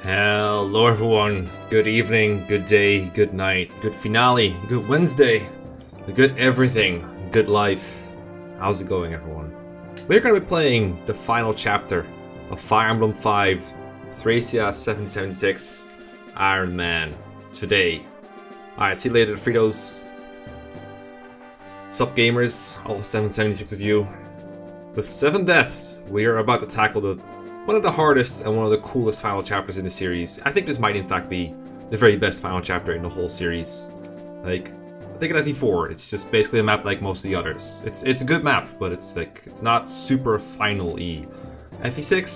Hello everyone, good evening, good day, good night, good finale, good Wednesday, good everything, good life. How's it going everyone? We're going to be playing the final chapter of Fire Emblem 5, Thracia 776, Iron Man, today. Alright, see you later Fritos. Sup gamers, all 776 of you. With 7 deaths, we are about to tackle one of the hardest and one of the coolest final chapters in the series. I think this might in fact be the very best final chapter in the whole series. Like, think of FE4, it's just basically a map like most of the others. It's a good map, but it's not super final-y. FE6,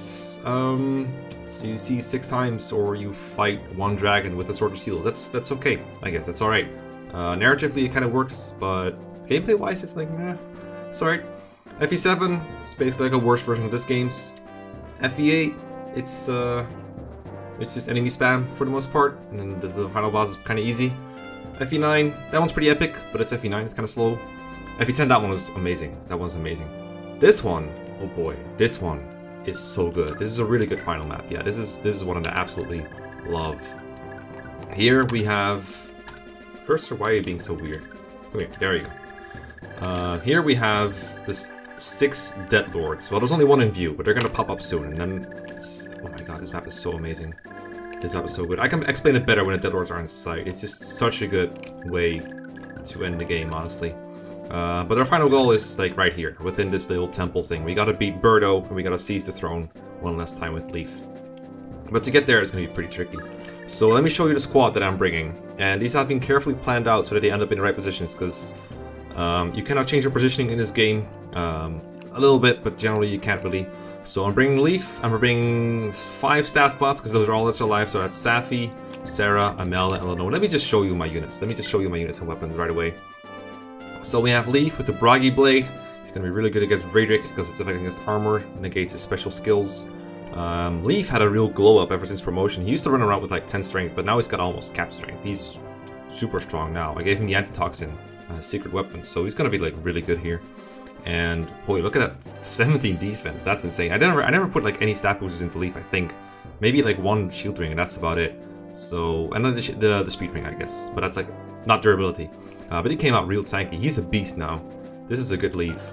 so you see 6 times or you fight one dragon with a sword of steel. That's okay, I guess, that's alright. Narratively it kind of works, but gameplay-wise it's like, meh, it's alright. FE7, it's basically like a worse version of this game's. FE8, it's just enemy spam for the most part, and then the final boss is kind of easy. FE9, that one's pretty epic, but it's FE9, it's kind of slow. FE10, that one was amazing. That one's amazing. This one, oh boy, this one is so good. This is a really good final map. Yeah, this is one that I absolutely love. Here we have cursor. Why are you being so weird? Come here. There you go. Here we have this 6 Dead Lords. Well, there's only one in view, but they're gonna pop up soon. And then, oh my god, this map is so amazing. This map is so good. I can explain it better when the Dead Lords are inside. It's just such a good way to end the game, honestly. But our final goal is like right here, within this little temple thing. We gotta beat Birdo, and we gotta seize the throne one last time with Leaf. But to get there, it's gonna be pretty tricky. So let me show you the squad that I'm bringing. And these have been carefully planned out so that they end up in the right positions, because you cannot change your positioning in this game. A little bit, but generally you can't really. So I'm bringing Leaf, I'm bringing 5 staff bots, because those are all that's alive. So that's Safi, Sarah, Amelda, and Lenore. Let me just show you my units. Let me just show you my units and weapons right away. So we have Leaf with the Bragi Blade. He's going to be really good against Radric because it's effective against armor, negates his special skills. Leaf had a real glow up ever since promotion. He used to run around with like 10 strength, but now he's got almost cap strength. He's super strong now. I gave him the antitoxin secret weapon, so he's going to be like really good here. And boy, look at that 17 defense. That's insane. I never put like any stat boosters into Leaf. I think maybe like 1 shield ring, and that's about it. So and then the speed ring, I guess, but that's like not durability. But he came out real tanky. He's a beast now. This is a good Leaf.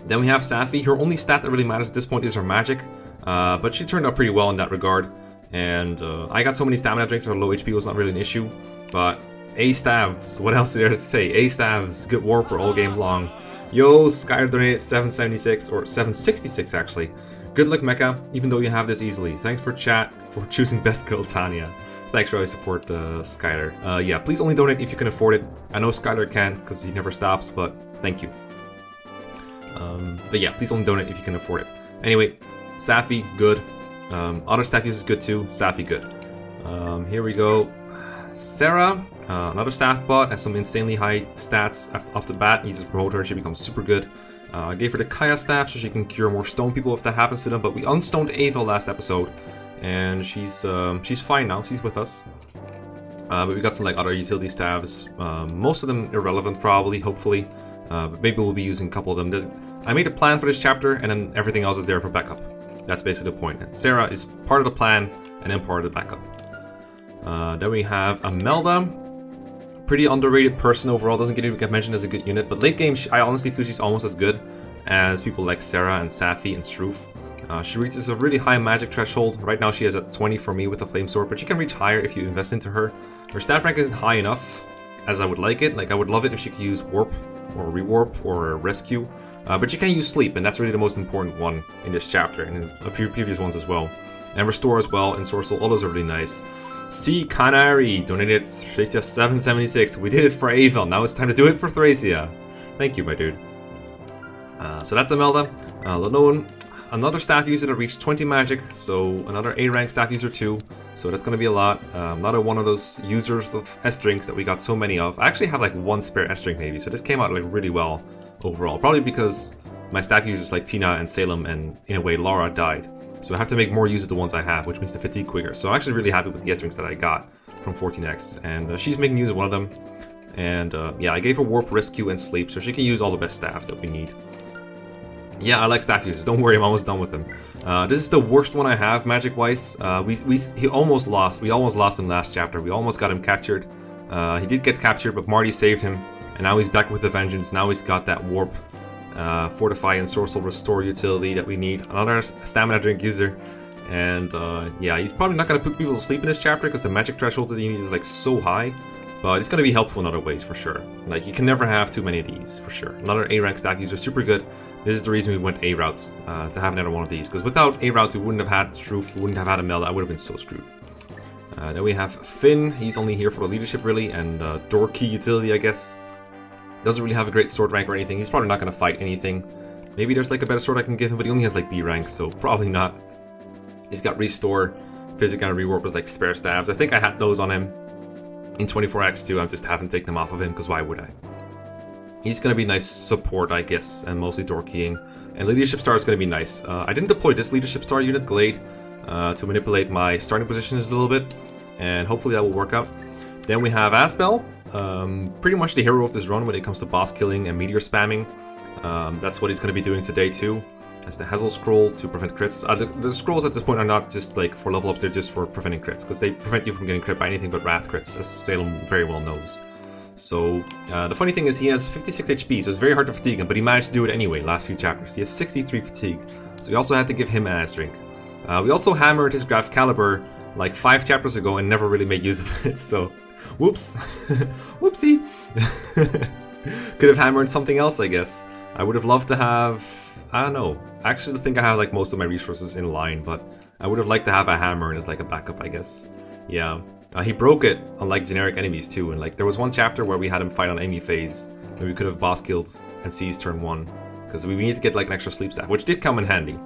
Then we have Safi. Her only stat that really matters at this point is her magic. But she turned out pretty well in that regard. And I got so many stamina drinks that her low HP was not really an issue. But A-Stabs, what else is there to say? A-Stabs, good warper all game long. Yo, Skyler donated 776, or 766 actually. Good luck, Mekkah, even though you have this easily. Thanks for chat, for choosing best girl Tanya. Thanks for all your support, Skyler. Yeah, please only donate if you can afford it. I know Skyler can, because he never stops, but thank you. But yeah, please only donate if you can afford it. Anyway, Safi, good. Other staff users good too. Safi, good. Here we go. Sarah, another staff bot, has some insanely high stats off the bat. You just promote her, she becomes super good. I gave her the Kaya staff so she can cure more stone people if that happens to them, but we unstoned Ava last episode. And she's fine now. She's with us. But we got some like other utility staves. Most of them irrelevant, probably. Hopefully, but maybe we'll be using a couple of them. I made a plan for this chapter, and then everything else is there for backup. That's basically the point. And Sarah is part of the plan, and then part of the backup. Then we have Amelda. Pretty underrated person overall. Doesn't get mentioned as a good unit, but late game, I honestly feel she's almost as good as people like Sarah and Safi and Struth. She reaches a really high magic threshold. Right now she is at 20 for me with the flame sword, but she can reach higher if you invest into her. Her staff rank isn't high enough as I would like it. Like I would love it if she could use warp or rewarp or rescue, but she can use sleep, and that's really the most important one in this chapter and in a few previous ones as well. And restore as well and sorcery. All those are really nice. C Canary donated Thracia 776. We did it for Ava. Now it's time to do it for Thracia. Thank you, my dude. So that's Amelda. Lenore. Another staff user that reached 20 magic, so another A rank staff user too, so that's going to be a lot. Another one of those users of S-Drinks that we got so many of. I actually have like 1 spare S-Drink maybe, so this came out like really well overall. Probably because my staff users like Tina and Salem and in a way Laura died. So I have to make more use of the ones I have, which means the fatigue quicker. So I'm actually really happy with the S-Drinks that I got from 14X, and she's making use of one of them. And yeah, I gave her Warp, Rescue, and Sleep, so she can use all the best staffs that we need. Yeah, I like staff users. Don't worry, I'm almost done with him. This is the worst one I have, magic-wise. He almost lost. We almost lost him last chapter. We almost got him captured. He did get captured, but Marty saved him, and now he's back with a vengeance. Now he's got that warp, fortify, and sorcery restore utility that we need. Another stamina drink user, and yeah, he's probably not gonna put people to sleep in this chapter because the magic threshold that he needs is like so high. But it's gonna be helpful in other ways for sure. Like you can never have too many of these for sure. Another A rank staff user, super good. This is the reason we went A routes to have another one of these. Because without A route, we wouldn't have had Struth, we wouldn't have had Amelda. I would have been so screwed. Then we have Finn. He's only here for the leadership really, and door key utility, I guess. Doesn't really have a great sword rank or anything. He's probably not gonna fight anything. Maybe there's like a better sword I can give him, but he only has like D rank, so probably not. He's got restore, physic, and rewarp was like spare stabs. I think I had those on him in 24x too. I just haven't taken them off of him because why would I? He's going to be nice support, I guess, and mostly door keying. And leadership star is going to be nice. I didn't deploy this leadership star unit, Glade, to manipulate my starting positions a little bit, and hopefully that will work out. Then we have Asbel, pretty much the hero of this run when it comes to boss killing and meteor spamming. That's what he's going to be doing today too. As the Hazel scroll to prevent crits. The scrolls at this point are not just like for level ups, they're just for preventing crits, because they prevent you from getting crit by anything but wrath crits, as Salem very well knows. So the funny thing is he has 56 HP, so it's very hard to fatigue him, but he managed to do it anyway last few chapters. He has 63 fatigue, so we also had to give him an ass drink. We also hammered his Graf Caliber like 5 chapters ago and never really made use of it, so Whoops. Whoopsie. Could have hammered something else, I guess. I would have loved to have... I don't know. I actually think I have like most of my resources in line, but I would have liked to have a hammer as like a backup, I guess. Yeah. He broke it on like generic enemies too, and like there was one chapter where we had him fight on enemy phase, and we could have boss killed and seized turn 1. Because we need to get like an extra sleep staff, which did come in handy.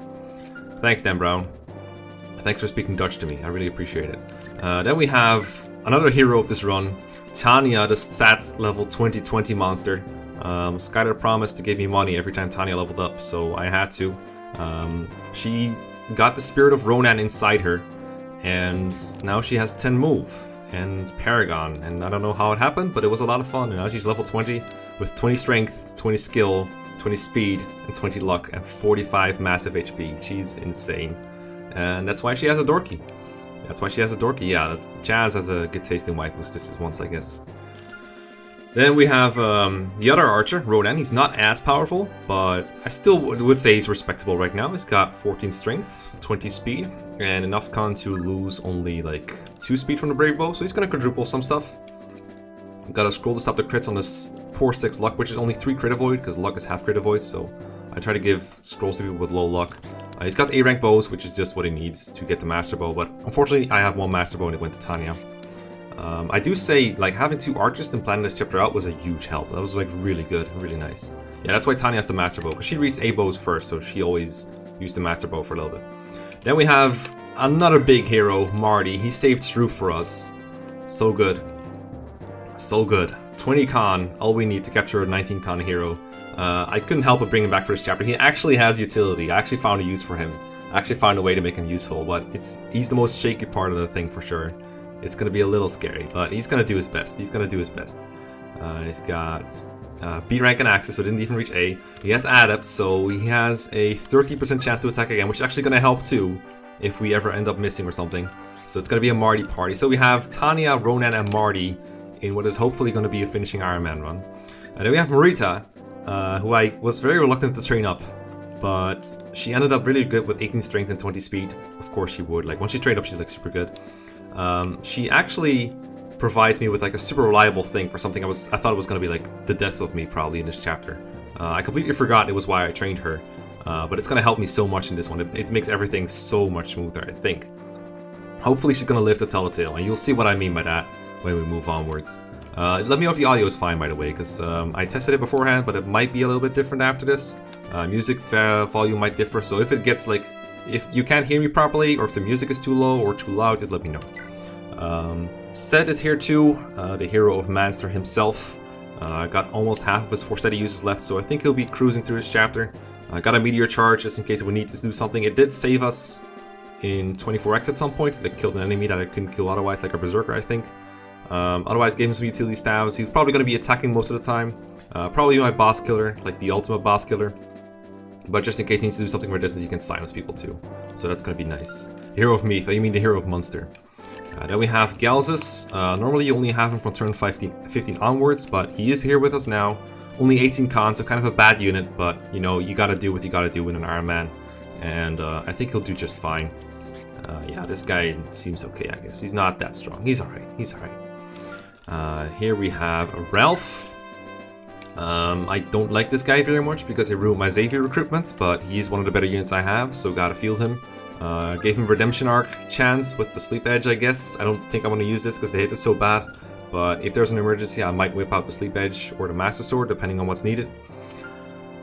Thanks, Dan Brown. Thanks for speaking Dutch to me. I really appreciate it. Then we have another hero of this run, Tanya, the stats level 2020 monster. Skylar promised to give me money every time Tanya leveled up, so I had to. She got the spirit of Ronan inside her, and now she has 10 move and Paragon, and I don't know how it happened, but it was a lot of fun. And now she's level 20 with 20 strength, 20 skill, 20 speed, and 20 luck, and 45 massive HP. She's insane. And that's why she has a dorky. Yeah, Chaz has a good taste in waifus. This is once, I guess. Then we have the other archer, Ronan. He's not as powerful, but I still would say he's respectable right now. He's got 14 strength, 20 speed, and enough con to lose only like 2 speed from the Brave Bow, so he's gonna quadruple some stuff. Got a scroll to stop the crits on this poor 6 luck, which is only 3 crit avoid, because luck is half crit avoid, so I try to give scrolls to people with low luck. He's got A rank bows, which is just what he needs to get the Master Bow, but unfortunately I have 1 Master Bow and it went to Tanya. I do say, like, having 2 archers and planning this chapter out was a huge help. That was, like, really good, really nice. Yeah, that's why Tanya has the Master Bow, because she reads A bows first, so she always used the Master Bow for a little bit. Then we have another big hero, Marty. He saved Shrew for us. So good. So good. 20 con, all we need to capture a 19 con hero. I couldn't help but bring him back for this chapter. He actually has utility. I actually found a use for him. I actually found a way to make him useful, but he's the most shaky part of the thing for sure. It's going to be a little scary, but he's going to do his best. He's got B rank and access, so didn't even reach A. He has adept, so he has a 30% chance to attack again, which is actually going to help too if we ever end up missing or something. So it's going to be a Marty party. So we have Tanya, Ronan, and Marty in what is hopefully going to be a finishing Iron Man run. And then we have Marita, who I was very reluctant to train up, but she ended up really good with 18 strength and 20 speed. Of course she would. Like, once she trained up, she's like super good. She actually provides me with like a super reliable thing for something I thought it was going to be like the death of me probably in this chapter. I completely forgot it was why I trained her, but it's going to help me so much in this one. It makes everything so much smoother, I think. Hopefully she's going to live to tell a tale, and you'll see what I mean by that when we move onwards. Let me know if the audio is fine, by the way, because I tested it beforehand, but it might be a little bit different after this. Music volume might differ, so if it gets like, if you can't hear me properly, or if the music is too low or too loud, just let me know. Seth is here too, the hero of Manster himself. Got almost half of his 4 steady uses left, so I think he'll be cruising through this chapter. Got a meteor charge just in case we need to do something. It did save us in 24x at some point. It killed an enemy that I couldn't kill otherwise, like a berserker, I think. Otherwise gave him some utility stabs. He's probably going to be attacking most of the time. Probably my boss killer, like the ultimate boss killer. But just in case he needs to do something from a distance, he can silence people too. So that's going to be nice. The hero of Meath, you mean the hero of Munster. Then we have Galzus. Normally you only have him from turn 15 onwards, but he is here with us now. Only 18 con, so kind of a bad unit, but you know, you gotta do what you gotta do in an Iron Man. And I think he'll do just fine. Yeah, this guy seems okay, I guess. He's not that strong. He's alright. Here we have Ralph. I don't like this guy very much because he ruined my Xavier recruitment, but he's one of the better units I have, so gotta field him. Gave him Redemption Arc chance with the Sleep Edge, I guess. I don't think I want to use this because the hit is so bad, but if there's an emergency, I might whip out the Sleep Edge or the Master Sword, depending on what's needed.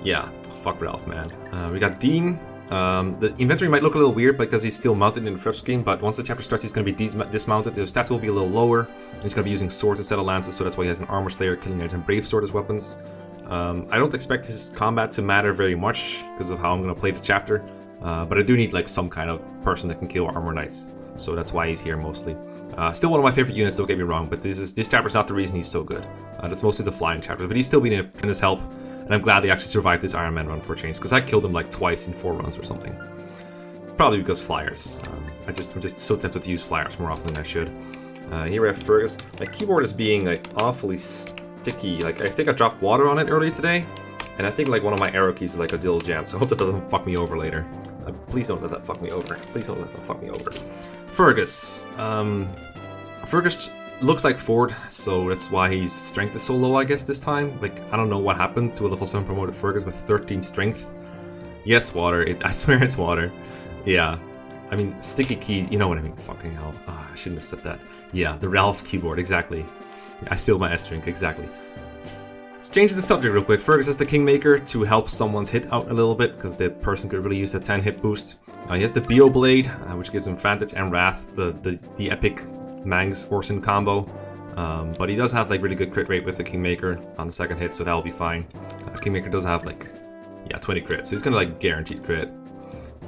Yeah, fuck Ralph, man. We got Dean. The inventory might look a little weird because he's still mounted in the prep screen, but once the chapter starts, he's going to be dismounted. His stats will be a little lower, and he's going to be using swords instead of lances, so that's why he has an Armor Slayer, Killing Knight, and Brave Sword as weapons. I don't expect his combat to matter very much because of how I'm going to play the chapter. But I do need like some kind of person that can kill Armor Knights, so that's why he's here mostly. Still one of my favorite units, don't get me wrong, but this chapter's not the reason he's so good. That's mostly the flying chapter, but he's still been in his help, and I'm glad they actually survived this Iron Man run for a change, because I killed him like twice in 4 runs or something. Probably because flyers. I'm just so tempted to use flyers more often than I should. Here we have Fergus. My keyboard is being like awfully sticky. Like I think I dropped water on it earlier today, and I think like one of my arrow keys is like a little jam, so I hope that doesn't fuck me over later. Please don't let that fuck me over. Please don't let that fuck me over. Fergus. Fergus looks like Ford, so that's why his strength is so low, I guess, this time. Like, I don't know what happened to a level 7 promoted Fergus with 13 strength. Yes, water. I swear it's water. Yeah. I mean, sticky key, you know what I mean. Fucking hell. Oh, I shouldn't have said that. Yeah, the Ralph keyboard, exactly. I spilled my S drink, exactly. Let's change the subject real quick. Fergus has the Kingmaker to help someone's hit out a little bit, because the person could really use a 10 hit boost. He has the Bio Blade, which gives him Vantage and Wrath, the epic Mangs Orson combo. But he does have like really good crit rate with the Kingmaker on the second hit, so that'll be fine. Kingmaker does have like, yeah, 20 crits, so he's gonna like guaranteed crit.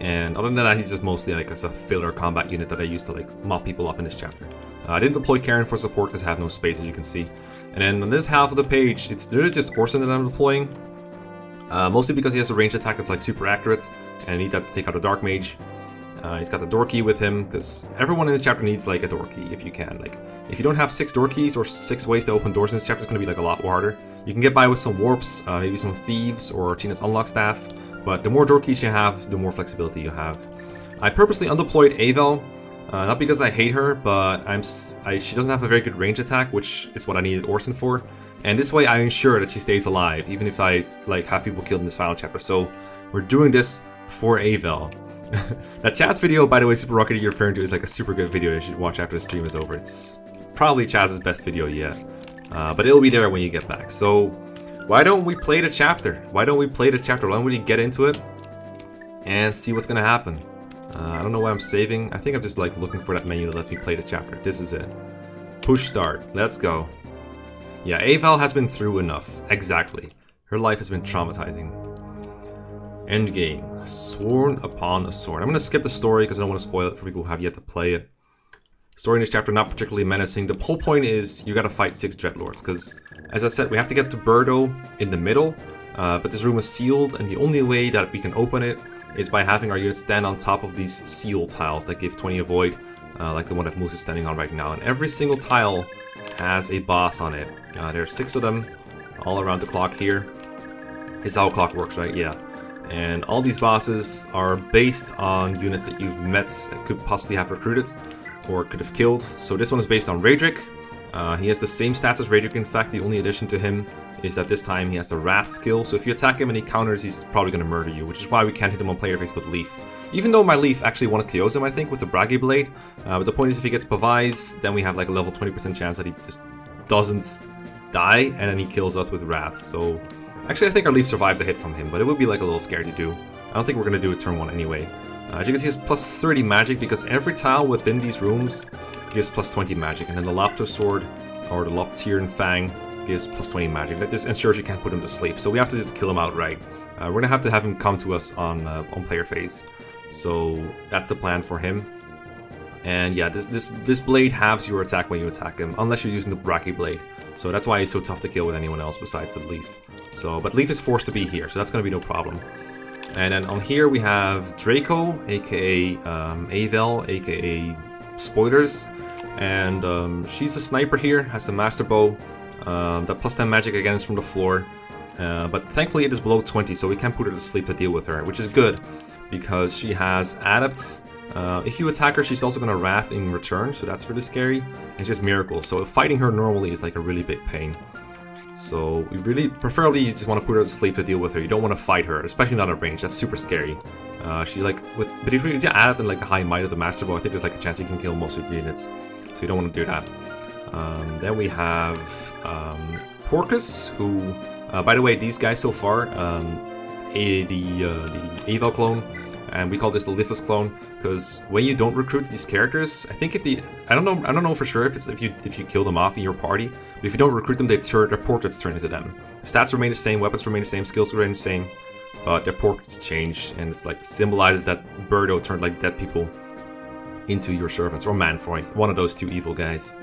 And other than that, he's just mostly like as a filler combat unit that I used to like mop people up in this chapter. I didn't deploy Karen for support because I have no space, as you can see. And then on this half of the page, it's literally just Orson that I'm deploying. Mostly because he has a ranged attack that's like super accurate, and I need that to take out a Dark Mage. He's got the door key with him, because everyone in the chapter needs like a door key if you can. Like, if you don't have 6 door keys or 6 ways to open doors in this chapter, it's going to be like a lot harder. You can get by with some warps, maybe some thieves or Tina's unlock staff, but the more door keys you have, the more flexibility you have. I purposely undeployed Avel, not because I hate her, but she doesn't have a very good range attack, which is what I needed Orson for. And this way I ensure that she stays alive, even if I like have people killed in this final chapter. So we're doing this for Avel. That Chaz's video, by the way, Super Rocket you're referring to, is like a super good video you should watch after the stream is over. It's probably Chaz's best video yet. But it'll be there when you get back. So why don't we play the chapter? Why don't we get into it and see what's gonna happen? I don't know why I'm saving. I think I'm just like looking for that menu that lets me play the chapter. This is it. Push start. Let's go. Yeah, Avel has been through enough. Exactly. Her life has been traumatizing. Endgame. Sworn upon a sword. I'm going to skip the story because I don't want to spoil it for people who have yet to play it. Story in this chapter not particularly menacing. The whole point is you got to fight 6 Dreadlords, because as I said, we have to get to Birdo in the middle, but this room is sealed, and the only way that we can open it is by having our units stand on top of these seal tiles that give 20 avoid, like the one that Moose is standing on right now. And every single tile has a boss on it. There are 6 of them all around the clock here. It's how a clock works, right? Yeah. And all these bosses are based on units that you've met that could possibly have recruited or could have killed. So this one is based on Raedric. He has the same stats as Raedric. In fact, the only addition to him is that this time he has the Wrath skill. So if you attack him and he counters, he's probably going to murder you, which is why we can't hit him on player face with Leaf. Even though my Leaf actually one-KOs him, I think, with the Bragi Blade. But the point is, if he gets Pavise, then we have like a level 20% chance that he just doesn't die, and then he kills us with Wrath. So actually, I think our Leaf survives a hit from him, but it would be like a little scary to do. I don't think we're going to do it turn 1 anyway. As you can see, it's plus 30 magic, because every tile within these rooms gives plus 20 magic, and then the Lopter Sword, or the Loptiran Fang, gives plus 20 magic. That just ensures you can't put him to sleep, so we have to just kill him outright. We're going to have him come to us on player phase. So that's the plan for him. And yeah, this blade halves your attack when you attack him, unless you're using the Bragi Blade. So that's why he's so tough to kill with anyone else besides the Leaf. So, but Leaf is forced to be here, so that's going to be no problem. And then on here we have Draco, aka Avel, aka Spoilers. And she's a sniper here, has the Master Bow. That plus 10 magic again is from the floor. But thankfully it is below 20, so we can't put her to sleep to deal with her, which is good, because she has Adepts. If you attack her, she's also going to Wrath in return, so that's really scary. And she's Miracle, so fighting her normally is like a really big pain. So we really, preferably you just want to put her to sleep to deal with her. You don't want to fight her, especially not at range. That's super scary. She like, but if you Adept and like the high might of the Master Bow, I think there's like a chance you can kill most of your units. So you don't want to do that. Then we have Porcus, who, by the way, these guys so far, the Avel clone, and we call this the Lithus clone, because when you don't recruit these characters, I think if I don't know for sure if you kill them off in your party, but if you don't recruit them, their portraits turn into them. Stats remain the same, weapons remain the same, skills remain the same, but their portraits change, and it's like symbolizes that Birdo turned like dead people into your servants, or Manfroy, one of those 2 evil guys.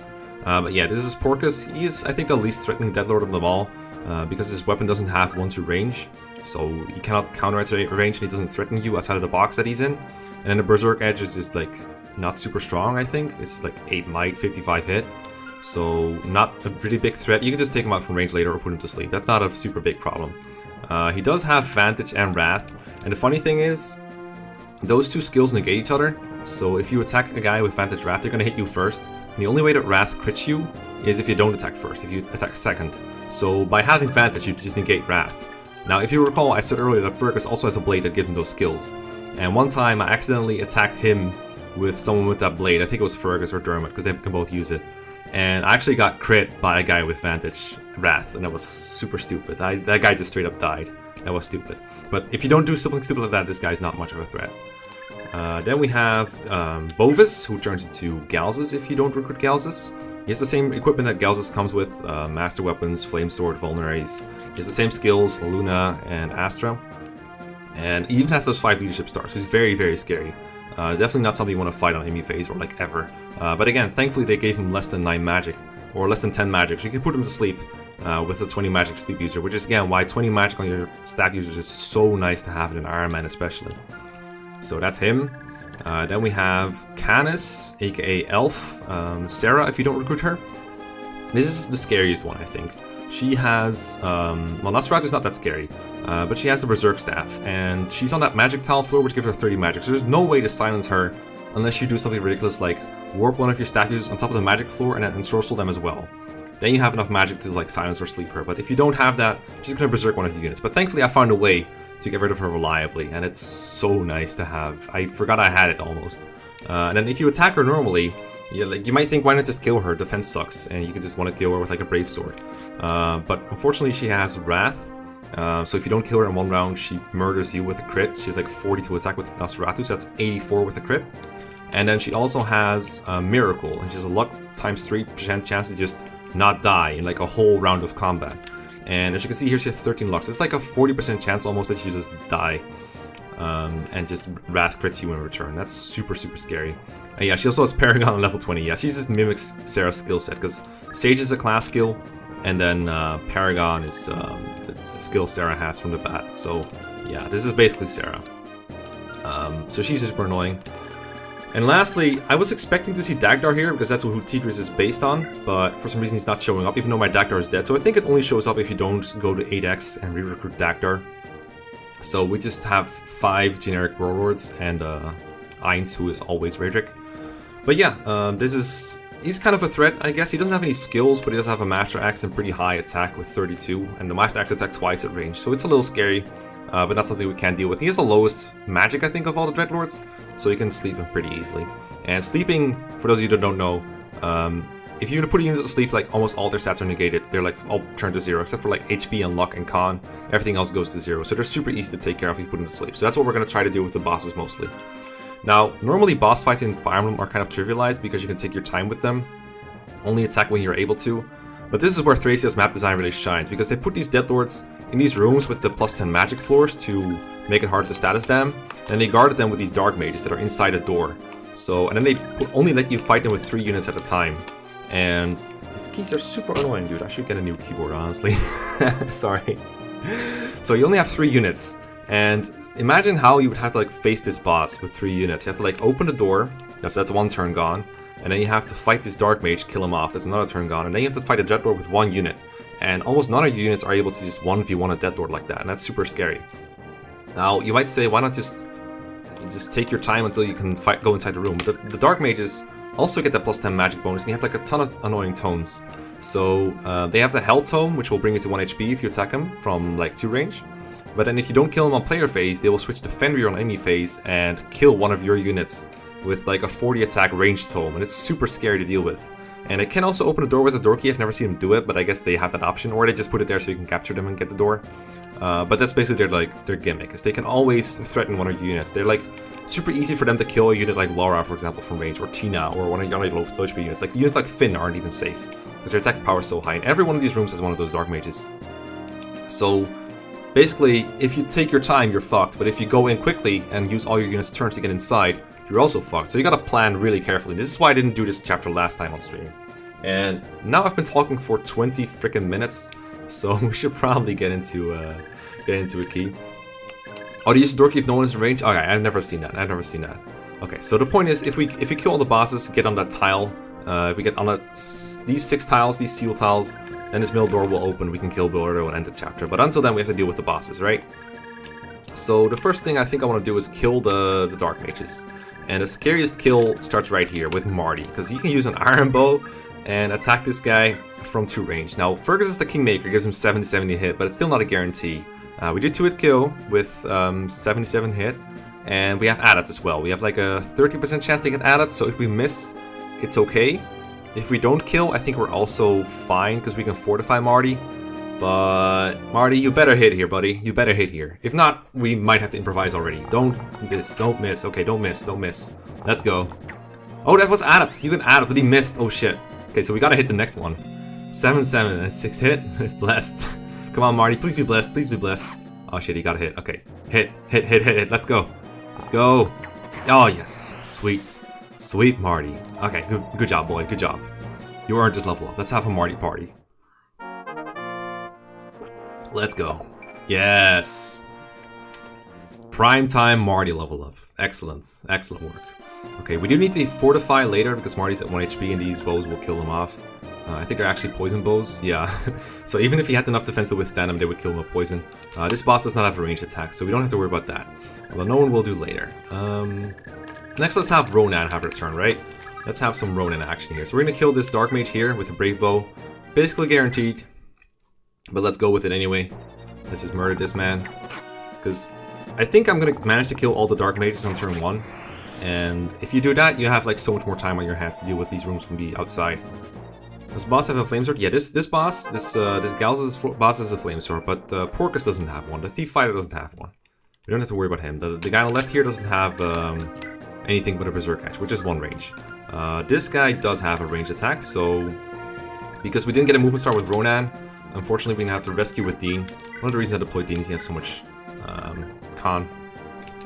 But yeah, this is Porcus. He's, I think, the least threatening Deadlord of them all, because his weapon doesn't have 1-2 range, so he cannot counter at range, and he doesn't threaten you outside of the box that he's in. And then the Berserk Edge is just like not super strong, I think. It's like 8 might, 55 hit, so not a really big threat. You can just take him out from range later or put him to sleep. That's not a super big problem. He does have Vantage and Wrath, and the funny thing is, those 2 skills negate each other. So if you attack a guy with Vantage Wrath, they're going to hit you first. And the only way that Wrath crits you is if you don't attack first, if you attack second. So by having Vantage, you just negate Wrath. Now, if you recall, I said earlier that Fergus also has a blade that gives him those skills. And one time, I accidentally attacked him with someone with that blade. I think it was Fergus or Dermot, because they can both use it. And I actually got crit by a guy with Vantage Wrath, and that was super stupid. That guy just straight up died. That was stupid. But if you don't do something stupid like that, this guy's not much of a threat. Then we have Bovis, who turns into Galzus if you don't recruit Galzus. He has the same equipment that Galzus comes with, Master Weapons, Flame Sword, Vulneraries. He has the same skills, Luna and Astra. And he even has those 5 leadership stars, which is very, very scary. Definitely not something you want to fight on enemy phase or like ever. But again, thankfully they gave him less than 9 magic, or less than 10 magic, so you can put him to sleep with a 20 magic sleep user, which is again why 20 magic on your staff users is so nice to have it in Iron Man especially. So that's him. Then we have Canis, aka Elf, Sarah if you don't recruit her. This is the scariest one, I think. She has, well, Nosferatu's not that scary, but she has the Berserk Staff, and she's on that magic tile floor which gives her 30 magic, so there's no way to silence her unless you do something ridiculous like warp one of your staff users on top of the magic floor and then ensorcel them as well. Then you have enough magic to like silence or sleep her, but if you don't have that, she's gonna Berserk one of your units. But thankfully I found a way to get rid of her reliably, and it's so nice to have. I forgot I had it almost. And then if you attack her normally, you might think, why not just kill her? Defense sucks, and you can just want to kill her with like a Brave Sword. But unfortunately she has Wrath, so if you don't kill her in one round, she murders you with a crit. She has like 42 attack with Nosferatu, so that's 84 with a crit. And then she also has Miracle, and she has a luck times 3% chance to just not die in like a whole round of combat. And as you can see here, she has 13 lucks. It's like a 40% chance almost that she just die. And just Wrath crits you in return. That's super, super scary. And yeah, she also has Paragon on level 20. Yeah, she just mimics Sarah's skill set, because Sage is a class skill, and then Paragon is the skill Sarah has from the bat. So yeah, this is basically Sarah. So she's super annoying. And lastly, I was expecting to see Dagdar here, because that's who Tigris is based on, but for some reason he's not showing up, even though my Dagdar is dead. So I think it only shows up if you don't go to 8x and re-recruit Dagdar. So we just have 5 generic warlords and Ainz, who is always Raedric. But yeah, he's kind of a threat, I guess. He doesn't have any skills, but he does have a Master Axe and pretty high attack with 32, and the Master Axe attack twice at range, so it's a little scary. But that's something we can't deal with. He has the lowest magic, I think, of all the Dreadlords, so you can sleep him pretty easily. And sleeping, for those of you that don't know, if you put units to sleep, like almost all their stats are negated. They're like all turned to 0, except for like HP and luck and con. Everything else goes to 0, so they're super easy to take care of if you put them to sleep. So that's what we're going to try to do with the bosses mostly. Now, normally boss fights in Fire Emblem are kind of trivialized because you can take your time with them, only attack when you're able to. But this is where Thracia's map design really shines, because they put these Deadlords in these rooms with the plus 10 magic floors to make it hard to status them, and they guarded them with these Dark Mages that are inside a door. So, and then they only let you fight them with 3 units at a time. And these keys are super annoying, dude. I should get a new keyboard, honestly. Sorry. So you only have 3 units, and imagine how you would have to like face this boss with 3 units. You have to like open the door, that's 1 turn gone. And then you have to fight this Dark Mage, kill him off, that's another turn gone, and then you have to fight a Dreadlord with 1 unit. And almost none of your units are able to just 1v1 a Deadlord like that, and that's super scary. Now, you might say, why not just take your time until you can go inside the room? But the Dark Mages also get that plus 10 magic bonus, and you have like a ton of annoying tones. So, they have the Hell Tome, which will bring you to 1 HP if you attack them from like 2 range. But then if you don't kill them on player phase, they will switch to Fenrir on enemy phase and kill one of your units with like a 40 attack ranged tome, and it's super scary to deal with. And it can also open a door with a door key. I've never seen them do it, but I guess they have that option, or they just put it there so you can capture them and get the door. But that's basically their gimmick, is they can always threaten one of your units. They're like super easy for them to kill a unit like Laura, for example, from range, or Tina, or one of your low HP units. Like units like Finn aren't even safe because their attack power is so high. And every one of these rooms has one of those Dark Mages. So basically, if you take your time, you're fucked. But if you go in quickly and use all your units' turns to get inside, you're also fucked. So you gotta plan really carefully. This is why I didn't do this chapter last time on stream. And now I've been talking for 20 freaking minutes, so we should probably get into a key. Oh, to use the door key if no one is in range? Okay, I've never seen that. Okay, so the point is, if we kill all the bosses, get on that tile, if we get on these 6 tiles, these seal tiles, then this middle door will open, we can kill Bilordo and end the chapter. But until then, we have to deal with the bosses, right? So the first thing I think I want to do is kill the Dark Mages. And the scariest kill starts right here with Marty, because you can use an iron bow and attack this guy from 2 range. Now, Fergus is the Kingmaker, gives him 70-70 hit, but it's still not a guarantee. We do 2-hit kill with 77 hit, and we have Adept as well. We have like a 30% chance to get Adept, so if we miss, it's okay. If we don't kill, I think we're also fine, because we can fortify Marty. But, Marty, you better hit here, buddy. You better hit here. If not, we might have to improvise already. Don't miss, don't miss. Okay, don't miss, don't miss. Let's go. Oh, that was Adept. You can Adept, but he missed. Oh, shit. Okay, so we gotta hit the next one. 7-7 and 6 hit. It's blessed. Come on, Marty. Please be blessed. Please be blessed. Oh, shit, he got a hit. Okay. Hit. Let's go. Let's go. Oh, yes. Sweet. Sweet Marty. Okay, good job, boy. Good job. You earned this level up. Let's have a Marty party. Let's go. Yes. Prime time Marty level up. Excellent. Excellent work. Okay, we do need to fortify later because Marty's at 1 HP and these bows will kill him off. I think they're actually poison bows. Yeah. So even if he had enough defense to withstand them, they would kill him with poison. This boss does not have a ranged attack, so we don't have to worry about that. Although no one will do later. Next, let's have Ronan have her turn, right? Let's have some Ronan action here. So we're going to kill this Dark Mage here with the Brave Bow. Basically guaranteed. But let's go with it anyway. Let's just murder this man. Because I think I'm going to manage to kill all the Dark Mages on turn 1. And if you do that, you have like so much more time on your hands to deal with these rooms from the outside. Does boss have a flame sword? Yeah, this boss, this Gal's boss has a flame sword, but Porcus doesn't have one. The Thief Fighter doesn't have one. We don't have to worry about him. The guy on the left here doesn't have anything but a Berserk Axe, which is 1 range. This guy does have a ranged attack, so because we didn't get a movement start with Ronan, unfortunately we're gonna have to rescue with Dean. One of the reasons I deployed Dean is he has so much con.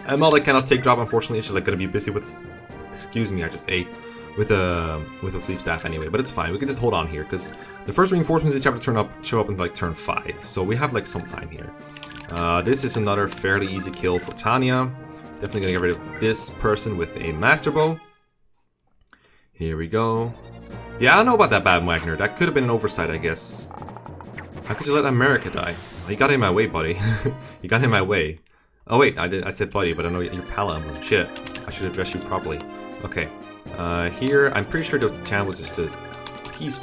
Emma cannot take drop, unfortunately. She's like gonna be busy with, excuse me, I just ate. With a sleep staff anyway, but it's fine. We can just hold on here because the first reinforcements of the chapter show up in like turn 5, so we have like some time here. This is another fairly easy kill for Tanya. Definitely gonna get rid of this person with a master bow. Here we go. Yeah, I don't know about that bad Wagner. That could have been an oversight, I guess. How could you let America die? Oh, you got in my way, buddy. You got in my way. Oh wait, I said buddy, but I know you're Pala. Shit, I should address you properly. Okay. Here, I'm pretty sure the channel was just to please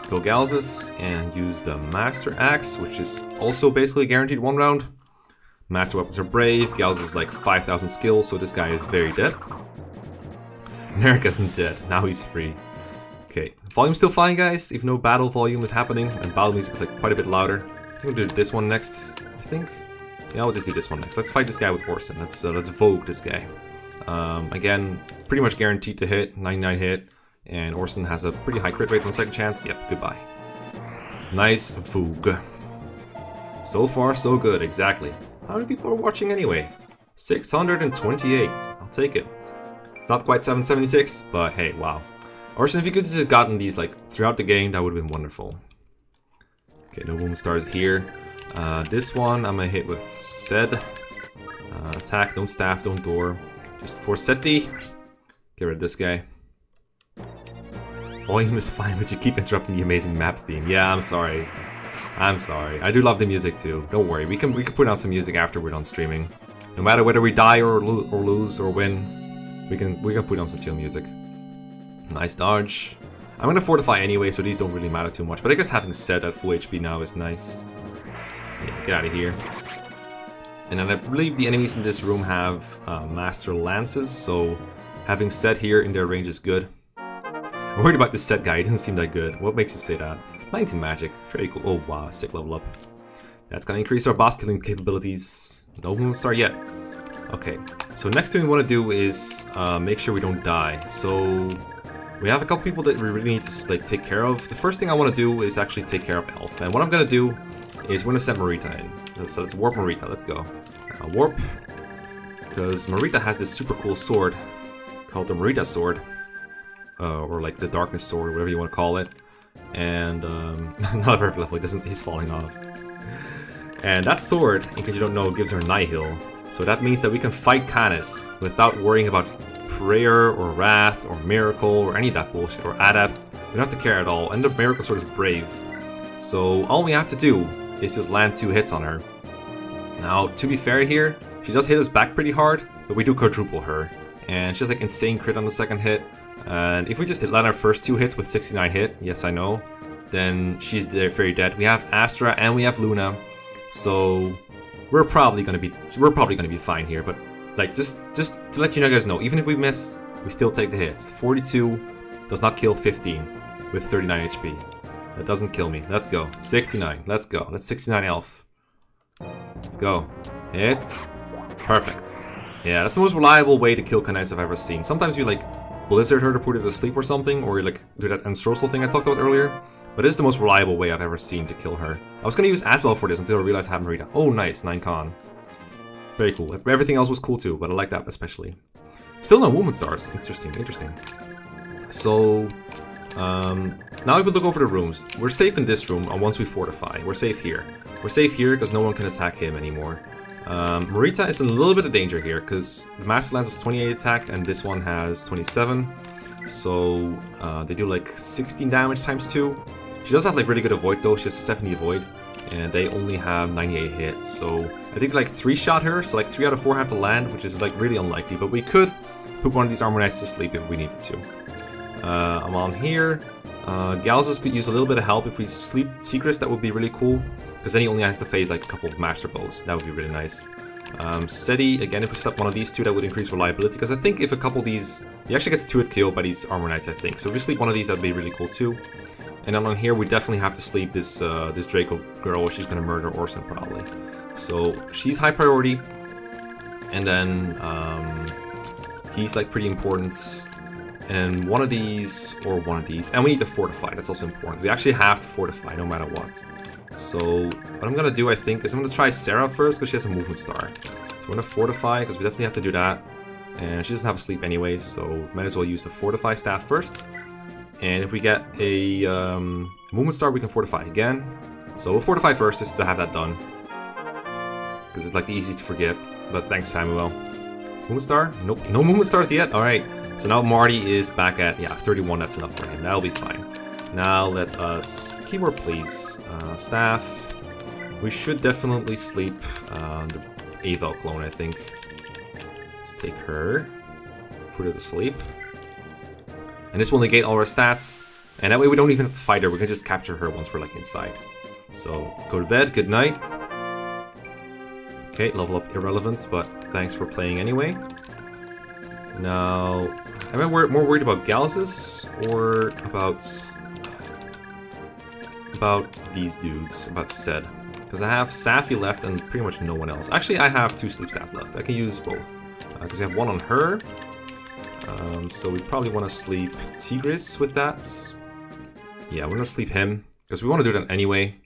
go Galzus and use the Master Axe, which is also basically guaranteed 1 round. Master weapons are brave, Galzus is like 5,000 skills, so this guy is very dead. Narek isn't dead, now he's free. Okay, volume's still fine, guys, even though battle volume is happening, and battle music is like quite a bit louder. I think we'll do this one next, I think. Yeah, we'll just do this one next. Let's fight this guy with Orson. Let's Vogue this guy. Again, pretty much guaranteed to hit, 99 hit, and Orson has a pretty high crit rate on second chance. Yep, goodbye. Nice Vogue. So far, so good, exactly. How many people are watching anyway? 628. I'll take it. It's not quite 776, but hey, wow. Orson, if you could have just gotten these like throughout the game, that would have been wonderful. Okay, no movement stars here. This one, I'm gonna hit with Sed. Attack, don't staff, don't door. Just for Seti. Get rid of this guy. Volume is fine, but you keep interrupting the amazing map theme. Yeah, I'm sorry. I'm sorry. I do love the music too. Don't worry. We can put out some music after we're done streaming. No matter whether we die or lose or win, we can put on some chill music. Nice dodge. I'm gonna fortify anyway, so these don't really matter too much. But I guess having Sed at full HP now is nice. Yeah, get out of here. And then I believe the enemies in this room have Master Lances, so having Sed here in their range is good. I'm worried about this Sed guy, he doesn't seem that good. What makes you say that? 19 magic, very cool. Oh wow, sick level up. That's gonna increase our boss killing capabilities. No movement star yet. Okay, so next thing we want to do is make sure we don't die. So we have a couple people that we really need to like take care of. The first thing I want to do is actually take care of Elf, and what I'm gonna do is we're gonna send Marita in. So let's warp Marita, let's go. Warp, because Marita has this super cool sword called the Marita Sword, or like the Darkness Sword, whatever you want to call it. And not very level, he's falling off. And that sword, in case you don't know, gives her Nihil. So that means that we can fight Canis without worrying about prayer or wrath or miracle or any of that bullshit or adept. We don't have to care at all. And the Miracle Sword is brave. So all we have to do is just land 2 hits on her. Now, to be fair here, she does hit us back pretty hard, but we do quadruple her. And she has like insane crit on the second hit. And if we just land our first 2 hits with 69 hit, yes I know, then she's very dead. We have Astra and we have Luna, so we're probably gonna be fine here. But like just to let you guys know, even if we miss, we still take the hits. 42 does not kill 15 with 39 HP. That doesn't kill me. Let's go. 69. Let's go. That's 69 elf. Let's go. Hit. Perfect. Yeah, that's the most reliable way to kill Knights I've ever seen. Sometimes you like blizzard her to put her to sleep or something, or you like do that ensorcel thing I talked about earlier. But this is the most reliable way I've ever seen to kill her. I was gonna use Asbel for this until I realized I haven't read it. Oh, nice. 9 con. Very cool. Everything else was cool too, but I like that especially. Still no movement stars. Interesting. So, now if we look over the rooms, we're safe in this room, and once we fortify, we're safe here. We're safe here because no one can attack him anymore. Marita is in a little bit of danger here because the Master Lance has 28 attack and this one has 27. So they do like 16 damage times 2. She does have like really good avoid though. She has 70 avoid and they only have 98 hits. So I think like 3-shot her, so like 3 out of 4 have to land, which is like really unlikely. But we could put one of these Armor Knights to sleep if we needed to. I'm on here. Galzus could use a little bit of help if we sleep Tigris. That would be really cool. Because then he only has to phase like a couple of Master Bows. That would be really nice. Seti, again, if we slept one of these two, that would increase reliability. Because I think if a couple of these... He actually gets 2-hit kill by these Armor Knights, I think. So if we sleep one of these, that would be really cool too. And then on here, we definitely have to sleep this this Draco girl. She's going to murder Orson probably. So she's high priority. And then he's like pretty important. And one of these, and we need to fortify. That's also important. We actually have to fortify no matter what. So what I'm gonna do, I think, is I'm gonna try Sarah first because she has a movement star. So we're gonna fortify because we definitely have to do that. And she doesn't have a sleep anyway, so might as well use the fortify staff first. And if we get a movement star, we can fortify again. So we'll fortify first just to have that done. Because it's like the easiest to forget. But thanks, Samuel. Movement star? Nope, no movement stars yet. Alright. So now Marty is back at, 31, that's enough for him. That'll be fine. Now let us, keyboard please, staff. We should definitely sleep the Avel clone, I think. Let's take her, put her to sleep. And this will negate all our stats. And that way we don't even have to fight her, we can just capture her once we're like inside. So, go to bed, good night. Okay, level up irrelevant, but thanks for playing anyway. Now, am I more worried about Galzus or about these dudes, about Sed? Because I have Safi left and pretty much no one else. Actually, I have 2 sleep staffs left. I can use both. Because we have one on her. So we probably want to sleep Tigris with that. Yeah, we're going to sleep him. Because we want to do that anyway.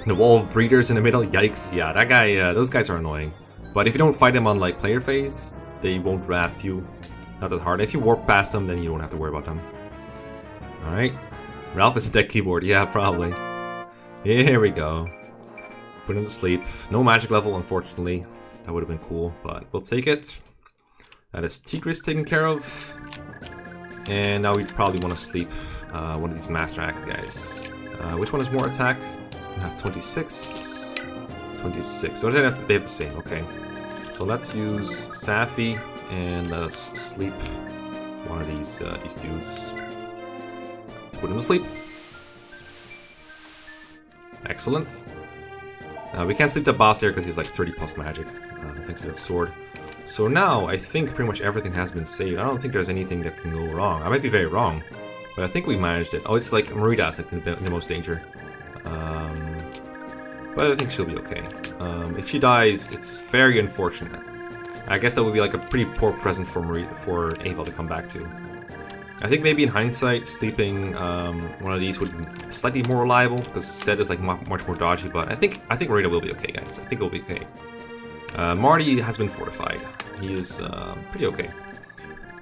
The wall of breeders in the middle, yikes. Yeah, that guy, those guys are annoying. But if you don't fight them on like player phase, they won't wrath you. Not that hard. If you warp past them, then you don't have to worry about them. Alright. Ralph is a deck keyboard. Yeah, probably. Here we go. Put him to sleep. No magic level, unfortunately. That would have been cool, but we'll take it. That is Tigris taken care of. And now we probably want to sleep one of these Master Axe guys. Which one has more attack? We have 26. 26. So they have the same, okay. So let's use Safi and let us sleep one of these dudes. Put him to sleep. Excellent. We can't sleep the boss there because he's like 30 plus magic, thanks to that sword. So now I think pretty much everything has been saved. I don't think there's anything that can go wrong. I might be very wrong, but I think we managed it. Oh, it's like Marida's like in the most danger. But I think she'll be okay. If she dies, it's very unfortunate. I guess that would be like a pretty poor present for Avel to come back to. I think maybe in hindsight, sleeping one of these would be slightly more reliable because Sed is like much more dodgy. But I think Marita will be okay, guys. I think it'll be okay. Marty has been fortified. He is pretty okay.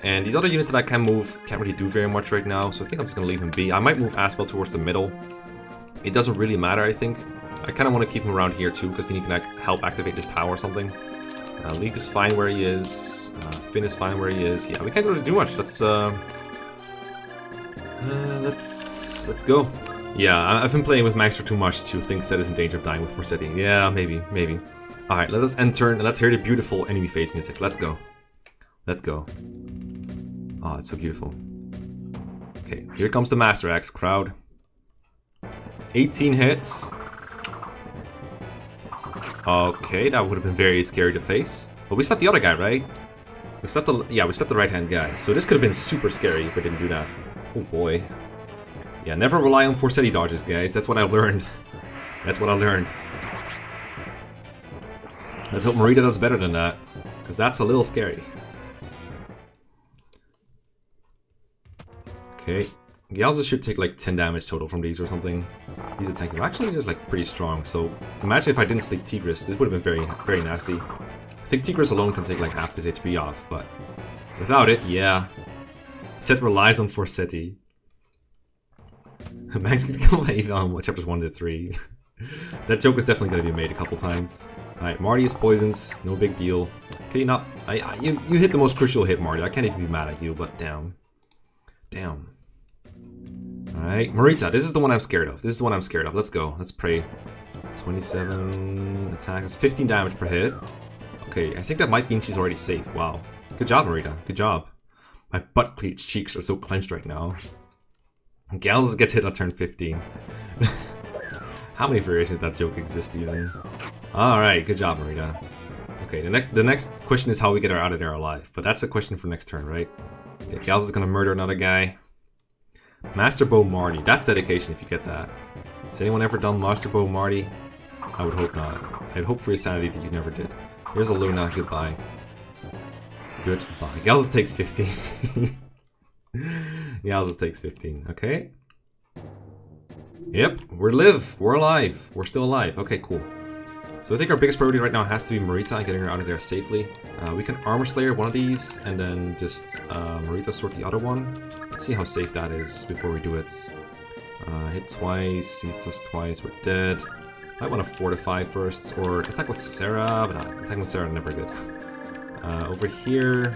And these other units that I can move can't really do very much right now, so I think I'm just gonna leave him be. I might move Aspel towards the middle. It doesn't really matter, I think. I kind of want to keep him around here too because he can help activate this tower or something. Leaf is fine where he is. Finn is fine where he is. Yeah, we can't really do much. Let's go. Yeah, I've been playing with Max for too much to think Zed is in danger of dying with Forsetti. Yeah, maybe. Alright, let us enter and let's hear the beautiful enemy phase music. Let's go. Let's go. Oh, it's so beautiful. Okay, here comes the Master Axe crowd. 18 hits. Okay, that would have been very scary to face. But we slept the other guy, right? We slept the right-hand guy. So this could have been super scary if we didn't do that. Oh boy. Yeah, never rely on Forsetti dodges, guys. That's what I've learned. That's what I learned. Let's hope Marita does better than that, because that's a little scary. Okay. Gyalza should take like 10 damage total from these or something. These attacking. Actually, they're like pretty strong. So imagine if I didn't sleep Tigris. This would have been very, very nasty. I think Tigris alone can take like half his HP off, but without it, yeah. Set relies on Forsetti. Max could kill on chapters 1 to 3. That joke is definitely going to be made a couple times. Alright, Marty is poisoned. No big deal. Okay, not. You hit the most crucial hit, Marty. I can't even be mad at you, but damn. Damn. Alright, Marita, this is the one I'm scared of. This is the one I'm scared of. Let's go. Let's pray. 27 attack. It's 15 damage per hit. Okay, I think that might mean she's already safe. Wow. Good job, Marita. Good job. My butt cheeks are so clenched right now. Gals gets hit on turn 15. How many variations of that joke exist even? Alright, good job, Marita. Okay, the next question is how we get her out of there alive. But that's a question for next turn, right? Okay, Gals is gonna murder another guy. Master Bow Marty. That's dedication if you get that. Has anyone ever done Master Bow Marty? I would hope not. I'd hope for your sanity that you never did. Here's a Luna. Goodbye. Goodbye. Gals takes 15. Gals takes 15. Okay. Yep, we're alive. We're still alive. Okay, cool. So I think our biggest priority right now has to be Marita and getting her out of there safely. We can Armor Slayer one of these and then just Marita sort the other one. Let's see how safe that is before we do it. Hit twice, hits us twice, we're dead. Might want to fortify first, or attack with Sarah, but attacking with Sarah never good. Over here,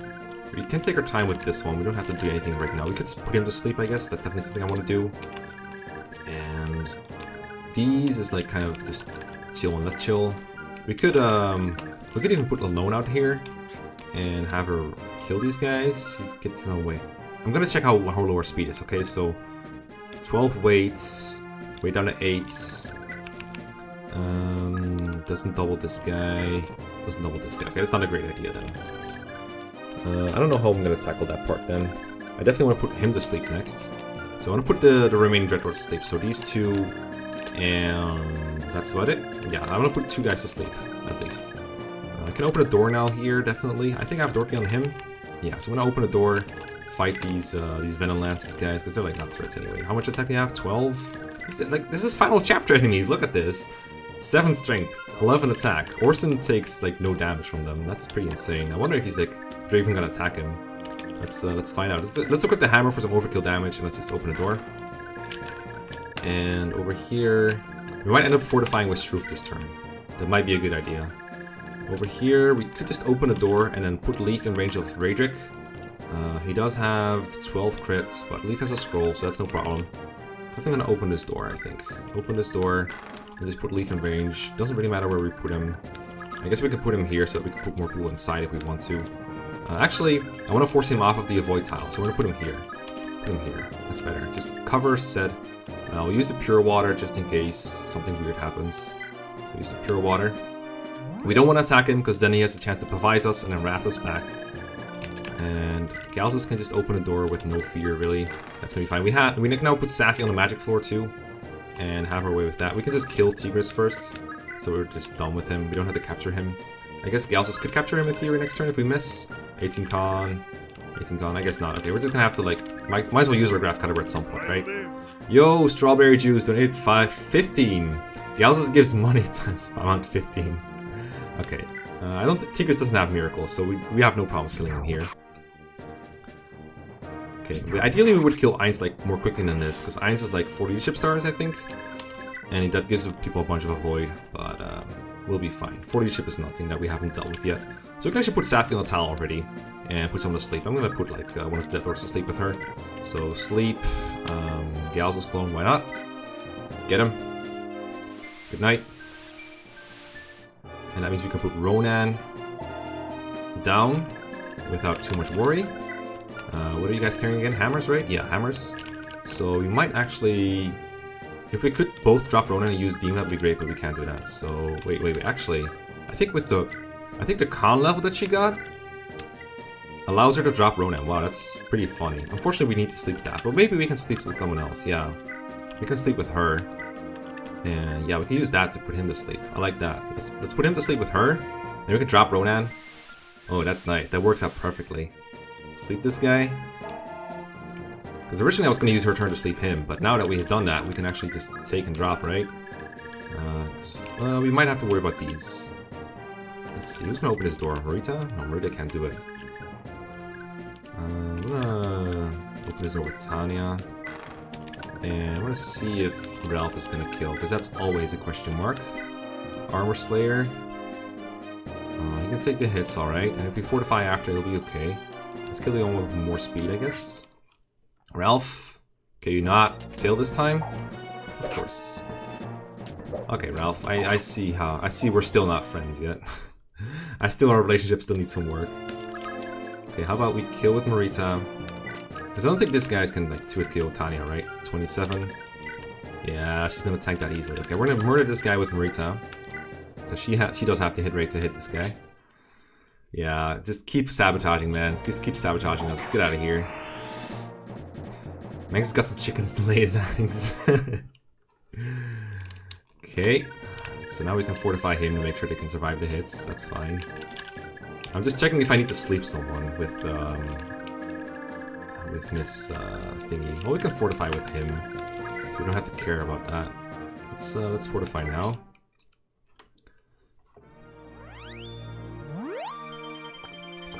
we can take our time with this one. We don't have to do anything right now. We could put him to sleep, I guess. That's definitely something I want to do. And these is like kind of just chill and let chill. We could even put Alone out here and have her kill these guys. She gets no way. I'm gonna check how low our speed is. Okay, so 12 weights, weight down to 8. Doesn't double this guy. Doesn't double this guy. Okay, that's not a great idea then. I don't know how I'm gonna tackle that part then. I definitely want to put him to sleep next. So I want to put the remaining Dreadlords to sleep. So these two, and that's about it. Yeah, I'm gonna put 2 guys to sleep at least. I can open a door now here, definitely. I think I have Dorky on him. Yeah, so I'm gonna open a door, fight these Venom Lances guys because they're like not threats anyway. How much attack do you have? 12. This is final chapter enemies. Look at this. 7 strength, 11 attack. Orson takes like no damage from them. That's pretty insane. I wonder if he's like, if they're even gonna attack him. Let's find out. Let's equip the hammer for some overkill damage and let's just open a door. And over here, we might end up fortifying with Shroof this turn. That might be a good idea. Over here, we could just open a door and then put Leaf in range of Raedric. He does have 12 crits, but Leaf has a scroll, so that's no problem. I think I'm gonna open this door, I think. Open this door and just put Leaf in range. Doesn't really matter where we put him. I guess we could put him here so that we can put more people inside if we want to. Actually, I want to force him off of the avoid tile, so we're going to put him here. Put him here. That's better. Just cover set. We'll use the pure water just in case something weird happens. So use the pure water. We don't want to attack him because then he has a chance to Pavise us and then Wrath us back. And Galzus can just open a door with no fear, really. That's going to be fine. We can now put Safi on the magic floor too and have our way with that. We can just kill Tigris first, so we're just done with him. We don't have to capture him. I guess Galsus could capture him in theory next turn if we miss. 18 con. 18 con. I guess not. Okay, we're just gonna have to like might as well use our graph cutter at some point, right? Yo, strawberry juice, donate 15. Galsus gives money times amount 15. Okay. I don't think Tigris doesn't have miracles, so we have no problems killing him here. Okay, ideally we would kill Ainz like more quickly than this, because Ainz is like 40 leadership stars, I think. And that gives people a bunch of avoid, but we'll be fine. 40 leadership is nothing that we haven't dealt with yet. So we can actually put Safi on the towel already and put someone to sleep. I'm gonna put like one of the Death Lords to sleep with her. So sleep, Galzus clone, why not? Get him. Good night. And that means we can put Ronan down. without too much worry. What are you guys carrying again? Hammers, right? Yeah, hammers. So we might actually... If we could both drop Ronan and use Demon, that'd be great, but we can't do that. So, wait. Actually, I think with the... I think the con level that she got allows her to drop Ronan. Wow, that's pretty funny. Unfortunately, we need to sleep staff, but maybe we can sleep with someone else. Yeah, we can sleep with her. And yeah, we can use that to put him to sleep. I like that. Let's put him to sleep with her. Then we can drop Ronan. Oh, that's nice. That works out perfectly. Sleep this guy. Because originally I was going to use her turn to sleep him, but now that we have done that, we can actually just take and drop, right? We might have to worry about these. Let's see, who's going to open his door? Marita? No, Marita can't do it. I'm gonna open his door with Tanya. And I'm gonna see if Ralph is gonna kill, because that's always a question mark. Armor Slayer. He can take the hits, alright. And if we fortify after, it'll be okay. Let's kill the one with more speed, I guess. Ralph. Can you not fail this time? Of course. Okay, Ralph. I see how... I see we're still not friends yet. Our relationship still needs some work. Okay, how about we kill with Marita? Because I don't think this guy's can like 2-hit kill Tanya, right? 27. Yeah, she's gonna tank that easily. Okay, we're gonna murder this guy with Marita. Because she does have the hit rate to hit this guy. Yeah, just keep sabotaging, man. Just keep sabotaging us. Get out of here. Meg's got some chickens to lay his eggs. Okay, so now we can fortify him to make sure they can survive the hits. That's fine. I'm just checking if I need to sleep someone with Miss thingy. Well, we can fortify with him, so we don't have to care about that. Let's fortify now.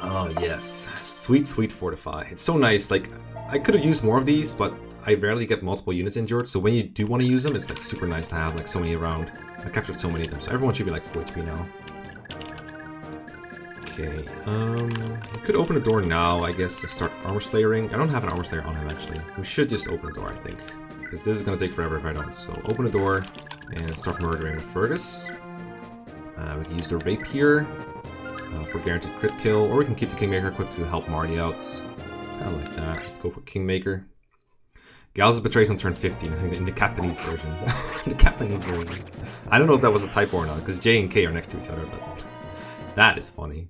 Oh yes, sweet fortify. It's so nice. Like I could have used more of these, but I rarely get multiple units injured. So when you do want to use them, it's like super nice to have like so many around. I captured so many of them, so everyone should be like 4 HP now. Okay, we could open a door now, I guess, to start armor slayering. I don't have an armor slayer on him, actually. We should just open a door, I think. Because this is going to take forever if I don't. So open a door and start murdering with Fergus. We can use the rapier for guaranteed crit kill, or we can keep the Kingmaker equipped to help Marty out. Kind of like that. Let's go for Kingmaker. Gals betrays on turn 15 in the Japanese version. The Japanese version. I don't know if that was a typo or not, because J and K are next to each other, but that is funny.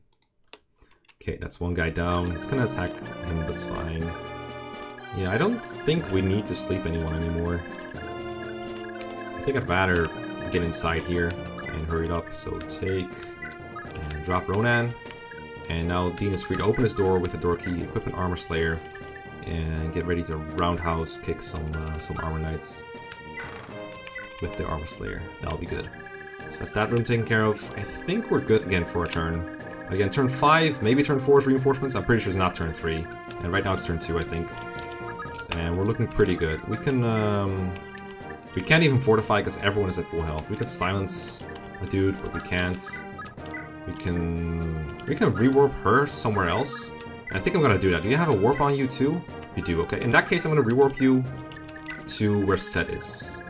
Okay, that's one guy down. It's gonna attack him, but it's fine. Yeah, I don't think we need to sleep anyone anymore. I think I'd rather get inside here and hurry it up. So take and drop Ronan. And now Dean is free to open his door with the door key, equip an armor slayer, and get ready to roundhouse kick some armor knights with the armor slayer. That'll be good. So that's that room taken care of. I think we're good again for a turn. Again, turn 5, maybe turn 4 is reinforcements. I'm pretty sure it's not turn 3. And right now it's turn 2, I think. And we're looking pretty good. We can, we can't even fortify because everyone is at full health. We can silence a dude, but we can't. We can rewarp her somewhere else. And I think I'm gonna do that. Do you have a warp on you too? You do, okay. In that case, I'm gonna rewarp you to where Set is.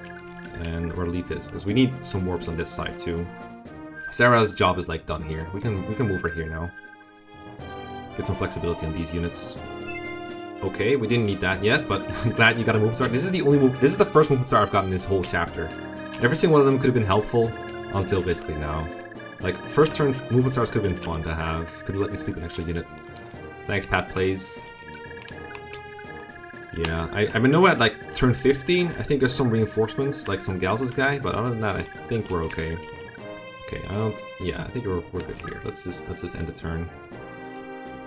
And where Leaf is, because we need some warps on this side too. Sarah's job is like done here. We can move her here now. Get some flexibility on these units. Okay, we didn't need that yet, but I'm glad you got a movement star. This is the only move. This is the first movement star I've gotten this whole chapter. Every single one of them could have been helpful until basically now. Like first turn movement stars could have been fun to have. Could have let me sleep an extra unit. Thanks, Pat Plays. Yeah, I know at like turn 15, I think there's some reinforcements, like some Galza's guy, but other than that, I think we're okay. Okay, I think we're good here. Let's just end the turn.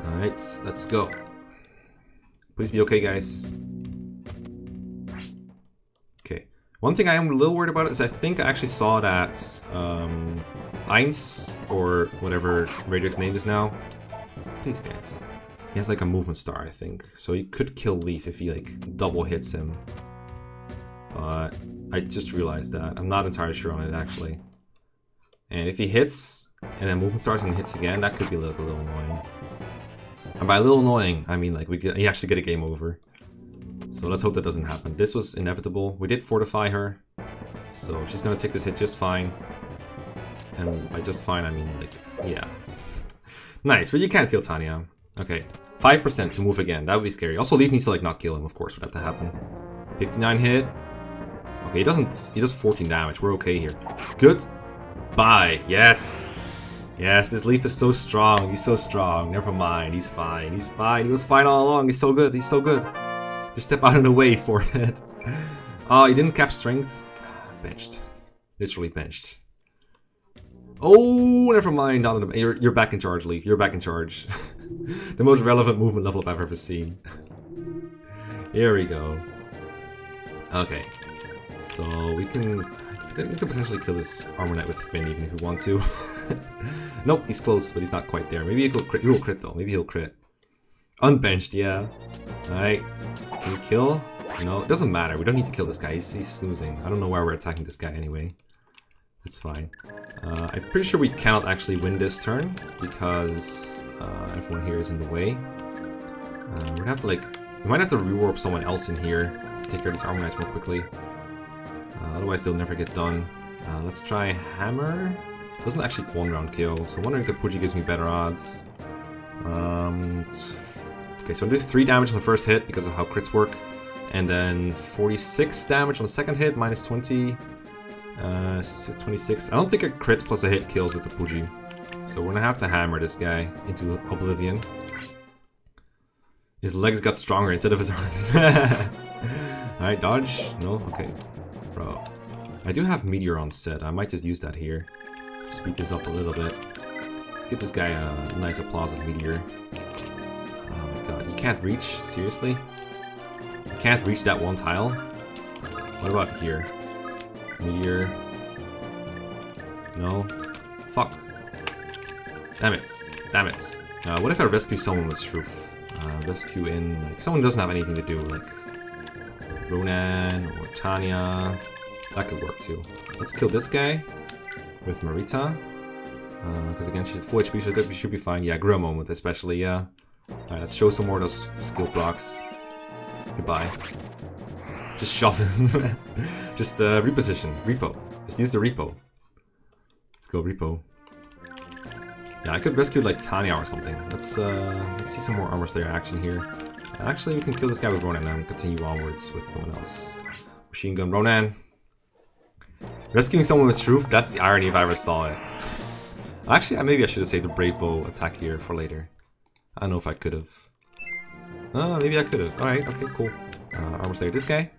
Alright, let's go. Please be okay, guys. Okay. One thing I am a little worried about is I think I actually saw that Eins, or whatever Radio's name is now. These guys. He has like a movement star, I think. So he could kill Leaf if he like double hits him. But I just realized that. I'm not entirely sure on it actually. And if he hits, and then movement starts and hits again, that could be a little annoying. And by a little annoying, I mean like you actually get a game over. So let's hope that doesn't happen. This was inevitable. We did fortify her, so she's gonna take this hit just fine. And by just fine, I mean like, yeah. Nice, but you can't kill Tanya. Okay, 5% to move again. That would be scary. Also, Leaf needs to like not kill him, of course, would have to happen. 59 hit. Okay, he does 14 damage. We're okay here. Good. Bye. Yes. Yes, this Leaf is so strong. He's so strong. Never mind. He's fine. He's fine. He was fine all along. He's so good. He's so good. Just step out of the way for it. Oh, he didn't cap strength. Benched. Literally benched. Oh, never mind. You're back in charge, Leaf. You're back in charge. The most relevant movement level I've ever seen. Here we go. Okay. So we can potentially kill this Armor Knight with Finn even if we want to. Nope, he's close, but he's not quite there. Maybe he'll crit. He will crit though. Maybe he'll crit. Unbenched, yeah. Alright. Can we kill? No, it doesn't matter. We don't need to kill this guy. He's snoozing. I don't know why we're attacking this guy anyway. That's fine. I'm pretty sure we cannot actually win this turn because everyone here is in the way. We're gonna have to we might have to rewarp someone else in here to take care of these Armor Knights more quickly. Otherwise they'll never get done. Let's try Hammer. Doesn't actually 1-round kill, so I'm wondering if the Pudgy gives me better odds. Okay, so I'll do 3 damage on the first hit because of how crits work. And then 46 damage on the second hit, minus 20. 26. I don't think a crit plus a hit kills with the Pudgy. So we're gonna have to hammer this guy into oblivion. His legs got stronger instead of his arms. Alright, dodge. No? Okay. Bro. I do have Meteor on set. I might just use that here. Speed this up a little bit. Let's give this guy a nice applause of Meteor. Oh my god. You can't reach? Seriously? You can't reach that one tile? What about here? Meteor. No. Fuck. Damn it. Damn it. What if I rescue someone with Shroof? Rescue in, like, someone who doesn't have anything to do, like Ronan or Tanya. That could work too. Let's kill this guy with Marita. Because again, she's full HP, so she should be fine. Yeah, grow moment especially, yeah. Alright, let's show some more of those skill procs. Goodbye. Just shove him. Just reposition. Repo. Just use the repo. Let's go repo. Yeah, I could rescue like Tanya or something. Let's see some more Armor Slayer action here. Actually, we can kill this guy with Ronan and continue onwards with someone else. Machine Gun Ronan. Rescuing someone with Truth, that's the irony if I ever saw it. Actually, maybe I should have saved the Brave Bow attack here for later. I don't know if I could have. Maybe I could have. Alright, okay, cool. Armor Slayer this guy.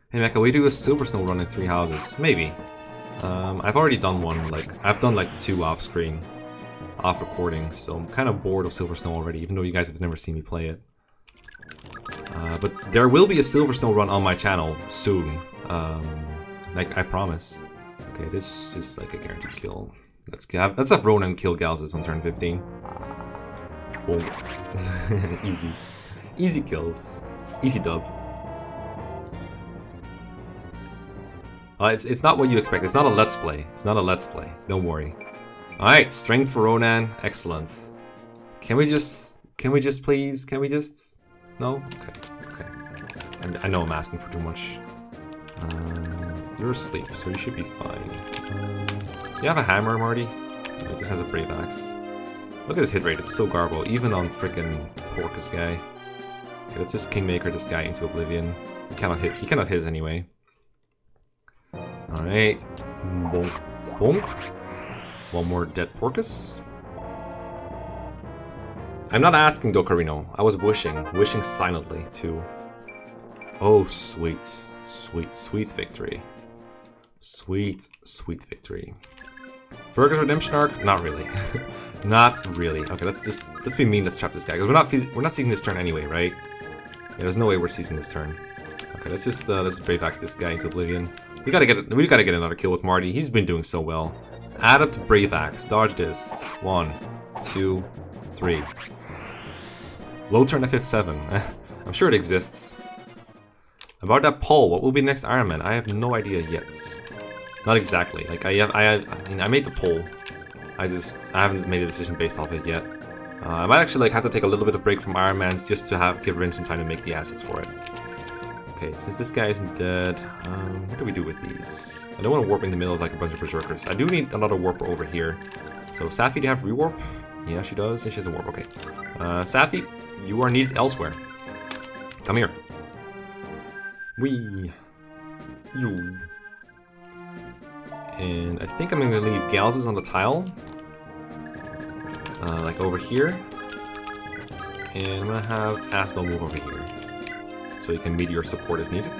Hey Mekkah, we do a Silver Snow run in 3 houses. Maybe. I've already done one, I've done 2 off screen, off recording, so I'm kind of bored of Silver Snow already, even though you guys have never seen me play it. But there will be a Silver Snow run on my channel soon, I promise. Okay, this is like a guaranteed kill. Let's have Ronan kill Galzus on turn 15. Boom. Easy. Easy kills. Easy dub. It's not what you expect. It's not a let's play. It's not a let's play. Don't worry. Alright, strength for Ronan. Excellent. Can we just please? Can we just? No? Okay. I know I'm asking for too much. You're asleep, so you should be fine. You have a hammer, Marty? It just has a brave axe. Look at his hit rate. It's so garbo, even on frickin' Porcus guy. Okay, let's just Kingmaker this guy into oblivion. He cannot hit anyway. Alright. Bonk. Bonk. One more dead Porcus. I'm not asking Dokarino. I was wishing silently too. Oh, sweet. Sweet victory. Sweet victory. Fergus Redemption arc? Not really. Not really. Okay, let's be mean, let's trap this guy. Because we're not seizing this turn anyway, right? Yeah, there's no way we're seizing this turn. Okay, let's Brave Axe this guy into oblivion. We gotta get another kill with Marty. He's been doing so well. Add up to Brave Axe. Dodge this. 1, 2, 3. Low turn FF7. I'm sure it exists. About that poll, what will be the next Iron Man? I have no idea yet. Not exactly. Like I made the poll. I haven't made a decision based off it yet. I might actually have to take a little bit of break from Iron Man's just to give Rin some time to make the assets for it. Okay, since this guy isn't dead, what do we do with these? I don't want to warp in the middle of a bunch of berserkers. I do need another warper over here. So Safi, do you have rewarp? Yeah, she does. And she has a warp. Okay. Safi, you are needed elsewhere. Come here. Wee. You. And I think I'm gonna leave Galz's on the tile. Like over here. And I'm gonna have Asmo move over here. So you can meteor support if needed.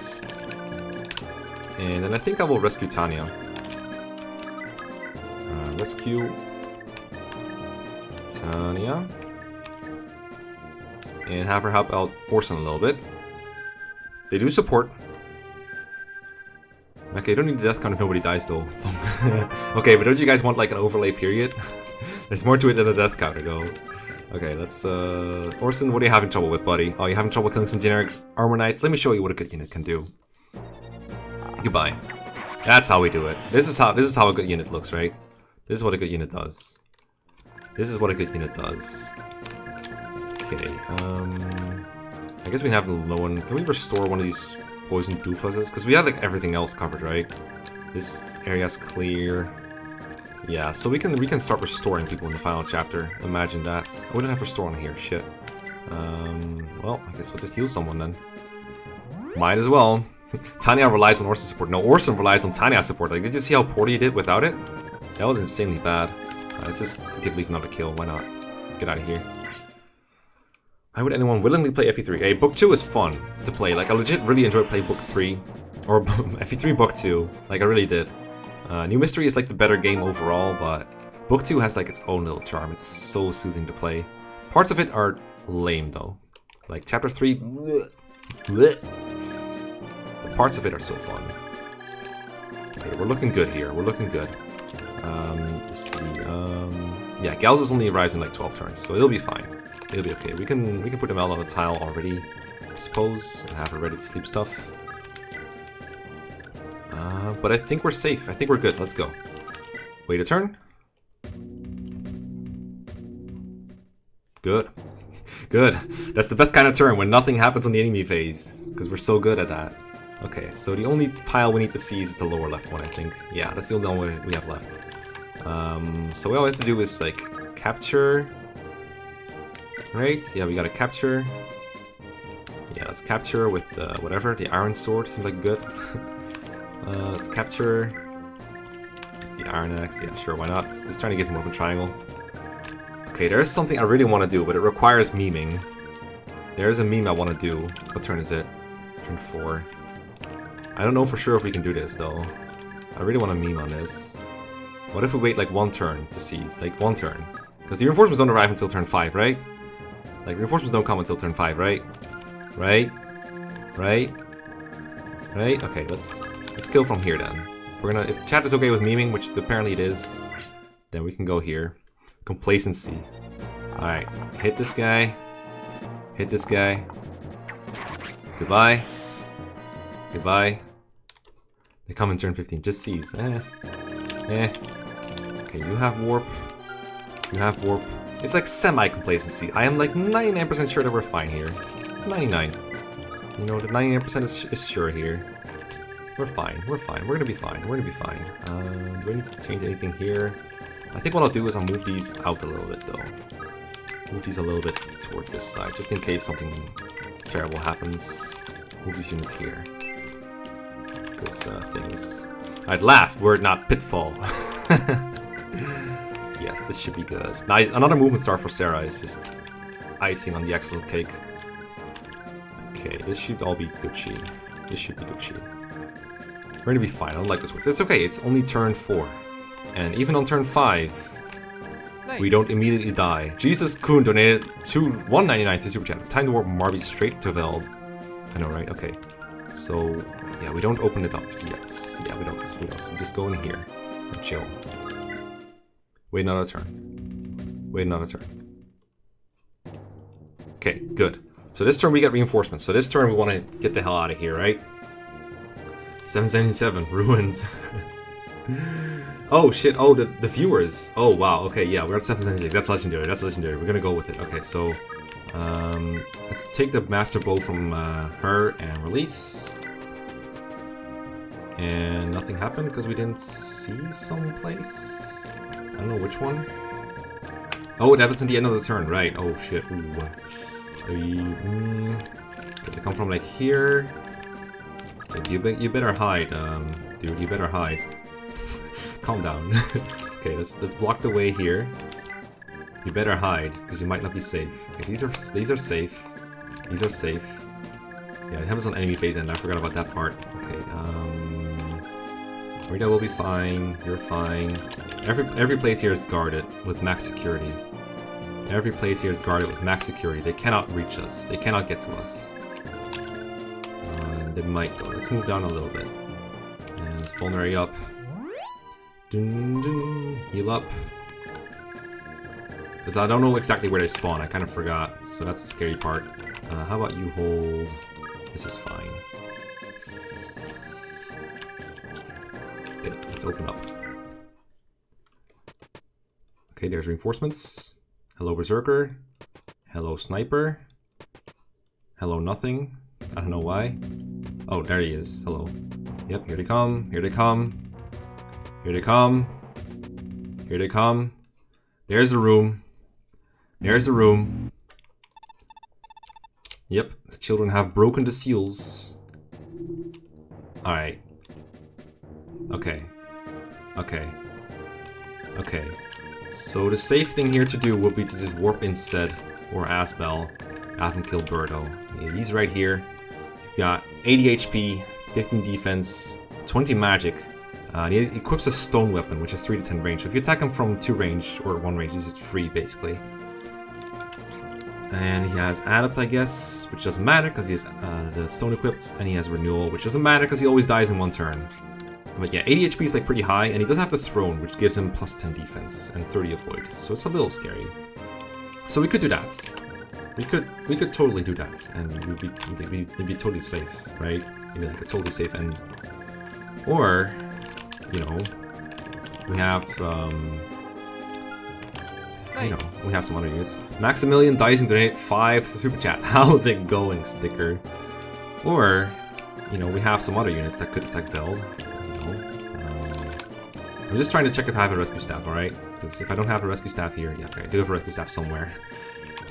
And then I think I will rescue Tanya. Rescue Tanya. And have her help out Orson a little bit. They do support. Okay, you don't need the death count if nobody dies though. Okay, but don't you guys want like an overlay period? There's more to it than the death counter though. Okay, let's Orson, what are you having trouble with, buddy? Oh, you're having trouble killing some generic armor knights? Let me show you what a good unit can do. Goodbye. That's how we do it. This is how a good unit looks, right? This is what a good unit does. This is what a good unit does. Okay, I guess we have the low one. Can we restore one of these poison doofuses? Because we had like everything else covered, right? This area's clear. Yeah, so we can start restoring people in the final chapter. Imagine that. We don't have restore on here. Shit. Well, I guess we'll just heal someone then. Might as well. Tanya relies on Orson support. No, Orson relies on Tanya support. Like, did you see how poorly you did without it? That was insanely bad. Let's just give Leaf another kill. Why not? Get out of here. Why would anyone willingly play FE3? Hey, Book 2 is fun to play. Like, I legit really enjoyed playing Book 3. Or FE3 Book 2. Like, I really did. New Mystery is like the better game overall, but Book 2 has like its own little charm. It's so soothing to play. Parts of it are lame though. Like Chapter 3, bleh, bleh. The parts of it are so fun. Okay, we're looking good here. We're looking good. Let's see. Yeah, Galz's only arrives in like 12 turns, so it'll be fine. It'll be okay. We can put him out on the tile already, I suppose, and have her ready to sleep stuff. But I think we're safe. I think we're good. Let's go. Wait a turn. Good. Good. That's the best kind of turn, when nothing happens on the enemy phase. Because we're so good at that. Okay, so the only pile we need to seize is the lower left one, I think. Yeah, that's the only one we have left. So all we have to do is, like, capture. Right? Yeah, we gotta capture. Yeah, let's capture with the, whatever, the iron sword. Seems like good. Let's capture the Iron Axe. Yeah, sure, why not? Just trying to give him open triangle. Okay, there's something I really want to do, but it requires memeing. There's a meme I want to do. What turn is it? Turn 4. I don't know for sure if we can do this, though. I really want to meme on this. What if we wait like one turn to seize? Like one turn. Because the reinforcements don't arrive until turn 5, right? Like, reinforcements don't come until turn 5, right? Right? Right? Right? Okay, let's kill from here then. We're gonna, if the chat is okay with memeing, which apparently it is, then we can go here. Complacency. Alright, hit this guy. Hit this guy. Goodbye. Goodbye. They come in turn 15. Just seize. Okay, you have warp. You have warp. It's like semi-complacency. I am like 99% sure that we're fine here. 99. You know, the 99% is sure here. We're fine. We're fine. We're gonna be fine. We're gonna be fine. Do I need to change anything here? I think what I'll do is I'll move these out a little bit, though. Move these a little bit towards this side, just in case something terrible happens. Move these units here. Because things... I'd laugh were it not Pitfall. Yes, this should be good. Now, another movement star for Sarah is just icing on the excellent cake. Okay, this should all be Gucci. This should be Gucci. We're gonna be fine. I don't like this work. It's okay. It's only turn 4. And even on turn 5, nice. We don't immediately die. Jesus Kuhn donated $1.99 to Super Chat. Time to warp Marby straight to Veld. I know, right? Okay. So, yeah, we don't open it up yet. Yeah, we don't. We just go in here and chill. Wait another turn. Wait another turn. Okay, good. So this turn we get reinforcements. So this turn we want to get the hell out of here, right? 777 ruins. Oh shit! Oh, the viewers. Oh wow. Okay, yeah, we're at 776. That's legendary. That's legendary. We're gonna go with it. Okay, so let's take the master bow from her and release. And nothing happened because we didn't see someplace. I don't know which one. Oh, it happens at the end of the turn, right. Oh, shit. Ooh. They come from, like, here. Okay, you better hide, dude. You better hide. Calm down. Okay, let's block the way here. You better hide, because you might not be safe. Okay, these are safe. These are safe. Yeah, it happens on enemy phase end. I forgot about that part. Okay, Rita will be fine. You're fine. Every place here is guarded with max security. Every place here is guarded with max security. They cannot reach us. They cannot get to us. They might go. Let's move down a little bit. And let's vulnerate up. Dun, dun. Heal up. Because I don't know exactly where they spawn. I kind of forgot. So that's the scary part. How about you hold... This is fine. Okay, let's open up. Okay, there's reinforcements. Hello, Berserker. Hello, Sniper. Hello, nothing. I don't know why. Oh, there he is. Hello. Yep, here they come. Here they come. Here they come. Here they come. There's the room. There's the room. Yep, the children have broken the seals. Alright. Okay. Okay. Okay. So the safe thing here to do would be to just warp in Sed or Asbel, have him kill Birdo. Yeah, he's right here. He's got 80 HP, 15 defense, 20 magic. He equips a stone weapon, which is 3 to 10 range. So if you attack him from 2 range, or 1 range, he's just free, basically. And he has Adept, I guess, which doesn't matter because he has the stone equipped, and he has Renewal, which doesn't matter because he always dies in 1 turn. But yeah, 80 HP is like pretty high, and he does have the Throne, which gives him plus 10 defense and 30 avoid. So it's a little scary. So we could do that. We could totally do that, and we'd be totally safe, right? Maybe like a totally safe end. Or, you know, we have you know, we have some other units. Maximilian Dyson donate 5 to Super Chat. How's it going, sticker? Or, you know, we have some other units that could attack Veld. I'm just trying to check if I have a rescue staff, alright? Because if I don't have a rescue staff here, yeah, okay, I do have a rescue staff somewhere.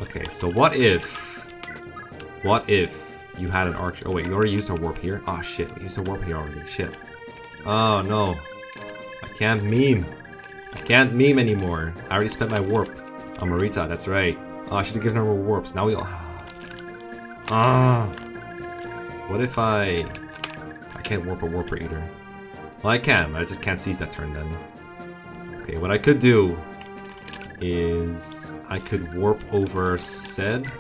Okay, so what if you had an archer? Oh wait, we already used our warp here? Oh shit, we used our warp here already, shit. Oh no, I can't meme. I can't meme anymore. I already spent my warp on Marita, that's right. Oh, I should have given her more warps, now we all... What if I can't warp a warper either? Well, I can, but I just can't seize that turn then. Okay, what I could do is I could warp over Sed.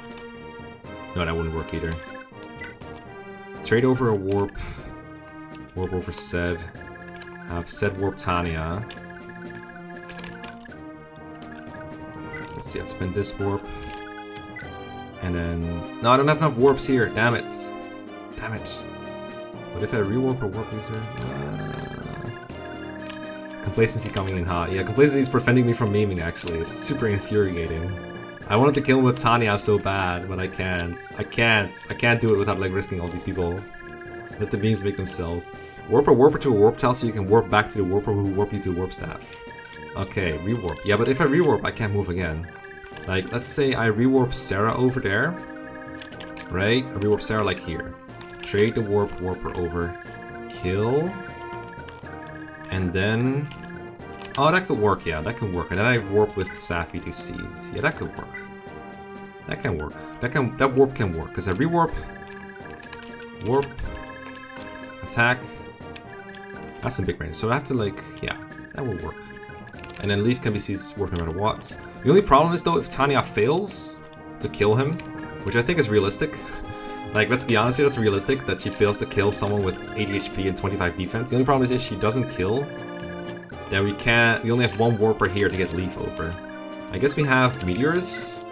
No, that wouldn't work either. Trade over a warp over Sed. Have Sed warp Tanya. Let's see, I'll spend this warp. And then... No, I don't have enough warps here, damn it. Damn it. What if I rewarp a warp user? Complacency coming in hot. Yeah, complacency is preventing me from memeing, actually. It's super infuriating. I wanted to kill him with Tanya so bad, but I can't. I can't do it without like risking all these people. Let the beams make themselves. Warp a warper to a warp tile so you can warp back to the warper who warped you to warp staff. Okay, rewarp. Yeah, but if I rewarp, I can't move again. Like, let's say I rewarp Sarah over there. Right? I rewarp Sarah like here. Trade the warper over. Kill. And then... Oh, that could work, yeah, that can work. And then I warp with Safi to seize. Yeah, that could work. That can work. That warp can work. Because I rewarp... Warp... Attack... That's some big range. So I have to like... Yeah, that will work. And then Leaf can be seized as warp no matter what. The only problem is though, if Tanya fails to kill him, which I think is realistic. Like, let's be honest here, that's realistic that she fails to kill someone with 80 HP and 25 defense. The only problem is if she doesn't kill, then we only have 1 warper here to get Leaf over. I guess we have Meteors,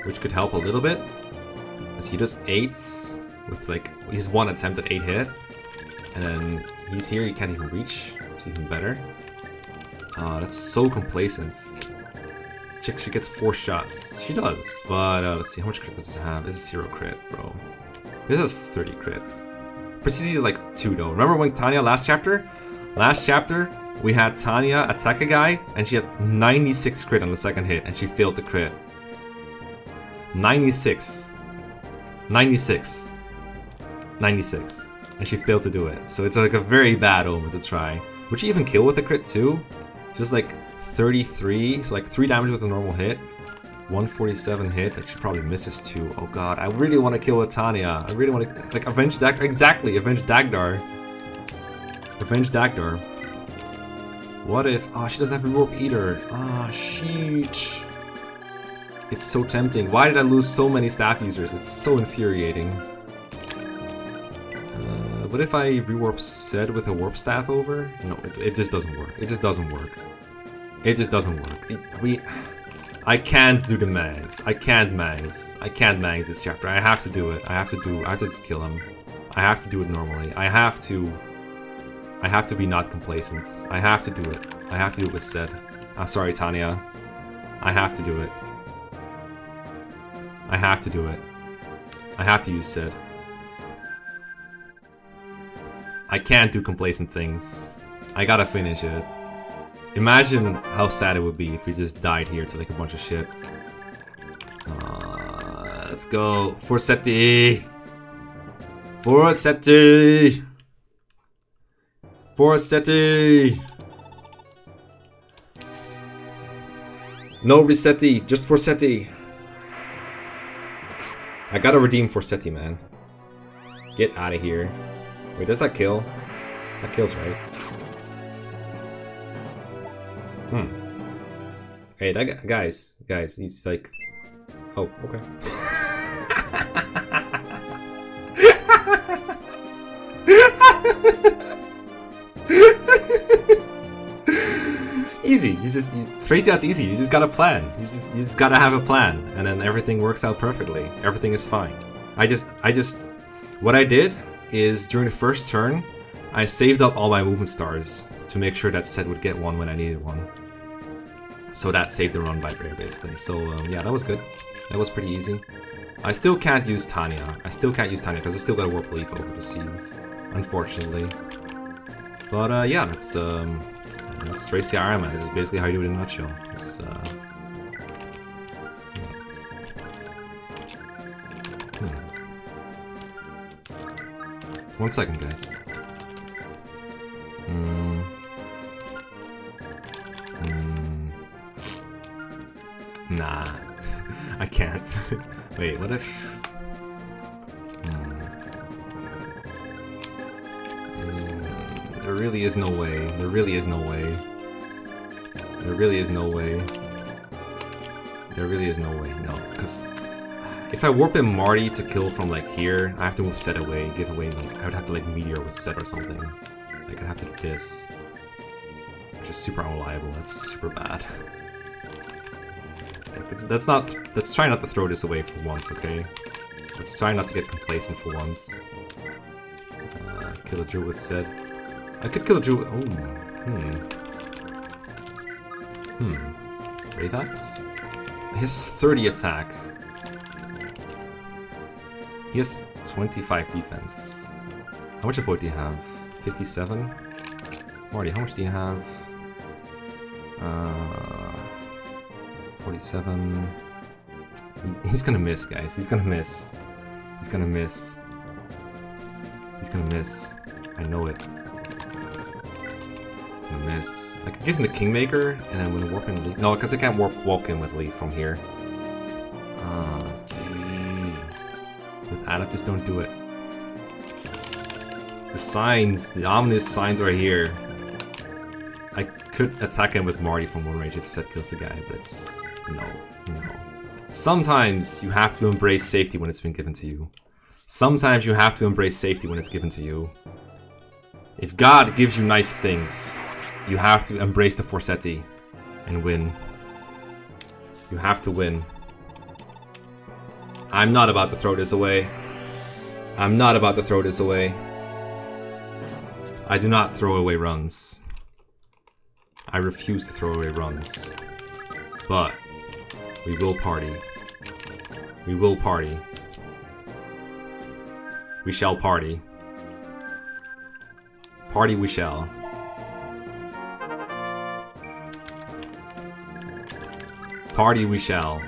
which could help a little bit. As he does 8s with like, he's 1 attempt at 8 hit. And then he's here, he can't even reach, which is even better. That's so complacent. She gets 4 shots. She does, but let's see, how much crit does this have? This is 0 crit, bro. This has 30 crits. Precision is like 2 though. Remember when Tanya last chapter? Last chapter, we had Tanya attack a guy, and she had 96 crit on the second hit, and she failed to crit. 96. 96. 96. And she failed to do it. So it's like a very bad omen to try. Would she even kill with a crit too? Just like 33, so like 3 damage with a normal hit. 147 hit, like she probably misses too. Oh god, I really want to kill with Tanya. I really want to, like, avenge Dagdar. Exactly, avenge Dagdar. Avenge Dagdar. What if, oh, she doesn't have rewarp either. Ah, sheesh. It's so tempting. Why did I lose so many staff users? It's so infuriating. What if I rewarp Sed with a warp staff over? No, it just doesn't work. It just doesn't work. It just doesn't work. I can't do the mags. I can't mags. I can't mags this chapter. I have to do it. I have to just kill him. I have to do it normally. I have to be not complacent. I have to do it. I have to do it with Sed. I'm sorry, Tanya. I have to do it. I have to do it. I have to use Sed. I can't do complacent things. I gotta finish it. Imagine how sad it would be if we just died here to like a bunch of shit. Let's go. Forsetti! Forsetti! Forsetti! No Resetti, just Forsetti. I gotta redeem Forsetti, man. Get out of here. Wait, does that kill? That kills, right? Hey, that guys, he's like... Oh, okay. Easy. Thracia's easy. You just got a plan. You just gotta have a plan, and then everything works out perfectly. Everything is fine. What I did is during the first turn, I saved up all my movement stars to make sure that Sed would get one when I needed one. So that saved the run by prayer, basically. So yeah, that was good. That was pretty easy. I still can't use Tanya. Because I still gotta warp leaf over the seas, unfortunately. But yeah, that's Thracia Iron Man. This is basically how you do it in a nutshell. It's 1 second, guys. Nah, I can't. Wait, what if? There really is no way. There really is no way. There really is no way. There really is no way. No, because if I warp in Marty to kill from like here, I have to move Sed away, give away like I would have to like meteor with Sed or something. Like I'd have to do this, which is super unreliable. That's super bad. Let's try not to throw this away for once, okay? Let's try not to get complacent for once. Kill a Druid with Sed. I could kill a Druid. Wraith Axe? He has 30 attack. He has 25 defense. How much avoid do you have? 57? Marty, how much do you have? 47. He's gonna miss, guys. He's gonna miss. He's gonna miss. He's gonna miss. I know it. He's gonna miss. I could give him the Kingmaker, and then when warp in Leaf. No, because I can't walk in with Leaf from here. With Adept, just don't do it. The signs, the ominous signs are here. I could attack him with Marty from one range if Sed kills the guy, but it's... no. Sometimes you have to embrace safety when it's been given to you. Sometimes you have to embrace safety when it's given to you. If God gives you nice things, you have to embrace the Forsetti and win. You have to win. I'm not about to throw this away. I'm not about to throw this away. I do not throw away runs. I refuse to throw away runs. But we will party. We will party. We shall party. Party we shall. Party we shall.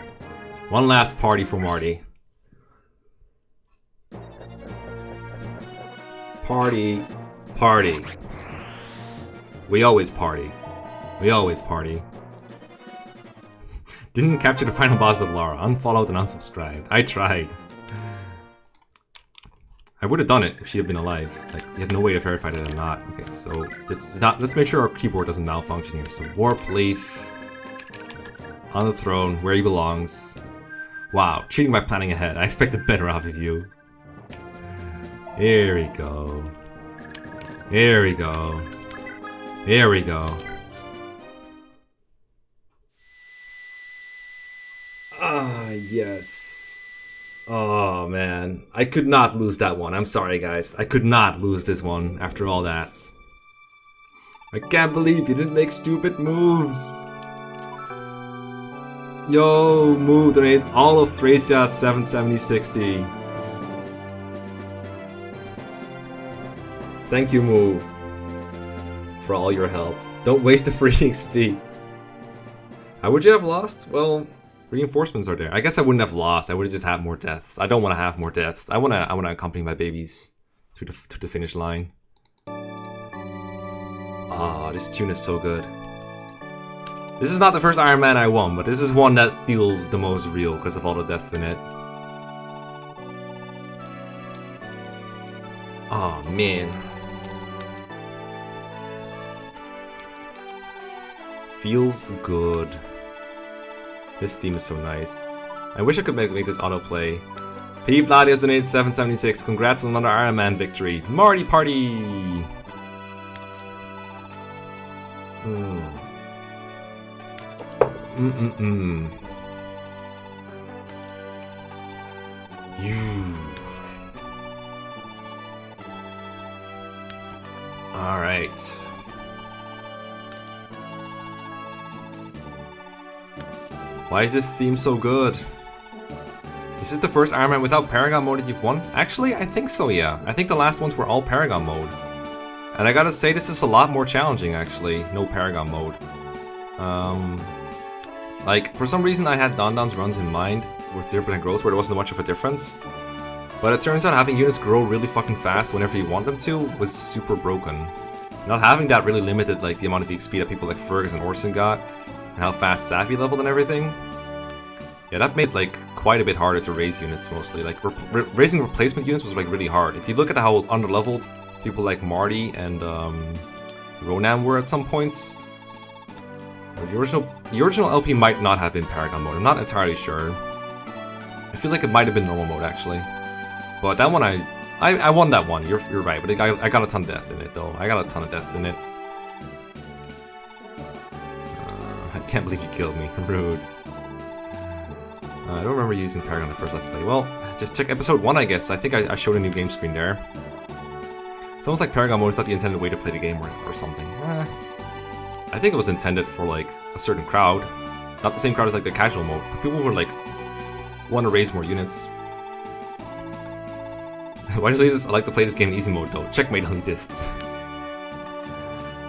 One last party for Marty. Party. Party. We always party. We always party. Didn't capture the final boss with Lara. Unfollowed and unsubscribed. I tried. I would have done it if she had been alive. Like, you have no way to verify that or not. Okay, so let's make sure our keyboard doesn't malfunction here. So Warp Leaf on the throne, where he belongs. Wow, cheating by planning ahead. I expected better out of you. Here we go. Here we go. Here we go. Ah, yes. Oh, man. I could not lose that one. I'm sorry, guys. I could not lose this one after all that. I can't believe you didn't make stupid moves. Yo, Moo donates all of Thracia at 770.60. Thank you, Moo, for all your help. Don't waste the free XP. How would you have lost? Well, reinforcements are there. I guess I wouldn't have lost. I would have just had more deaths. I don't want to have more deaths. I wanna accompany my babies to the finish line. Ah, this tune is so good. This is not the first Iron Man I won, but this is one that feels the most real because of all the deaths in it. Oh man. Feels good. This theme is so nice. I wish I could make this autoplay. P. Vladius donated 776. Congrats on another Iron Man victory. Marty party! You. Alright. Why is this theme so good? Is this the first Iron Man without Paragon mode that you've won? Actually, I think so, yeah. I think the last ones were all Paragon mode. And I gotta say, this is a lot more challenging, actually. No Paragon mode. Like, for some reason I had Don's runs in mind with 0% growth where there wasn't much of a difference. But it turns out having units grow really fucking fast whenever you want them to was super broken. Not having that really limited like the amount of XP that people like Fergus and Orson got. And how fast Savvy leveled and everything. Yeah, that made like quite a bit harder to raise units mostly. Like raising replacement units was like really hard. If you look at how underleveled people like Marty and Ronan were at some points. The original LP might not have been Paragon mode. I'm not entirely sure. I feel like it might have been normal mode actually. But that one I won that one. You're right. But I got a ton of death in it though. I got a ton of deaths in it. I can't believe you killed me. Rude. I don't remember using Paragon in the first Let's Play. Well, just check episode 1, I guess. I think I showed a new game screen there. It's almost like Paragon mode is not the intended way to play the game or something. I think it was intended for like a certain crowd. Not the same crowd as like the casual mode. People who like want to raise more units. Why do I like to play this game in easy mode though? Checkmate elitists.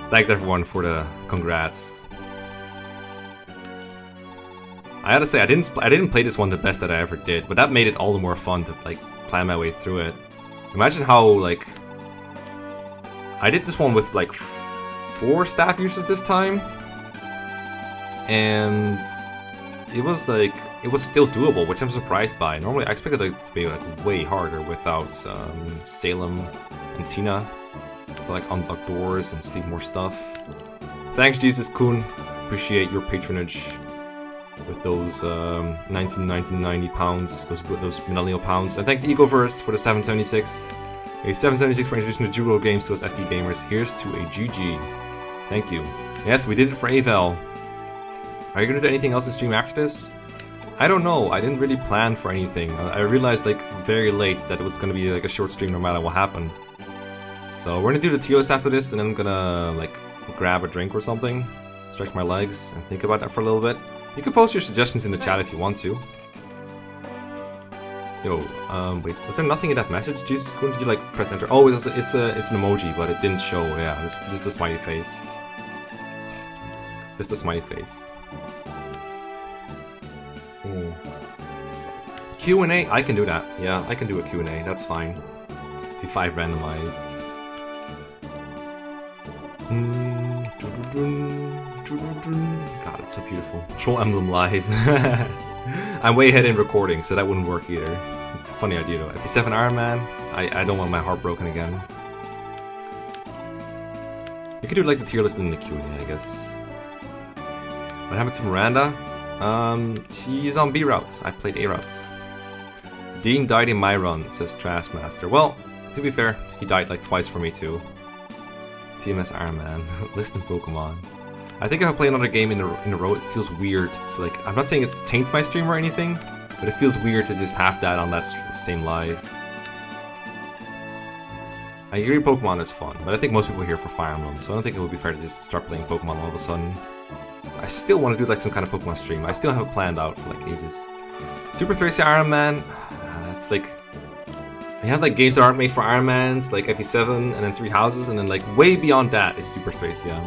Thanks everyone for the congrats. I gotta say, I didn't play this one the best that I ever did, but that made it all the more fun to like plan my way through it. Imagine how like I did this one with like 4 staff uses this time, and it was still doable, which I'm surprised by. Normally, I expected it to be like way harder without Salem and Tina to like unlock doors and steal more stuff. Thanks, Jesus Kun. Appreciate your patronage with those 1990 pounds, those millennial pounds. And thanks to Egoverse for the 776. A 776 for introducing the Judo games to us FE gamers. Here's to a GG. Thank you. Yes, we did it for Avel. Are you gonna do anything else in stream after this? I don't know. I didn't really plan for anything. I realized like very late that it was gonna be like a short stream no matter what happened. So we're gonna do the tier list after this, and then I'm gonna like grab a drink or something, stretch my legs, and think about that for a little bit. You can post your suggestions in the chat if you want to. Yo, wait, was there nothing in that message? Jesus, couldn't you like press enter? Oh, it's an emoji, but it didn't show. Yeah, it's just a smiley face. Just a smiley face. Q&A, I can do that. Yeah, I can do a Q&A, that's fine. Be 5 randomized. God, it's so beautiful. Troll Emblem live. I'm way ahead in recording, so that wouldn't work either. It's a funny idea though. FE7 Iron Man, I don't want my heart broken again. You could do like the tier list in the Q&A, I guess. What happened to Miranda? She's on B routes. I played A routes. Dean died in my run, says Trash Master. Well, to be fair, he died like twice for me too. TMS Iron Man. List in Pokemon. I think if I play another game in a row, it feels weird to like... I'm not saying it taints my stream or anything, but it feels weird to just have that on that same live. I agree Pokemon is fun, but I think most people are here for Fire Emblem, so I don't think it would be fair to just start playing Pokemon all of a sudden. I still want to do like some kind of Pokemon stream. I still have it planned out for like ages. Super Thracia Iron Man, that's like... You have like games that aren't made for Iron Mans, like FE7 and then 3 Houses, and then like way beyond that is Super Thracia.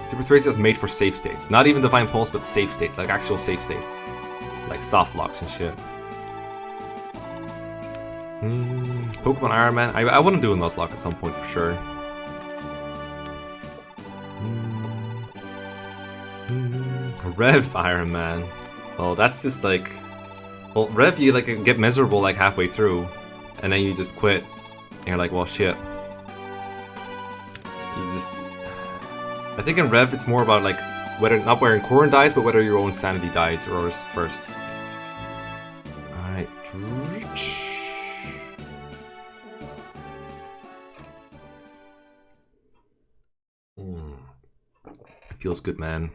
Super Thracia is made for safe states. Not even Divine Pulse, but safe states, like actual safe states. Like soft locks and shit. Pokemon Iron Man, I want to do a Nuzlocke at some point for sure. Rev Iron Man. Well, that's just like... Well, Rev, you like get miserable like halfway through. And then you just quit, and you're like, well, shit. You just... I think in Rev, it's more about, like, whether not where Corrin dies, but whether your own sanity dies or first. Alright. Feels good, man.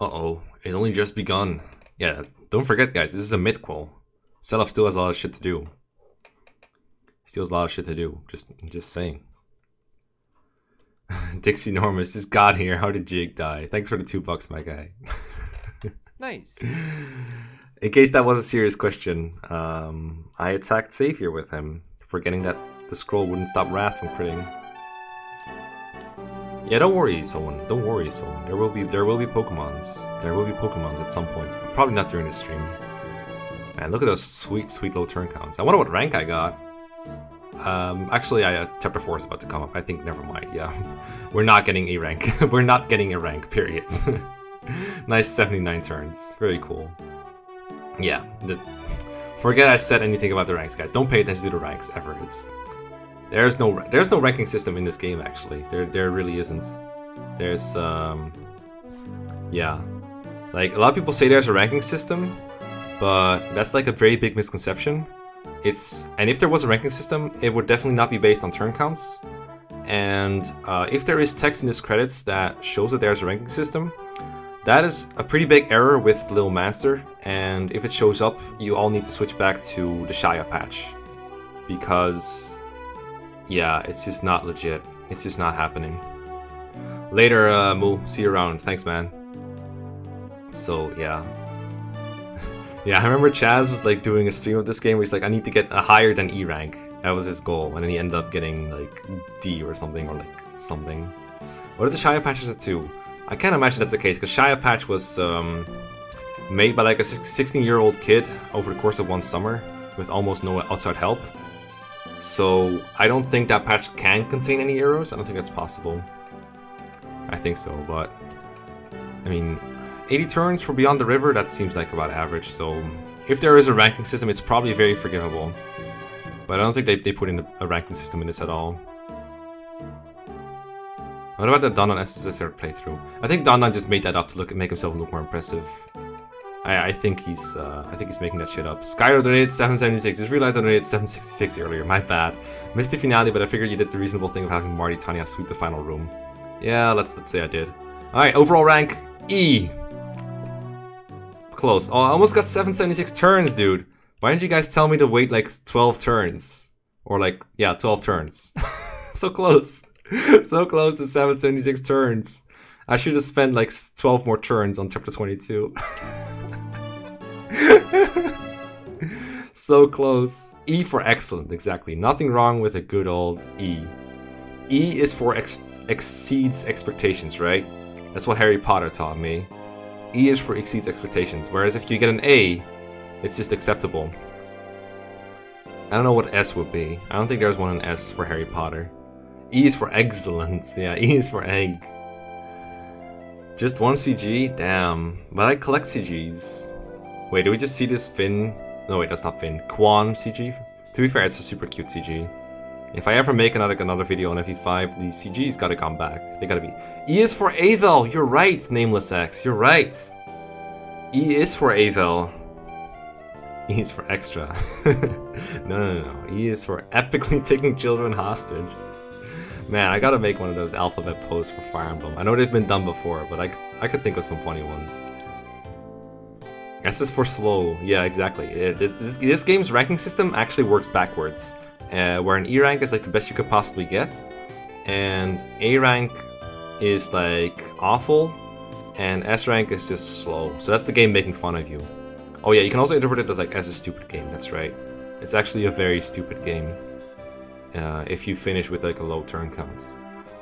Uh-oh. It only just begun. Yeah, don't forget, guys, this is a mid-qual. Self still has a lot of shit to do. Still has a lot of shit to do. Just saying. Dixie Normus just got here. How did Jake die? Thanks for the $2, my guy. Nice. In case that was a serious question, I attacked Savior with him, forgetting that the scroll wouldn't stop Wrath from critting. Yeah, don't worry, someone. Don't worry, someone. There will be Pokemons. There will be Pokemons at some point, but probably not during the stream. Man, look at those sweet, sweet low turn counts. I wonder what rank I got. Actually, chapter 4 is about to come up. I think, never mind, yeah. We're not getting a rank. We're not getting a rank, period. Nice 79 turns. Very cool. Yeah. Forget I said anything about the ranks, guys. Don't pay attention to the ranks, ever. There's no ranking system in this game, actually. There really isn't. There's, yeah. Like, a lot of people say there's a ranking system, but that's like a very big misconception. And if there was a ranking system, it would definitely not be based on turn counts. And if there is text in this credits that shows that there's a ranking system, that is a pretty big error with Little Master. And if it shows up, you all need to switch back to the Shia patch. Because, yeah, it's just not legit. It's just not happening. Later, Moo. See you around. Thanks, man. So, yeah. Yeah, I remember Chaz was like doing a stream of this game where he's like, I need to get a higher than E rank. That was his goal, and then he ended up getting like D or something, or like something. What are the Shia patches at 2? I can't imagine that's the case, because Shia patch was made by like a 16-year-old kid over the course of one summer with almost no outside help. So I don't think that patch can contain any arrows. I don't think that's possible. I think so, but I mean, 80 turns for Beyond the River, that seems like about average, so if there is a ranking system, it's probably very forgivable. But I don't think they put in a ranking system in this at all. What about the Don on SSSR playthrough? I think Don just made that up to make himself look more impressive. I think he's making that shit up. Skyro donated 776. Just realized I donated 766 earlier. My bad. Missed the finale, but I figured you did the reasonable thing of having Marty Tanya sweep the final room. Yeah, let's say I did. All right, overall rank E. Close. Oh, I almost got 776 turns, dude. Why didn't you guys tell me to wait like 12 turns? Or like, yeah, 12 turns. So close. So close to 776 turns. I should have spent like 12 more turns on chapter 22. So close. E for excellent, exactly. Nothing wrong with a good old E. E is for exceeds expectations, right? That's what Harry Potter taught me. E is for exceeds expectations, whereas if you get an A, It's just acceptable. I don't know what S would be. I don't think there's one in S for Harry Potter. E is for excellent. Yeah, E is for egg. Just one CG? Damn. But I collect CGs. Wait, do we just see this Finn? No, wait, that's not Finn. Quan CG? To be fair, it's a super cute CG. If I ever make another video on FE5, the CG's gotta come back. They gotta be. E is for Avel! You're right, Nameless X. You're right. E is for Avel. E is for extra. No. E is for epically taking children hostage. Man, I gotta make one of those alphabet posts for Fire Emblem. I know they've been done before, but I could think of some funny ones. S is for slow. Yeah, exactly. This game's ranking system actually works backwards. Where an E rank is like the best you could possibly get, and A rank is like awful, and S rank is just slow. So that's the game making fun of you. Oh yeah, you can also interpret it as like S a stupid game. That's right. It's actually a very stupid game. If you finish with like a low turn count.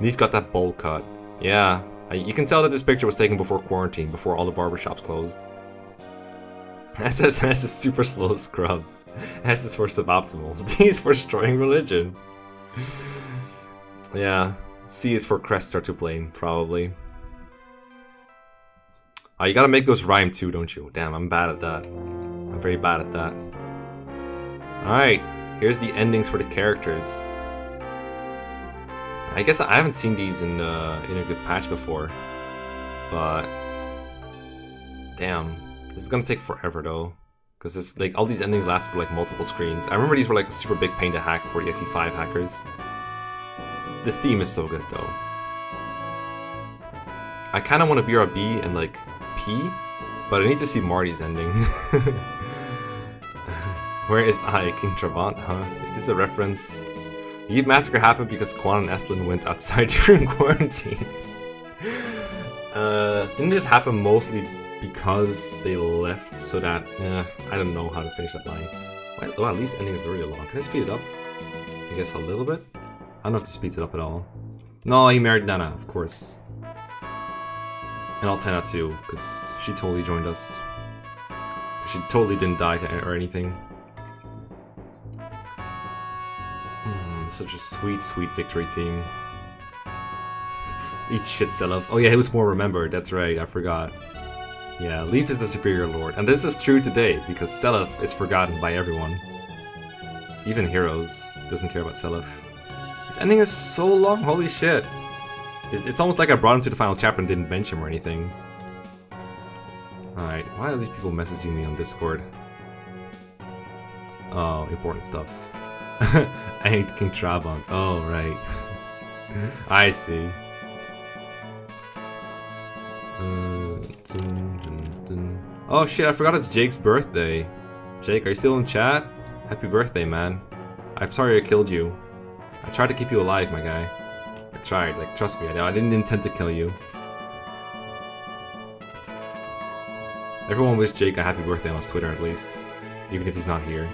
You've got that bowl cut. Yeah, you can tell that this picture was taken before quarantine, before all the barbershops closed. S is super slow scrub. S is for suboptimal. D is for destroying religion. Yeah. C is for crests are too plain, probably. Oh, you gotta make those rhyme too, don't you? Damn, I'm bad at that. I'm very bad at that. Alright, here's the endings for the characters. I guess I haven't seen these in a good patch before. But damn. This is gonna take forever though. Because it's like all these endings last for like multiple screens. I remember these were like a super big pain to hack for the FE5 hackers. The theme is so good though. I kind of want to BRB and like P, but I need to see Marty's ending. Where is I, King Trabant, huh? Is this a reference? The massacre happened because Quan and Ethlyn went outside during quarantine. Didn't it happen mostly because they left so that, I don't know how to finish that line. Well, at least ending is really long. Can I speed it up? I guess a little bit? I don't know if this speeds it up at all. No, he married Nana, of course. And Altena too, because she totally joined us. She totally didn't die or anything. Such a sweet, sweet victory team. Eat shit, Selef. Oh yeah, he was more remembered, that's right, I forgot. Yeah, Leaf is the superior lord, and this is true today, because Selef is forgotten by everyone. Even Heroes doesn't care about Selef. This ending is so long, holy shit. It's almost like I brought him to the final chapter and didn't mention him or anything. Alright, why are these people messaging me on Discord? Oh, important stuff. I hate King Trabant. Oh, right. I see. Oh shit, I forgot it's Jake's birthday. Jake, are you still in chat? Happy birthday, man. I'm sorry I killed you. I tried to keep you alive, my guy. I tried, like, trust me, I didn't intend to kill you. Everyone wish Jake a happy birthday on his Twitter, at least. Even if he's not here.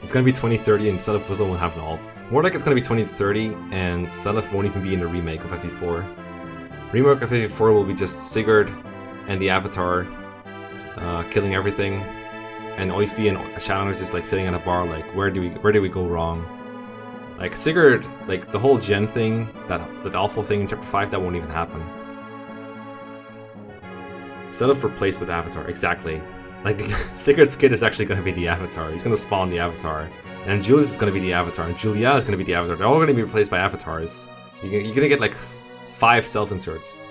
It's gonna be 2030 and Selef won't have an alt. More like it's gonna be 2030 and Selef won't even be in the remake of FE4. Remake of FE4 will be just Sigurd and the Avatar killing everything, and Oifi and Shannon is just like sitting at a bar like, where do we go wrong? Like Sigurd, like the whole Gen thing, that awful thing in Chapter 5, that won't even happen. Selef replaced with Avatar, exactly. Like, Sigurd's kid is actually going to be the Avatar. He's going to spawn the Avatar. And Julius is going to be the Avatar. And Julia is going to be the Avatar. They're all going to be replaced by Avatars. You're going to get like 5 self-inserts.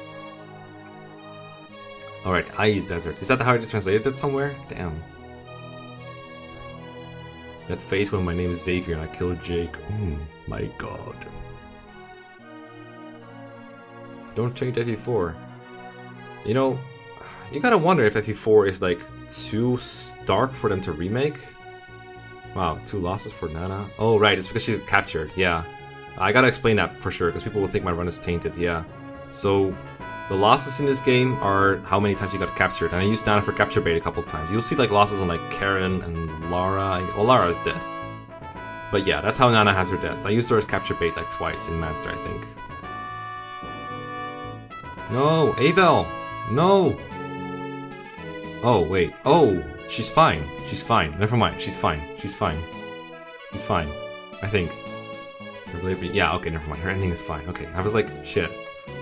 Alright, I eat desert. Is that how it translated it somewhere? Damn. That face when my name is Xavier and I killed Jake. My god. Don't change FE4. You know, you gotta wonder if FE4 is like too stark for them to remake. Wow, 2 losses for Nana. Oh right, it's because she got captured, yeah. I gotta explain that for sure, because people will think my run is tainted, yeah. So, the losses in this game are how many times you got captured, and I used Nana for capture bait a couple times. You'll see like losses on like Karen and Lara. Well, Lara is dead. But yeah, that's how Nana has her deaths. I used her as capture bait like twice in Master, I think. No, Avel! No! Oh, wait. Oh, she's fine. She's fine. Never mind. She's fine. She's fine. She's fine. I think. Yeah, okay, never mind. Her ending is fine. Okay, I was like, shit.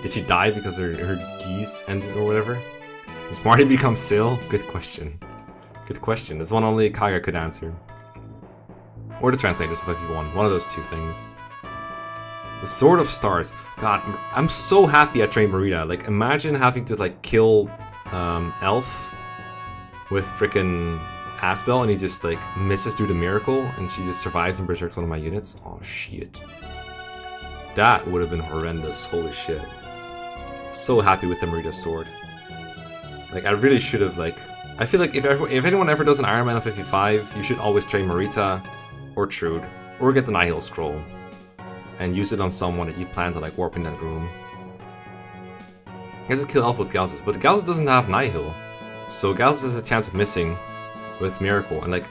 Did she die because her geese ended or whatever? Does Marty become Syl? Good question. Good question. That's one only Kaga could answer. Or the translators if you want. One of those two things. The Sword of Stars. God, I'm so happy I trained Marita. Like, imagine having to, like, kill Elf with frickin' Aspel and he just, like, misses through the miracle and she just survives and berserks one of my units. Oh, shit. That would have been horrendous. Holy shit. So happy with the Marita sword. Like, I really should have, like... I feel like if anyone ever does an Iron Man of 55, you should always train Marita or Trude, or get the Nihil Scroll and use it on someone that you plan to, like, warp in that room. You just kill Elf with Galzus, but Galzus doesn't have Nihil, so Galzus has a chance of missing with Miracle, and, like,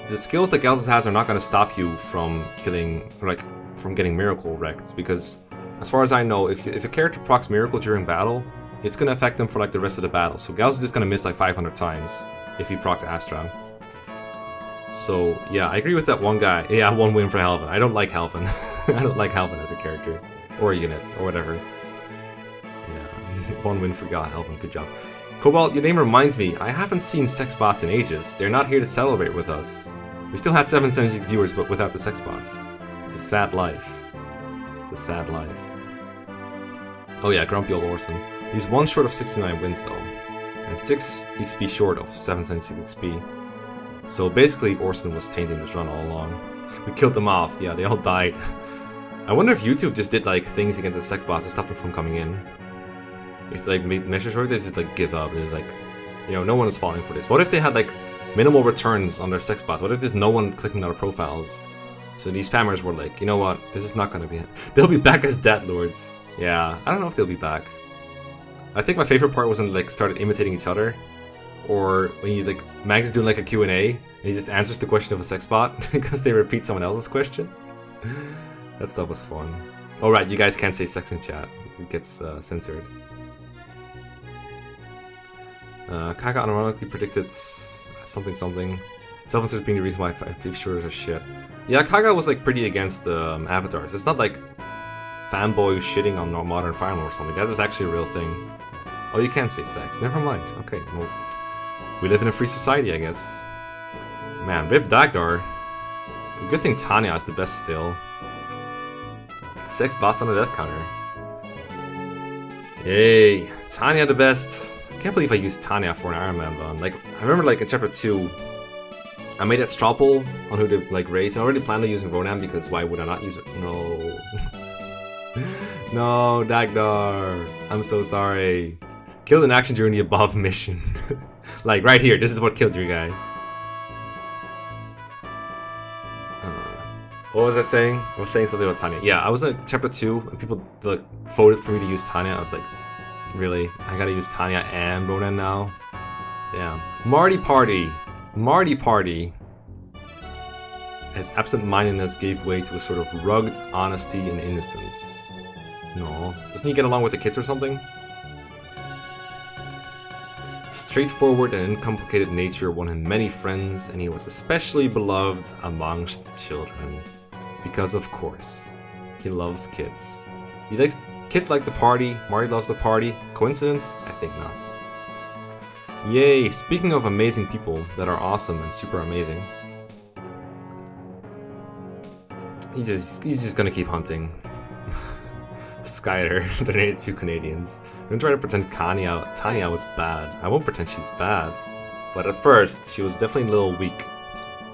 the skills that Galzus has are not going to stop you from killing, or, like, from getting Miracle wrecked, because as far as I know, if a character procs Miracle during battle, it's going to affect them for, like, the rest of the battle. So Galzus is just going to miss, like, 500 times if he procs Astra. So, yeah, I agree with that one guy. Yeah, one win for Halvin. I don't like Halvin. I don't like Halvin as a character. Or a unit, or whatever. Yeah, one win for Halvin. Good job. Cobalt, your name reminds me, I haven't seen sex bots in ages. They're not here to celebrate with us. We still had 776 viewers, but without the sex bots. It's a sad life. It's a sad life. Oh yeah, Grumpy Old Orson. He's one short of 69 wins though, and 6 XP short of 776 XP. So basically Orson was tainting this run all along. We killed them off, yeah, they all died. I wonder if YouTube just did like things against the sec bots to stop them from coming in. If they like made measures or they just like give up and it's like, you know, no one is falling for this. What if they had like minimal returns on their sex bots? What if there's no one clicking on their profiles? So these spammers were like, you know what, this is not gonna be it. They'll be back as Death Lords. Yeah, I don't know if they'll be back. I think my favorite part was when they like started imitating each other, or when you like Max is doing like a Q&A and he just answers the question of a sex bot because they repeat someone else's question. That stuff was fun. Oh right, you guys can't say sex in chat; it gets censored. Kaga unironically predicted something. Self-insert being the reason why Thief Shores are shit. Yeah, Kaga was like pretty against avatars. It's not like fanboy shitting on Modern Fire Emblem or something. That is actually a real thing. Oh, you can't say sex. Never mind. Okay, well, we live in a free society, I guess. Man, rip Dagdar. Good thing Tanya is the best still. Sex bots on the death counter. Yay, Tanya the best. I can't believe I used Tanya for an Iron Man run. Like, I remember like in chapter 2, I made that straw poll on who to like raise. I already planned on using Ronan because why would I not use it? No. No, Dagdar. I'm so sorry. Killed in action during the above mission. Like right here, this is what killed your guy. What was I saying? I was saying something about Tanya. Yeah, I was in chapter 2 and people like voted for me to use Tanya. I was like, really? I gotta use Tanya and Ronan now? Damn. Marty Party. Marty Party. His absent-mindedness gave way to a sort of rugged honesty and innocence. No. Doesn't he get along with the kids or something? Straightforward and uncomplicated nature won him many friends, and he was especially beloved amongst children. Because of course, he loves kids. He likes kids like the party, Marty loves the party. Coincidence? I think not. Yay! Speaking of amazing people that are awesome and super amazing. He's just gonna keep hunting. Skyder donated 2 Canadians. I'm gonna try to pretend Tanya was bad. I won't pretend she's bad. But at first, she was definitely a little weak.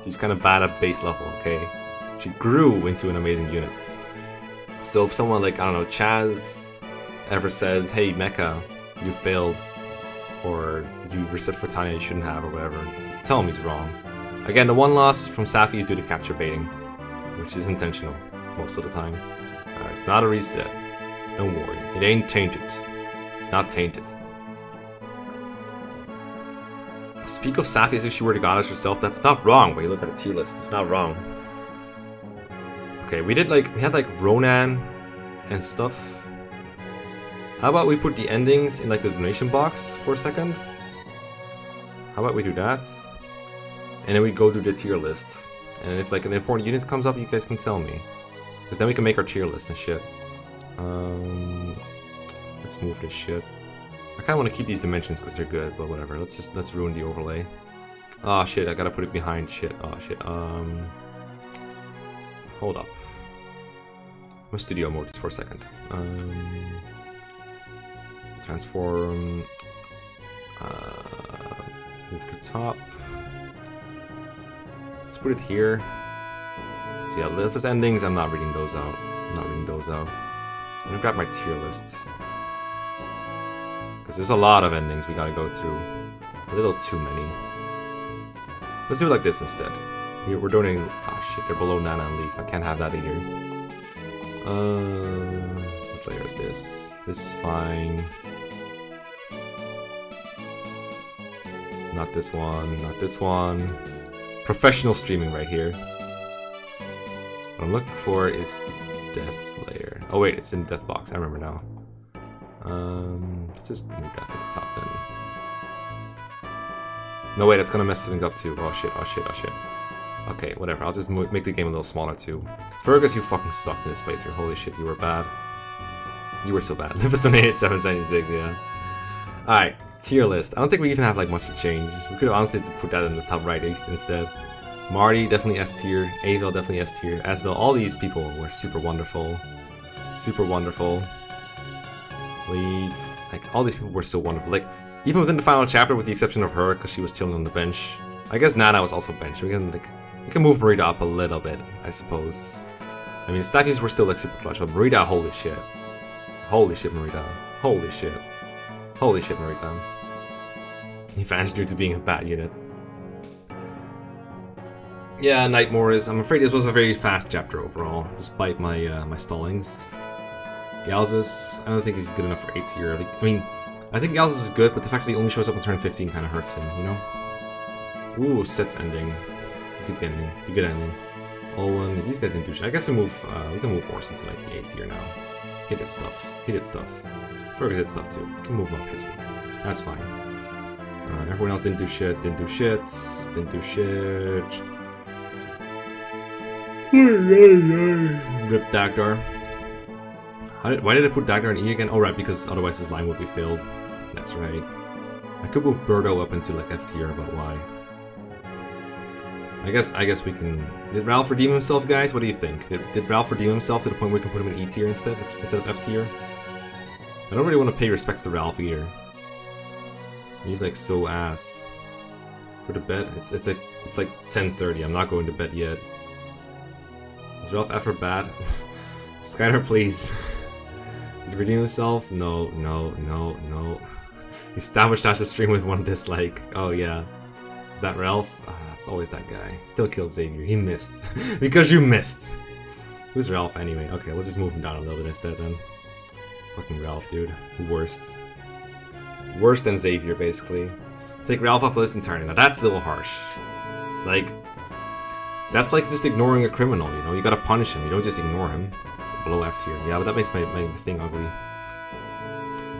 She's kind of bad at base level, okay? She grew into an amazing unit. So if someone like, I don't know, Chaz ever says, hey Mekkah, you failed, or you reset for Tanya you shouldn't have, or whatever, just tell him he's wrong. Again, the one loss from Safi is due to capture baiting, which is intentional most of the time. It's not a reset. Don't worry, it ain't tainted. It's not tainted. Speak of Safi as if she were the goddess herself. That's not wrong when you look at a tier list. It's not wrong. Okay, we had like Ronan and stuff. How about we put the endings in like the donation box for a second? How about we do that? And then we go do the tier list. And if like an important unit comes up, you guys can tell me. Because then we can make our tier list and shit. Let's move this shit. I kind of want to keep these dimensions because they're good, but whatever. Let's ruin the overlay. Oh shit, I gotta put it behind shit. Oh shit. Hold up. I'm studio mode just for a second. Transform. Move to top. Let's put it here. So yeah, Lithus endings, I'm not reading those out. I'm gonna grab my tier list. Because there's a lot of endings we gotta go through. A little too many. Let's do it like this instead. We're donating. Ah shit, they're below Nana and Leaf. I can't have that either. What layer is this? This is fine. Not this one, not this one. Professional streaming right here. What I'm looking for is the Death's layer. Oh wait, it's in Death Box, I remember now. Let's just move that to the top then. No wait, that's gonna mess things up too. Oh shit, oh shit, oh shit. Okay, whatever, I'll just make the game a little smaller too. Fergus, you fucking sucked in this playthrough. Holy shit, you were bad. You were so bad. Limpus donated 776, yeah. Alright, tier list. I don't think we even have like much to change. We could have honestly put that in the top right east instead. Marty, definitely S tier. Avel, definitely S tier. Asbel, all these people were super wonderful. Super wonderful. Leave. Like, all these people were so wonderful. Like, even within the final chapter, with the exception of her, because she was chilling on the bench. I guess Nana was also bench. We can move Marita up a little bit, I suppose. I mean, stackies were still like super clutch, but Marita, holy shit. Holy shit, Marita. Holy shit. Holy shit, Marita. He vanished due to being a bad unit. Yeah, Nightmare is. I'm afraid this was a very fast chapter overall, despite my my stallings. Galzus, I don't think he's good enough for 8 tier. Like, I mean, I think Galzus is good, but the fact that he only shows up on turn 15 kind of hurts him, you know? Ooh, Set's ending. Good ending. Good ending. Owen, these guys didn't do shit. I guess we can move Horse into like the 8 tier now. He did stuff. He did stuff. Fergus did stuff too. We can move him up here too. That's fine. Everyone else didn't do shit. Didn't do shit. Didn't do shit. Rip Dagdar. Why did I put Dagdar in E again? Oh right, because otherwise his line would be filled. That's right. I could move Birdo up into like F tier, but why? I guess we can. Did Ralph redeem himself, guys? What do you think? Did Ralph redeem himself to the point where we can put him in E tier instead of F tier? I don't really want to pay respects to Ralph either. He's like so ass. Go to bed. It's like 10:30. I'm not going to bed yet. Is Ralph ever bad? Skylar, please. Did he redeem himself? No. He sabotaged the stream with 1 dislike. Oh yeah. Is that Ralph? It's always that guy. Still killed Xavier. He missed. Because you missed. Who's Ralph anyway? Okay, we'll just move him down a little bit instead then. Fucking Ralph, dude. Worst. Worse than Xavier, basically. Take Ralph off the list entirely. Now that's a little harsh. Like, that's like just ignoring a criminal, you know? You gotta punish him. You don't just ignore him. Below F tier. Yeah, but that makes my thing ugly.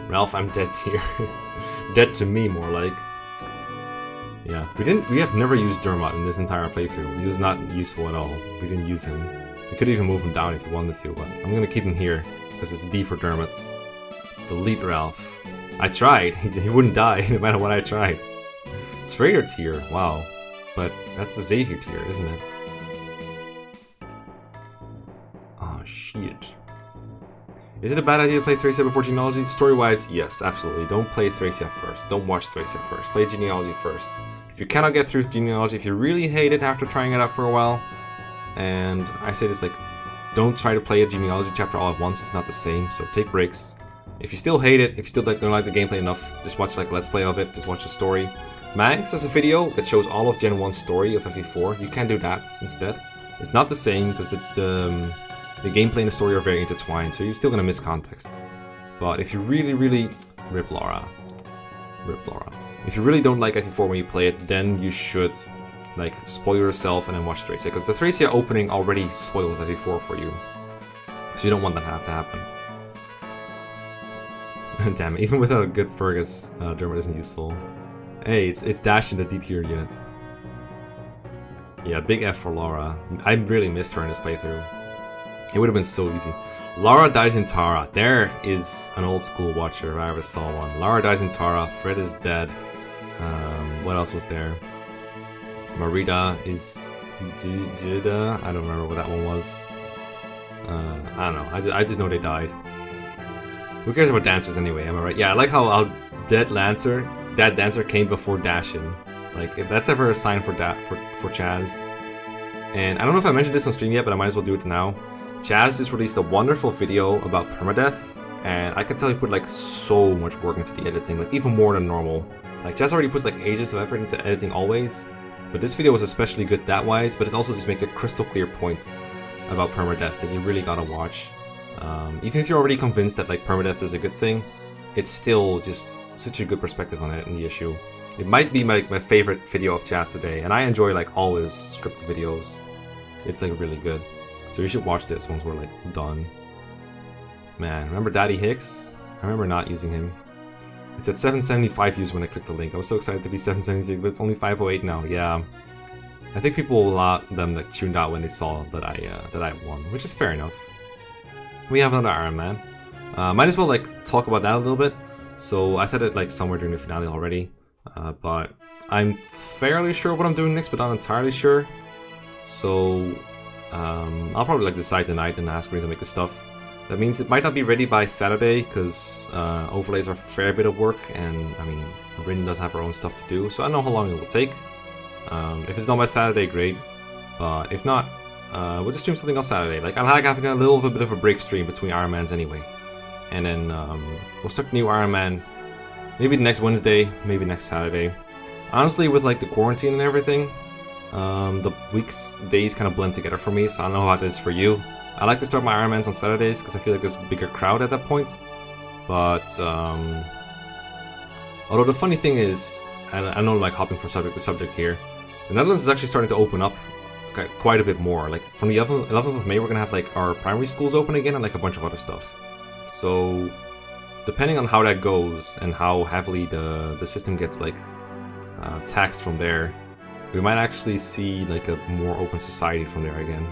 Ralph, I'm dead tier. Dead to me, more like. Yeah, we have never used Dermot in this entire playthrough. He was not useful at all. We didn't use him. We could even move him down if we wanted to, but I'm gonna keep him here, because it's D for Dermot. Delete Ralph. I tried. He wouldn't die, no matter what I tried. It's Raider tier, wow. But that's the Xavier tier, isn't it? Oh, shit. Is it a bad idea to play Thracia before Genealogy? Story-wise, yes, absolutely. Don't play Thracia first. Don't watch Thracia first. Play Genealogy first. If you cannot get through Genealogy, if you really hate it after trying it out for a while, and I say this like, don't try to play a Genealogy chapter all at once. It's not the same, so take breaks. If you still hate it, if you still don't like the gameplay enough, just watch like Let's Play of it, just watch the story. Manx has a video that shows all of Gen 1's story of FE4. You can do that instead. It's not the same, because the gameplay and the story are very intertwined, so you're still gonna miss context. But if you really rip Laura. If you really don't like FE4 when you play it, then you should like spoil yourself and then watch Thracia, because the Thracia opening already spoils FE4 for you. So you don't want that to have to happen. Damn it, even without a good Fergus, Dermot isn't useful. Hey, it's Dash in the D tier unit. Yeah, big F for Laura. I really missed her in this playthrough. It would have been so easy. Laura dies in Tara. There is an old school watcher if I ever saw one. Laura dies in Tara. Fred is dead. What else was there? Marita is Judah. I don't remember what that one was. I don't know. I just know they died. Who cares about dancers anyway? Am I right? Yeah, I like how Dead Dancer came before Dashin. Like, if that's ever a sign for Chaz. And I don't know if I mentioned this on stream yet, but I might as well do it now. Chaz just released a wonderful video about permadeath, and I can tell he put like so much work into the editing, like even more than normal. Like Chaz already puts like ages of effort into editing always, but this video was especially good that wise, but it also just makes a crystal clear point about permadeath that you really gotta watch. Even if you're already convinced that like permadeath is a good thing, it's still just such a good perspective on it in the issue. It might be my favorite video of Chaz today, and I enjoy like all his scripted videos. It's like really good. So you should watch this once we're like done. Man, remember Daddy Hicks? I remember not using him. It said 775 views when I clicked the link. I was so excited to be 776, but it's only 508 now. Yeah, I think people a lot of them like tuned out when they saw that I won, which is fair enough. We have another Iron Man. Might as well like talk about that a little bit. So I said it like somewhere during the finale already, but I'm fairly sure what I'm doing next, but not entirely sure. So I'll probably like decide tonight and ask Rin to make the stuff. That means it might not be ready by Saturday because overlays are a fair bit of work, and I mean Rin does have her own stuff to do, so I don't know how long it will take. If it's done by Saturday, great. But if not, we'll just stream something on Saturday. Like I like having a little bit of a break stream between Iron Mans anyway, and then we'll start the new Iron Man maybe next Wednesday, maybe next Saturday. Honestly, with like the quarantine and everything, the days kind of blend together for me, so I don't know how it is for you. I like to start my Ironmans on Saturdays because I feel like there's a bigger crowd at that point. But although the funny thing is, and I know I'm like hopping from subject to subject here, the Netherlands is actually starting to open up quite a bit more. Like from the 11th of May, we're gonna have like our primary schools open again and like a bunch of other stuff. So depending on how that goes and how heavily the system gets like taxed from there, we might actually see like a more open society from there again.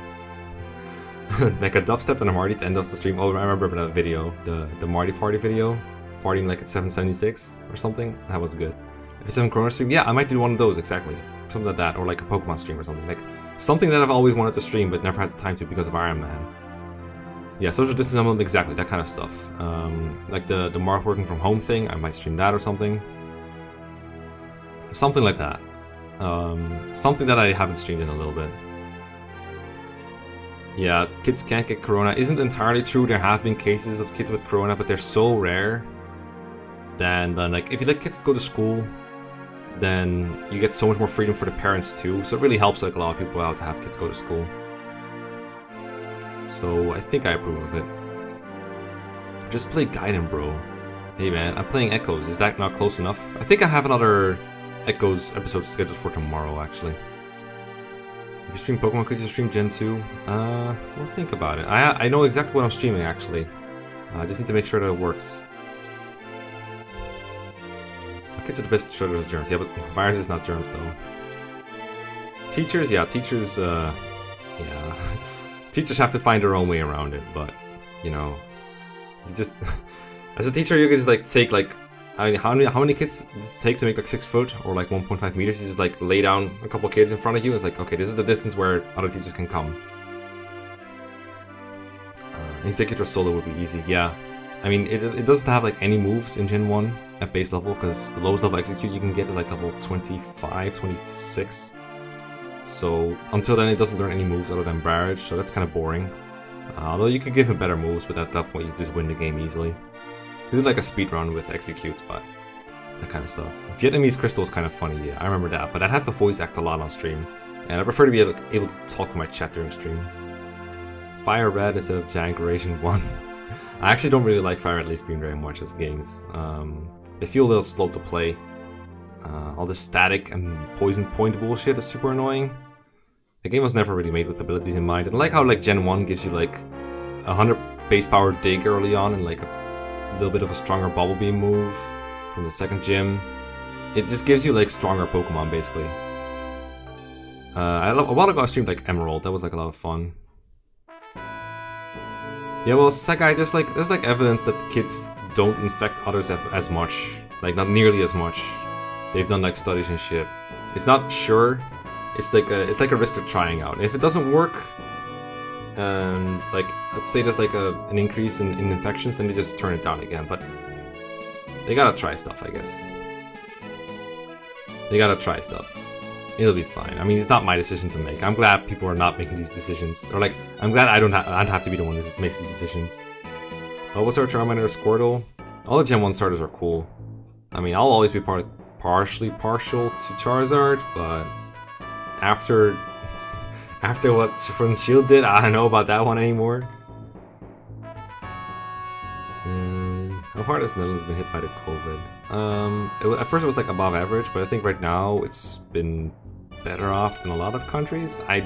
Like a dubstep and a Marty to end off the stream. Oh, I remember that video, the Marty party video, partying like at 776 or something. That was good. If it's a Corona stream, yeah, I might do one of those exactly, something like that, or like a Pokemon stream or something, like something that I've always wanted to stream but never had the time to because of Iron Man. Yeah, social distance Emblem, exactly that kind of stuff. Like the Mark working from home thing, I might stream that or something like that. Something that I haven't streamed in a little bit. Yeah, kids can't get corona isn't entirely true. There have been cases of kids with corona, but they're so rare. Then like if you let kids go to school, then you get so much more freedom for the parents too. So it really helps like a lot of people out to have kids go to school. So I think I approve of it. Just play Gaiden, bro. Hey man, I'm playing Echoes. Is that not close enough? I think I have another Echoes episode scheduled for tomorrow actually. If you stream Pokemon, could you stream Gen 2? We'll think about it. I know exactly what I'm streaming actually. I just need to make sure that it works. Kids are the best shredders of germs. Yeah, but virus is not germs though. Teachers, yeah, teachers, yeah. Teachers have to find their own way around it, but, you know, you just, as a teacher, you can just like take like, I mean, how many kids does it take to make like 6 foot or like 1.5 meters? You just like lay down a couple kids in front of you. It's like, okay, this is the distance where other teachers can come. Executor solo would be easy, yeah. I mean, it doesn't have like any moves in Gen 1 at base level because the lowest level execute you can get is like level 25, 26. So until then, it doesn't learn any moves other than barrage, so that's kind of boring. Although you could give him better moves, but at that point you just win the game easily. We did like a speed run with execute, but that kind of stuff. Vietnamese Crystal is kind of funny, yeah, I remember that, but I'd have to voice act a lot on stream, and I prefer to be able to talk to my chat during stream. Fire Red instead of Jank 1. I actually don't really like Fire Red Leaf Green very much as games. They feel a little slow to play. All the static and poison point bullshit is super annoying. The game was never really made with abilities in mind. And I like how like Gen 1 gives you like 100 base power dig early on and like a little bit of a stronger Bubble Beam move from the second gym. it just gives you like stronger Pokemon basically. A while ago I streamed like Emerald. That was like a lot of fun. Yeah, well, Sakai, there's like evidence that the kids don't infect others as much, like not nearly as much. They've done like studies and shit. It's not sure. It's like a risk of trying out. And if it doesn't work, like let's say there's like an increase in infections, then they just turn it down again. But they gotta try stuff, I guess. They gotta try stuff. It'll be fine. I mean, it's not my decision to make. I'm glad people are not making these decisions. Or like, I'm glad I don't have to be the one that makes these decisions. Bulbasaur, Charmander, Squirtle. All the Gen 1 starters are cool. I mean, I'll always be partially partial to Charizard, but after what Sword and Shield did, I don't know about that one anymore. How hard has Netherlands been hit by the COVID? At first it was like above average, but I think right now it's been better off than a lot of countries. I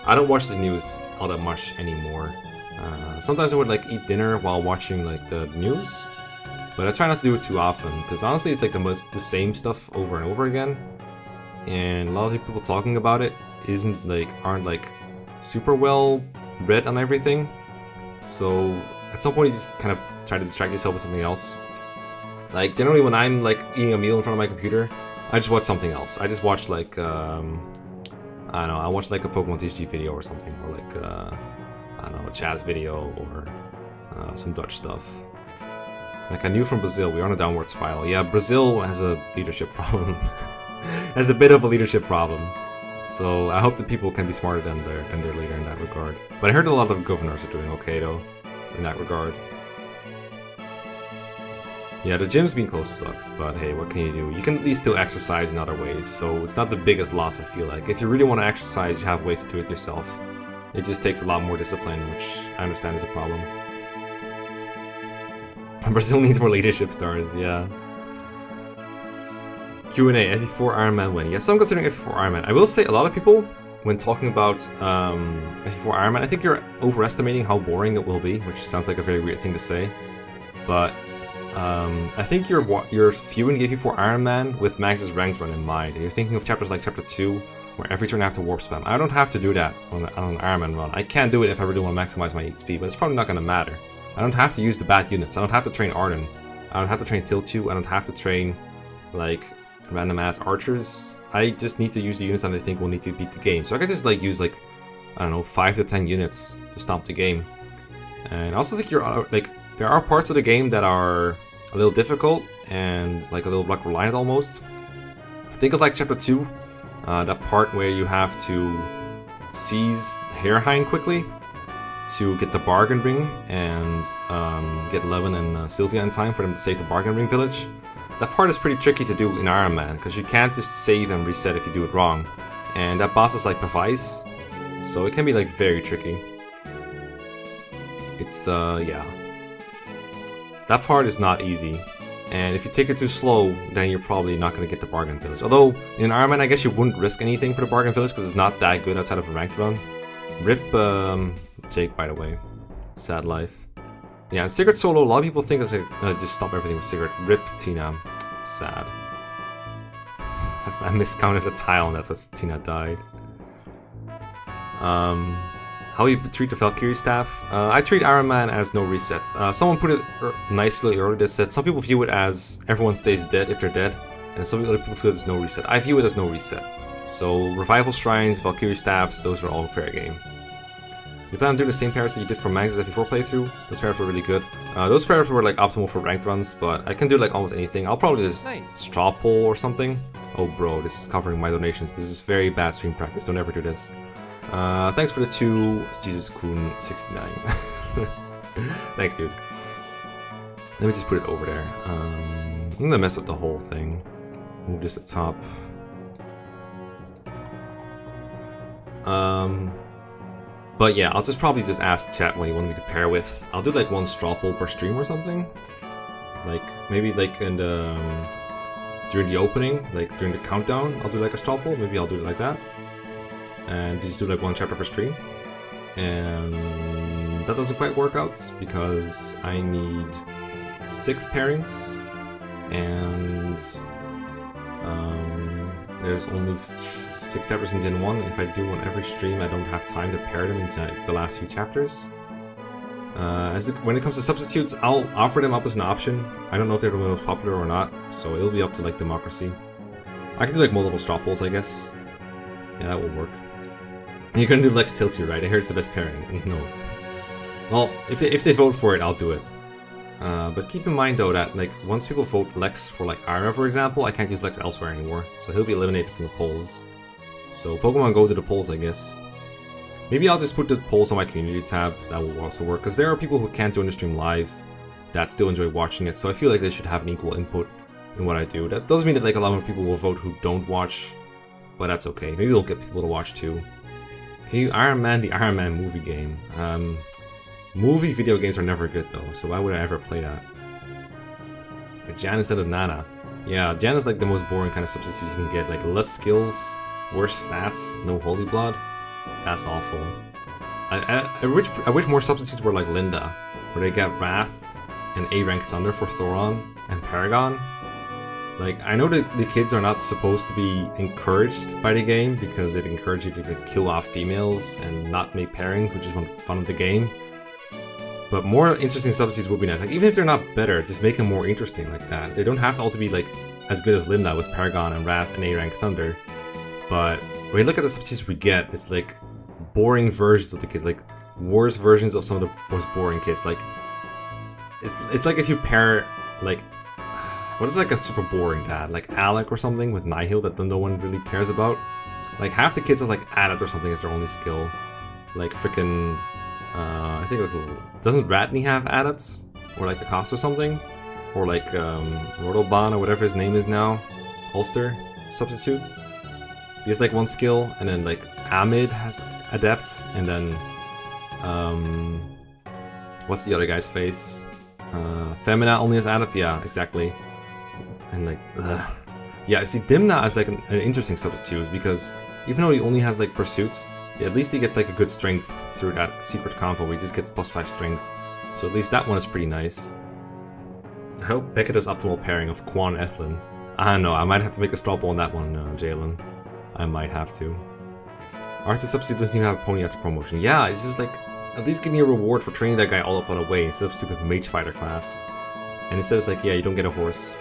don't watch the news all that much anymore. Sometimes I would like eat dinner while watching like the news, but I try not to do it too often because honestly it's like the same stuff over and over again, and a lot of the people talking about it aren't like super well read on everything. So at some point you just kind of try to distract yourself with something else. Like generally when I'm like eating a meal in front of my computer, I just watch something else. I just watch like I don't know, I watch like a Pokemon TCG video or something, or like I don't know, a Chaz video or some Dutch stuff. Like I knew from Brazil, we're on a downward spiral. Yeah, Brazil has a leadership problem. Has a bit of a leadership problem. So I hope that people can be smarter than their leader in that regard. But I heard a lot of governors are doing okay though, in that regard. Yeah, the gym's being closed sucks, but hey, what can you do? You can at least still exercise in other ways, so it's not the biggest loss, I feel like. If you really want to exercise, you have ways to do it yourself. It just takes a lot more discipline, which I understand is a problem. Brazil needs more leadership stars, yeah. Q&A, FE4 Iron Man win. Yes, I'm considering FE4 Iron Man. I will say a lot of people, when talking about FE4 Iron Man, I think you're overestimating how boring it will be, which sounds like a very weird thing to say. But I think you're viewing FE4 Iron Man with Max's ranked run in mind. You're thinking of chapters like Chapter 2, where every turn I have to warp spam. I don't have to do that on an Iron Man run. I can do it if I really want to maximize my HP, but it's probably not going to matter. I don't have to use the bad units. I don't have to train Arden. I don't have to train Tilchu. I don't have to train, like, random ass archers. I just need to use the units that I think will need to beat the game. So I can just like use like, I don't know, 5 to 10 units to stomp the game. And I also think there are parts of the game that are a little difficult and like a little luck reliant almost. Think of like Chapter 2, that part where you have to seize Hairhind quickly to get the bargain ring and get Levin and Sylvia in time for them to save the bargain ring village. That part is pretty tricky to do in Iron Man, because you can't just save and reset if you do it wrong. And that boss is like Pavice, so it can be like very tricky. It's, yeah. That part is not easy. And if you take it too slow, then you're probably not going to get the bargain village. Although, in Iron Man, I guess you wouldn't risk anything for the bargain village, because it's not that good outside of a ranked run. RIP, Jake, by the way. Sad life. Yeah, and Sigurd solo, a lot of people think it's like, just stop everything with Sigurd. RIP Tina. Sad. I miscounted a tile and that's what Tina died. How you treat the Valkyrie staff? I treat Iron Man as no resets. Someone put it nicely earlier that said some people view it as everyone stays dead if they're dead, and some other people feel there's no reset. I view it as no reset. So Revival Shrines, Valkyrie staffs, those are all fair game. You plan on doing the same pairs that you did for Mag's FE4 playthrough? Those pairs were really good. Those pairs were like optimal for ranked runs, but I can do like almost anything. I'll probably just straw poll or something. Oh bro, this is covering my donations. This is very bad stream practice. Don't ever do this. Thanks for the 2, Jesus Kun 69. Thanks, dude. Let me just put it over there. I'm gonna mess up the whole thing. Move this to top. But yeah, I'll just probably just ask chat what you want me to pair with. I'll do like one straw poll per stream or something. Like maybe like in the during the opening, like during the countdown, I'll do like a straw poll. Maybe I'll do it like that. And just do like one chapter per stream. And that doesn't quite work out because I need 6 pairings and There's only 6 chapters in Gen 1, and if I do on every stream, I don't have time to pair them into the last few chapters. When it comes to substitutes, I'll offer them up as an option. I don't know if they're the most popular or not, so it'll be up to like democracy. I can do like multiple straw polls, I guess. Yeah, that will work. You're gonna do Lex Tilt, right? I hear it's the best pairing. No. Well, if they vote for it, I'll do it. But keep in mind though that like once people vote Lex for like Ira, for example, I can't use Lex elsewhere anymore, so he'll be eliminated from the polls. So Pokemon Go to the polls, I guess. Maybe I'll just put the polls on my community tab. That will also work, because there are people who can't join the stream live that still enjoy watching it. So I feel like they should have an equal input in what I do. That doesn't mean that like a lot of people will vote who don't watch, but that's okay. Maybe we'll get people to watch too. Hey, Iron Man, the Iron Man movie game. Movie video games are never good though, so why would I ever play that? Jan instead of Nana. Yeah, Jan is like the most boring kind of substitute you can get. Like less skills, worse stats, no holy blood. That's awful. I wish more substitutes were like Linda, where they get Wrath and A-Rank Thunder for Thoron and Paragon. Like, I know that the kids are not supposed to be encouraged by the game because it encourages you to like, kill off females and not make pairings, which is one fun of the game. But more interesting substitutes would be nice. Like, even if they're not better, just make them more interesting like that. They don't have to all to be like as good as Linda with Paragon and Wrath and A-Rank Thunder. But when you look at the substitutes we get, it's like boring versions of the kids, like worse versions of some of the most boring kids. Like it's like if you pair like what is like a super boring dad, like Alec or something with Nihil that no one really cares about. Like half the kids are like Adept or something as their only skill. Like freaking I think like, doesn't Ratney have Adepts or like Acosta or something, or like Rotoban or whatever his name is now, Ulster substitutes. He has like one skill, and then like Amid has Adepts, and then what's the other guy's face? Femina only has Adept, yeah, exactly. And like, yeah, see, Dimna is like an interesting substitute because even though he only has like pursuits, at least he gets like a good strength through that secret combo where he just gets +5 strength. So at least that one is pretty nice. I hope Beckett does optimal pairing of Quan and Ethlin. I don't know, I might have to make a straw poll on that one, Jalen. I might have to. Arthur substitute doesn't even have a pony after promotion. Yeah, it's just like, at least give me a reward for training that guy all up on a way instead of stupid mage fighter class. And instead it's like, yeah, you don't get a horse.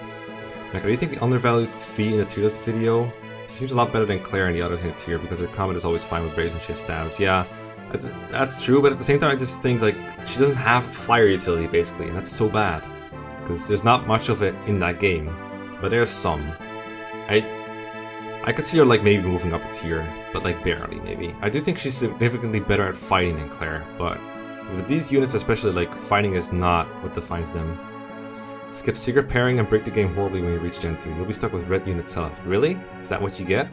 Like, do you think the undervalued Fee in the tier list video? She seems a lot better than Claire and the others in the tier because her comment is always fine with Braves and she has stabs. Yeah, that's true, but at the same time I just think like she doesn't have flyer utility basically, and that's so bad. Because there's not much of it in that game, but there's some. I could see her like maybe moving up a tier, but like barely maybe. I do think she's significantly better at fighting than Claire, but with these units especially, like fighting is not what defines them. Skip secret pairing and break the game horribly when you reach Gen 2. You'll be stuck with red unit self. Really? Is that what you get?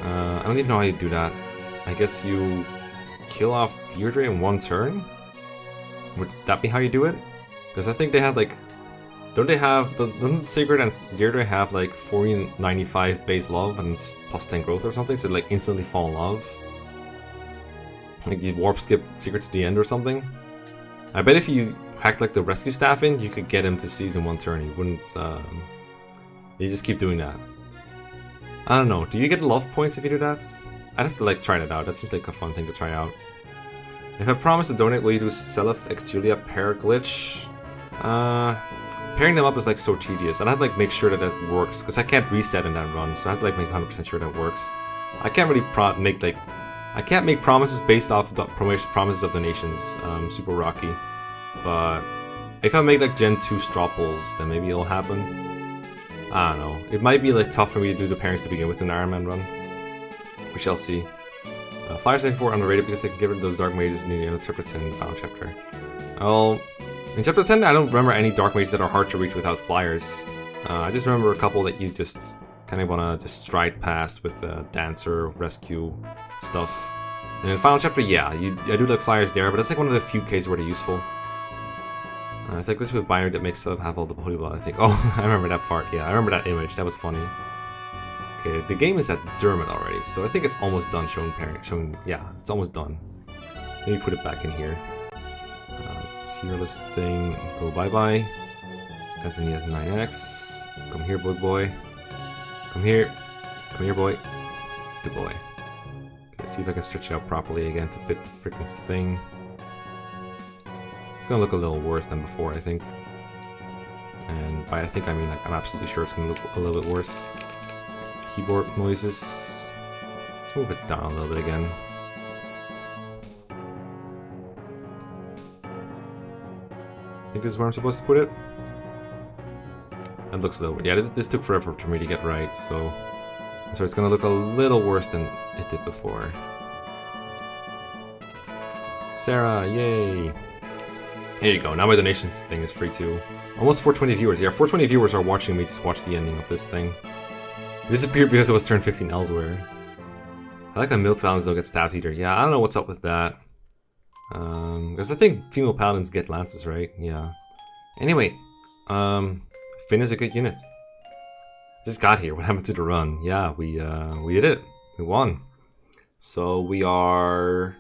I don't even know how you do that. I guess you kill off Deirdre in one turn? Would that be how you do it? Because I think they had like... Doesn't Sigrid and Deirdre have like 495 base love and just +10 growth or something? So like instantly fall in love? Like you warp skip Sigrid to the end or something? I bet if you hacked like the rescue staff in, you could get him to seize in one turn. You wouldn't, you just keep doing that. I don't know, do you get love points if you do that? I'd have to like try that out, that seems like a fun thing to try out. If I promise to donate, will you do Selef x Julia pair glitch? Pairing them up is like so tedious, and I'd like make sure that that works, because I can't reset in that run, so I have to like make 100% sure that works. I can't really I can't make promises based off the promises of donations, super rocky. But if I make like Gen 2 straw polls, then maybe it'll happen. I don't know. It might be like tough for me to do the pairings to begin with in the Iron Man run. We shall see. Flyers 94 underrated because they can get rid of those dark mages in the chapter 10 in the final chapter. Well, in chapter 10 I don't remember any dark mages that are hard to reach without flyers. I just remember a couple that you just kind of want to just stride past with dancer, rescue stuff. And in the final chapter, yeah, I do like flyers there, but that's like one of the few cases where they're useful. It's like this with binary that makes stuff have all the holy blood, I think. Oh, I remember that part. Yeah, I remember that image. That was funny. Okay, the game is at Dermot already, so I think it's almost done showing. Yeah, it's almost done. Maybe put it back in here. Tier list thing. Go bye bye. SNES 9X. Come here, bug boy. Come here. Come here, boy. Good boy. Let's see if I can stretch it out properly again to fit the freaking thing. It's gonna look a little worse than before, I think. And by I think I mean like I'm absolutely sure it's gonna look a little bit worse. Keyboard noises. Let's move it down a little bit again. I think this is where I'm supposed to put it. That looks a little weird. Yeah, this took forever for me to get right, so it's gonna look a little worse than it did before. Sarah, yay! Here you go. Now my donations thing is free too. Almost 420 viewers. Yeah, 420 viewers are watching me just watch the ending of this thing. It disappeared because it was turned 15 elsewhere. I like how male paladins don't get stabbed either. Yeah, I don't know what's up with that. Because I think female paladins get lances, right? Yeah. Anyway, Finn is a good unit. Just got here. What happened to the run? Yeah, we did it. We won. So we are.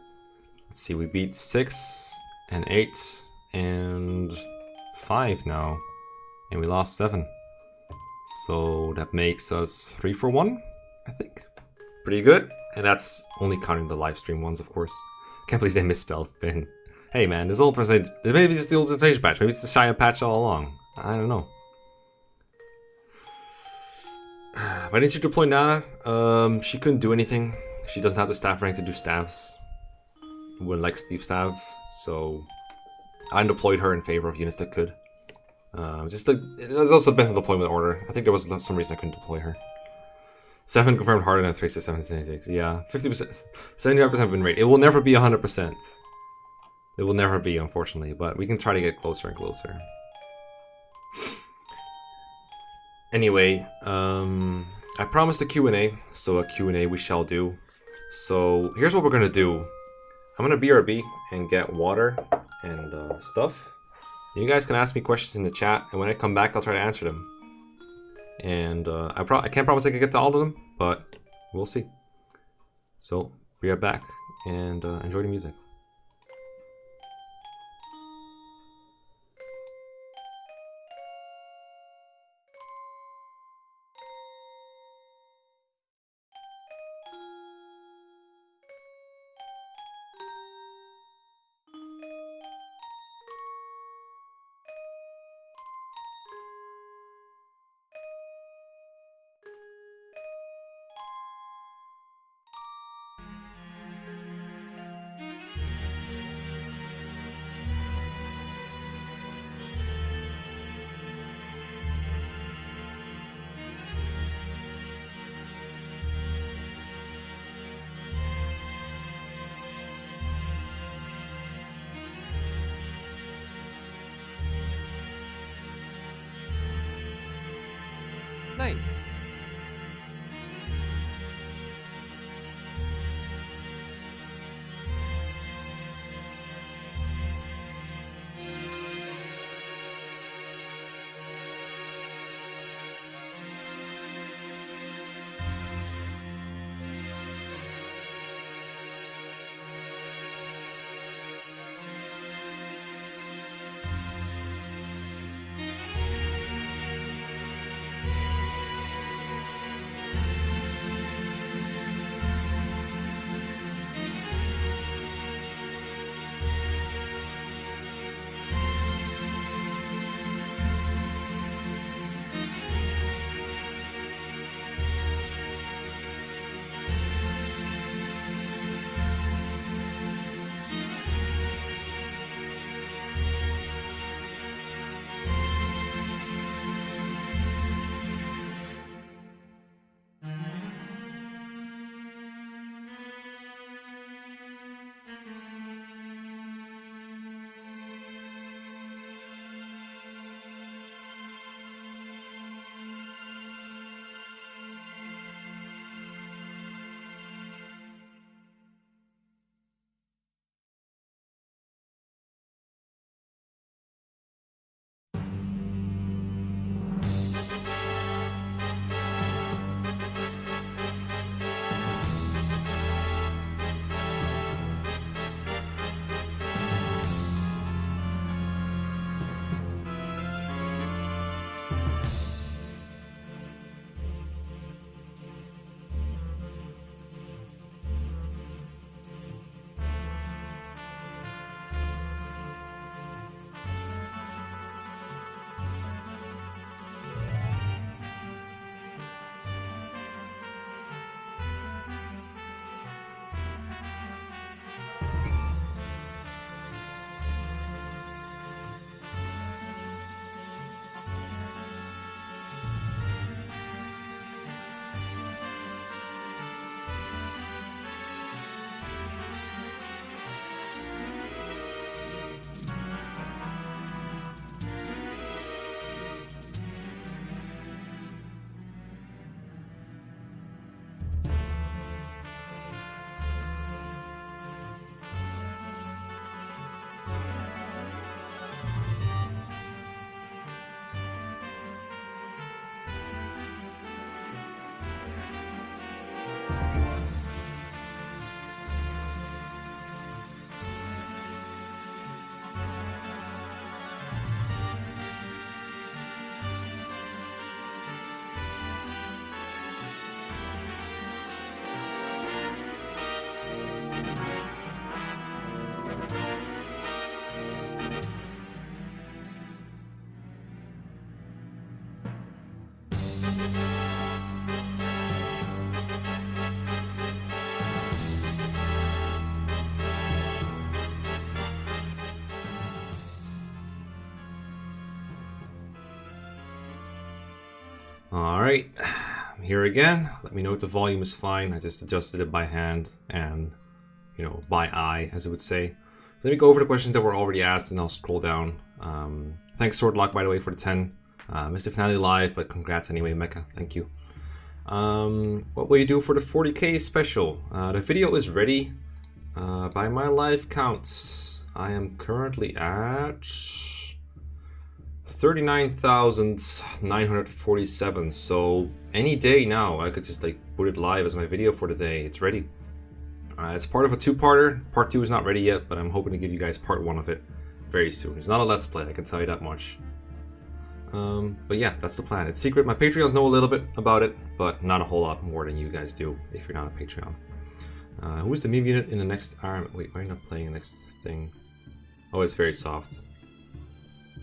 Let's see. We beat 6 and 8 and 5 now, and we lost 7. So that makes us 3 for 1, I think. Pretty good. And that's only counting the live stream ones, of course. Can't believe they misspelled Finn. Hey man, this old translation. Maybe it's the old translation patch. Maybe it's the Shia patch all along. I don't know. Why didn't you deploy Nana? She couldn't do anything. She doesn't have the staff rank to do staffs. Wouldn't like Steve staff, so I deployed her in favor of units that could. It was also best deployment order. I think there was some reason I couldn't deploy her. 7 confirmed harder than 3 to 776. Yeah, 50%, 75% win rate. It will never be 100%. It will never be, unfortunately, but we can try to get closer and closer. Anyway, I promised a Q&A, so a Q&A we shall do. So here's what we're gonna do. I'm gonna BRB and get water and stuff. You guys can ask me questions in the chat, and when I come back, I'll try to answer them. And I can't promise I can get to all of them, but we'll see. So be right back and enjoy the music. Nice. Alright, I'm here again. Let me know if the volume is fine. I just adjusted it by hand and, by eye, as it would say. Let me go over the questions that were already asked and I'll scroll down. Thanks Swordlock, by the way, for the 10. Missed the finale live, but congrats anyway, Mekkah. Thank you. What will you do for the 40k special? The video is ready. By my live counts, I am currently at 39,947. So any day now, I could just put it live as my video for the day. It's ready. It's part of a two-parter. Part 2 is not ready yet, but I'm hoping to give you guys part 1 of it very soon. It's not a let's play, I can tell you that much. But yeah, that's the plan. It's secret. My Patreons know a little bit about it, but not a whole lot more than you guys do if you're not a Patreon. Who is the meme unit in the next arm? Wait, why are you not playing the next thing? Oh, it's very soft.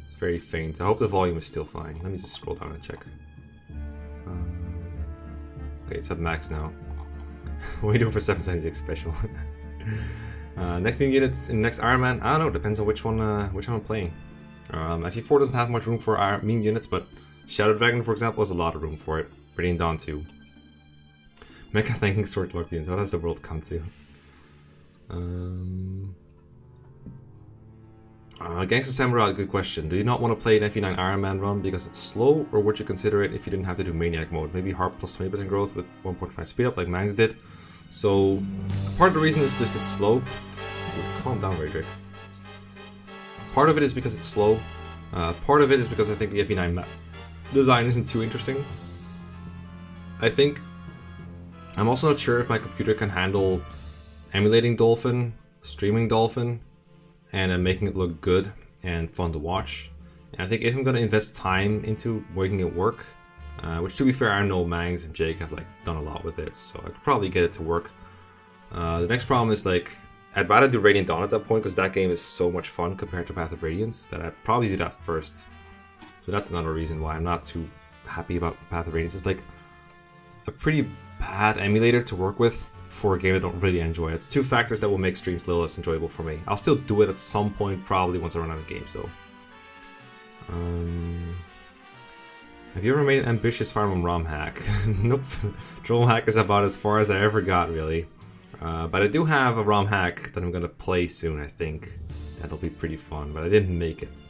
It's very faint. I hope the volume is still fine. Let me just scroll down and check. Okay, it's at max now. What are you doing for 776 special? Next meme units in the next Iron Man? I don't know, depends on which one I'm playing. FE4 doesn't have much room for our meme units, but Shadow Dragon, for example, has a lot of room for it. Bringing Dawn too. Mekkah thanking Sword Lord Dunes. What has the world come to? Gangster Samurai, good question. Do you not want to play an FE9 Iron Man run because it's slow, or would you consider it if you didn't have to do Maniac mode? Maybe Harp plus 20% growth with 1.5 speed up like Mangs did. So, part of the reason is just it's slow. Calm down, Ray Drake. Part of it is because it's slow. Part of it is because I think the FE9 map design isn't too interesting. I'm also not sure if my computer can handle emulating Dolphin, streaming Dolphin, and then making it look good and fun to watch. And I think if I'm going to invest time into making it work, which to be fair, I know Mangs and Jake have done a lot with it, so I could probably get it to work. The next problem is I'd rather do Radiant Dawn at that point because that game is so much fun compared to Path of Radiance that I'd probably do that first. So that's another reason why I'm not too happy about Path of Radiance. It's a pretty bad emulator to work with for a game I don't really enjoy. It's two factors that will make streams a little less enjoyable for me. I'll still do it at some point, probably once I run out of games though. Have you ever made an ambitious Fire Emblem ROM hack? Nope. Troll hack is about as far as I ever got, really. But I do have a ROM hack that I'm gonna play soon, I think. That'll be pretty fun, but I didn't make it.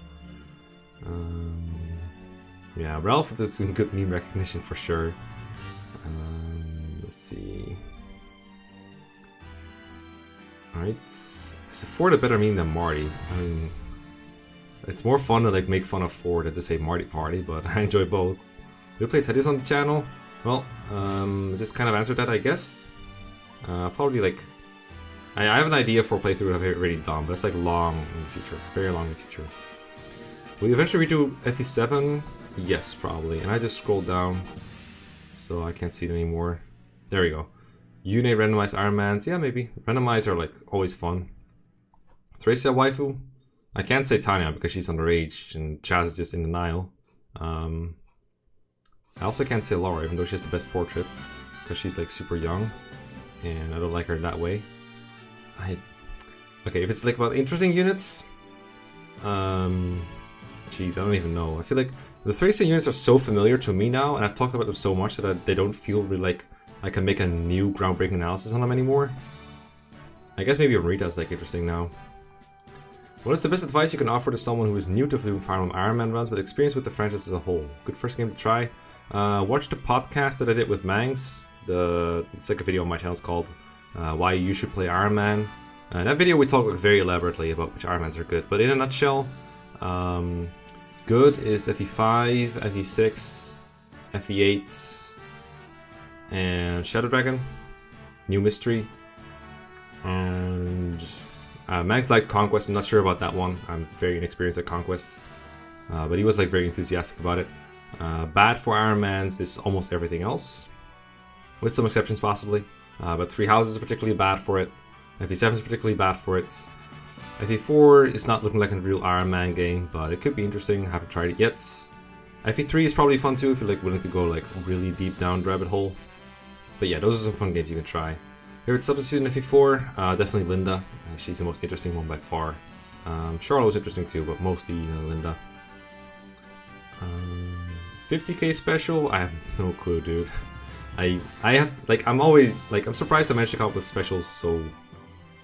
Yeah, Ralph is some good meme recognition for sure. Let's see. Alright, is Ford a better meme than Marty? I mean, it's more fun to make fun of Ford than to say Marty Party, but I enjoy both. Do you play Teddy's on the channel? Well, just kind of answered that, I guess. Probably I have an idea for a playthrough I've already done, but it's long in the future, very long in the future. Will you eventually redo FE7? Yes, probably. And I just scrolled down, so I can't see it anymore. There we go. Unite randomized Iron Mans, yeah, maybe. Randomized are always fun. Thracia waifu? I can't say Tanya because she's underage and Chaz is just in denial. I also can't say Laura, even though she has the best portraits, because she's super young, and I don't like her that way. Okay, if it's about interesting units, jeez, I don't even know. I feel the Thracia units are so familiar to me now, and I've talked about them so much that they don't feel really I can make a new groundbreaking analysis on them anymore. I guess maybe Amrita is interesting now. What is the best advice you can offer to someone who is new to doing Fire Emblem Iron Man runs but experience with the franchise as a whole? Good first game to try. Watch the podcast that I did with Mangs. It's a video on my channel. It's called Why You Should Play Iron Man. In that video we talk very elaborately about which Iron Mans are good. But in a nutshell, good is FE5, FE6, FE8, and Shadow Dragon, New Mystery, and Max liked Conquest. I'm not sure about that one. I'm very inexperienced at Conquest, but he was very enthusiastic about it. Bad for Iron Mans is almost everything else, with some exceptions possibly. But Three Houses is particularly bad for it. FE7 is particularly bad for it. FE4 is not looking like a real Iron Man game, but it could be interesting. I haven't tried it yet. FE3 is probably fun too if you're willing to go really deep down the rabbit hole. But yeah, those are some fun games you can try. Favorite substitute in FE4? Definitely Linda. She's the most interesting one by far. Charlotte was interesting too, but mostly Linda. 50k special? I have no clue, dude. I have like I'm always like I'm surprised I managed to come up with specials so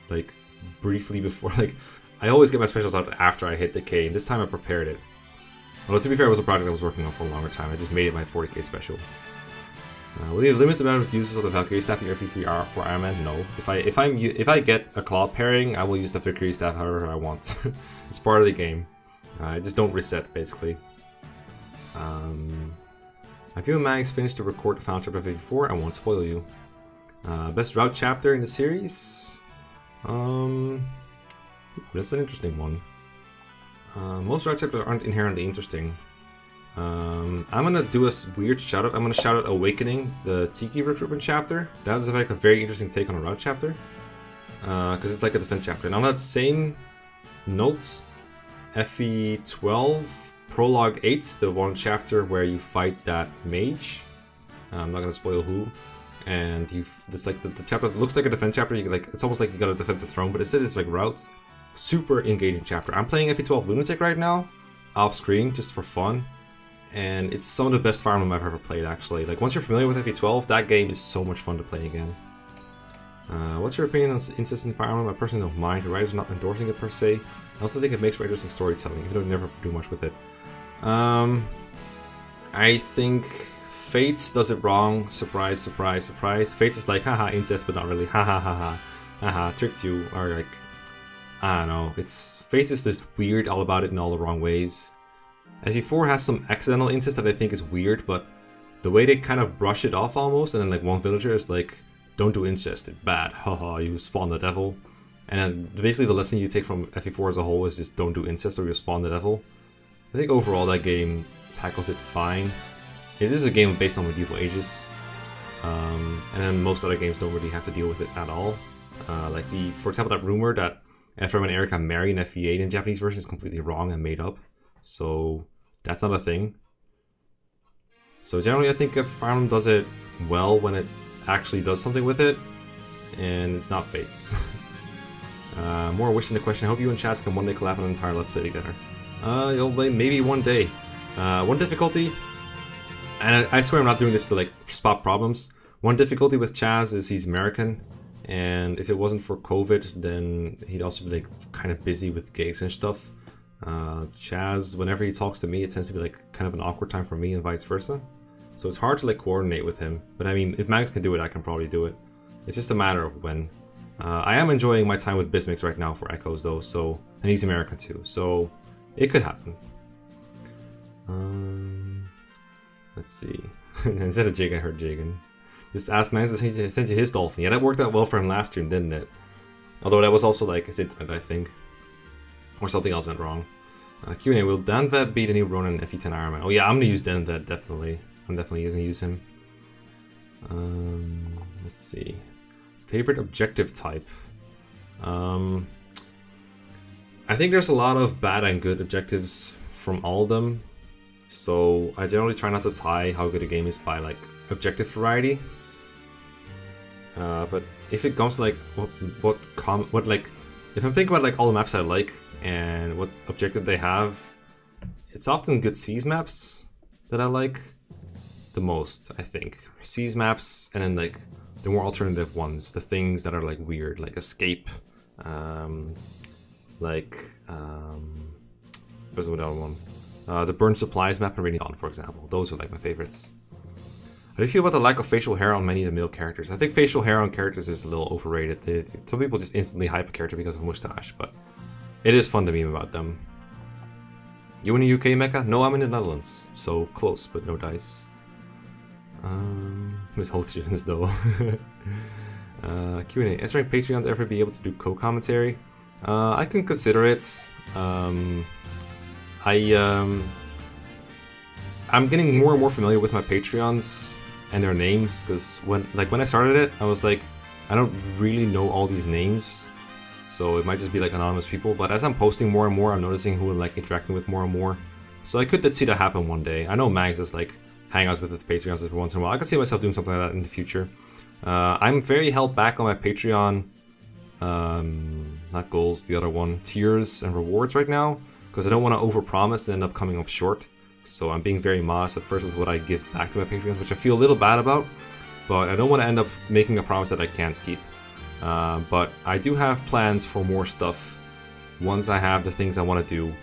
like briefly before. Like I always get my specials out after I hit the K, and this time I prepared it. Well, to be fair, it was a project I was working on for a longer time. I just made it my 40k special. Will you limit the amount of uses of the Valkyrie staff in your FE3 for Iron Man? No. If I get a claw pairing, I will use the Valkyrie staff however I want. It's part of the game. I just don't reset basically. I feel Mags finished to record the final chapter of FE4. I won't spoil you. Best route chapter in the series? That's an interesting one. Most route chapters aren't inherently interesting. I'm gonna do a weird shout out. I'm gonna shout out Awakening, the Tiki recruitment chapter. That was like a very interesting take on a route chapter. Because it's like a defense chapter. And on that same note, FE12 Prologue 8, the one chapter where you fight that mage. I'm not gonna spoil who. And it's like the chapter looks like a defense chapter. You like it's almost like you gotta defend the throne, but instead it's like routes. Super engaging chapter. I'm playing FE12 Lunatic right now, off screen, just for fun. And it's some of the best Fire Emblem I've ever played, actually. Like, once you're familiar with FE12, that game is so much fun to play again. What's your opinion on incest in Fire Emblem? I personally don't mind. The writers are not endorsing it per se. I also think it makes for interesting storytelling, even though I never do much with it. I think Fates does it wrong. Surprise, surprise, surprise. Fates is like, haha, incest, but not really. Haha, haha, haha, tricked you. Or like, I don't know. Fates is just weird all about it in all the wrong ways. FE4 has some accidental incest that I think is weird, but the way they kind of brush it off almost, and then like one villager is like, don't do incest, it's bad, haha, you spawn the devil. And then basically the lesson you take from FE4 as a whole is just don't do incest or you'll spawn the devil. I think overall that game tackles it fine. It is a game based on medieval ages, and then most other games don't really have to deal with it at all. Like for example, that rumor that Ephraim and Erika marry in FE8 in the Japanese version is completely wrong and made up. So that's not a thing. So generally I think if Fire Emblem does it well when it actually does something with it, and it's not Fates. More wishing the question, I hope you and Chaz can one day collab on an entire Let's Play together. Maybe one day. One difficulty, and I swear I'm not doing this to like spot problems. One difficulty with Chaz is he's American, and if it wasn't for COVID, then he'd also be like kind of busy with gigs and stuff. Chaz, whenever he talks to me, it tends to be like kind of an awkward time for me and vice versa. So it's hard to like coordinate with him. But I mean, if Max can do it, I can probably do it. It's just a matter of when. I am enjoying my time with Bismix right now for Echoes though, and he's American too, so it could happen. Let's see. Instead of Jig, I heard Jigen. Just ask Max to send you his dolphin. Yeah, that worked out well for him last stream, didn't it? Although that was also like his internet, I think. Or something else went wrong. Q&A, will Danvet be the new Ronin in FE10 Iron Man? Oh yeah, I'm gonna use Danvet, definitely. I'm definitely gonna use him. Let's see. Favorite objective type? I think there's a lot of bad and good objectives from all of them. So I generally try not to tie how good a game is by like objective variety. But if it comes to like what like if I'm thinking about like all the maps I like and what objective they have, it's often good seas maps that I like the most, I think. Seas maps, and then like the more alternative ones, the things that are like weird, like escape, where's the other one? The burn supplies map and Rainy Dawn, for example. Those are like my favorites. How do you feel about the lack of facial hair on many of the male characters? I think facial hair on characters is a little overrated. Some people just instantly hype a character because of mustache, but it is fun to meme about them. You in the UK, Mekkah? No, I'm in the Netherlands. So close, but no dice. Miss whole students though. Q&A. Answering Patreons ever be able to do co-commentary? I can consider it. I'm getting more and more familiar with my Patreons and their names, because when I started it, I was like, I don't really know all these names, so it might just be like anonymous people. But as I'm posting more and more, I'm noticing who I'm like interacting with more and more. So I could see that happen one day. I know Mags is like hangouts with his Patreons every once in a while. I could see myself doing something like that in the future. I'm very held back on my Patreon, not goals, the other one, tiers and rewards right now, because I don't want to overpromise and end up coming up short. So I'm being very modest at first with what I give back to my Patreons, which I feel a little bad about, but I don't want to end up making a promise that I can't keep. But I do have plans for more stuff once I have the things I want to do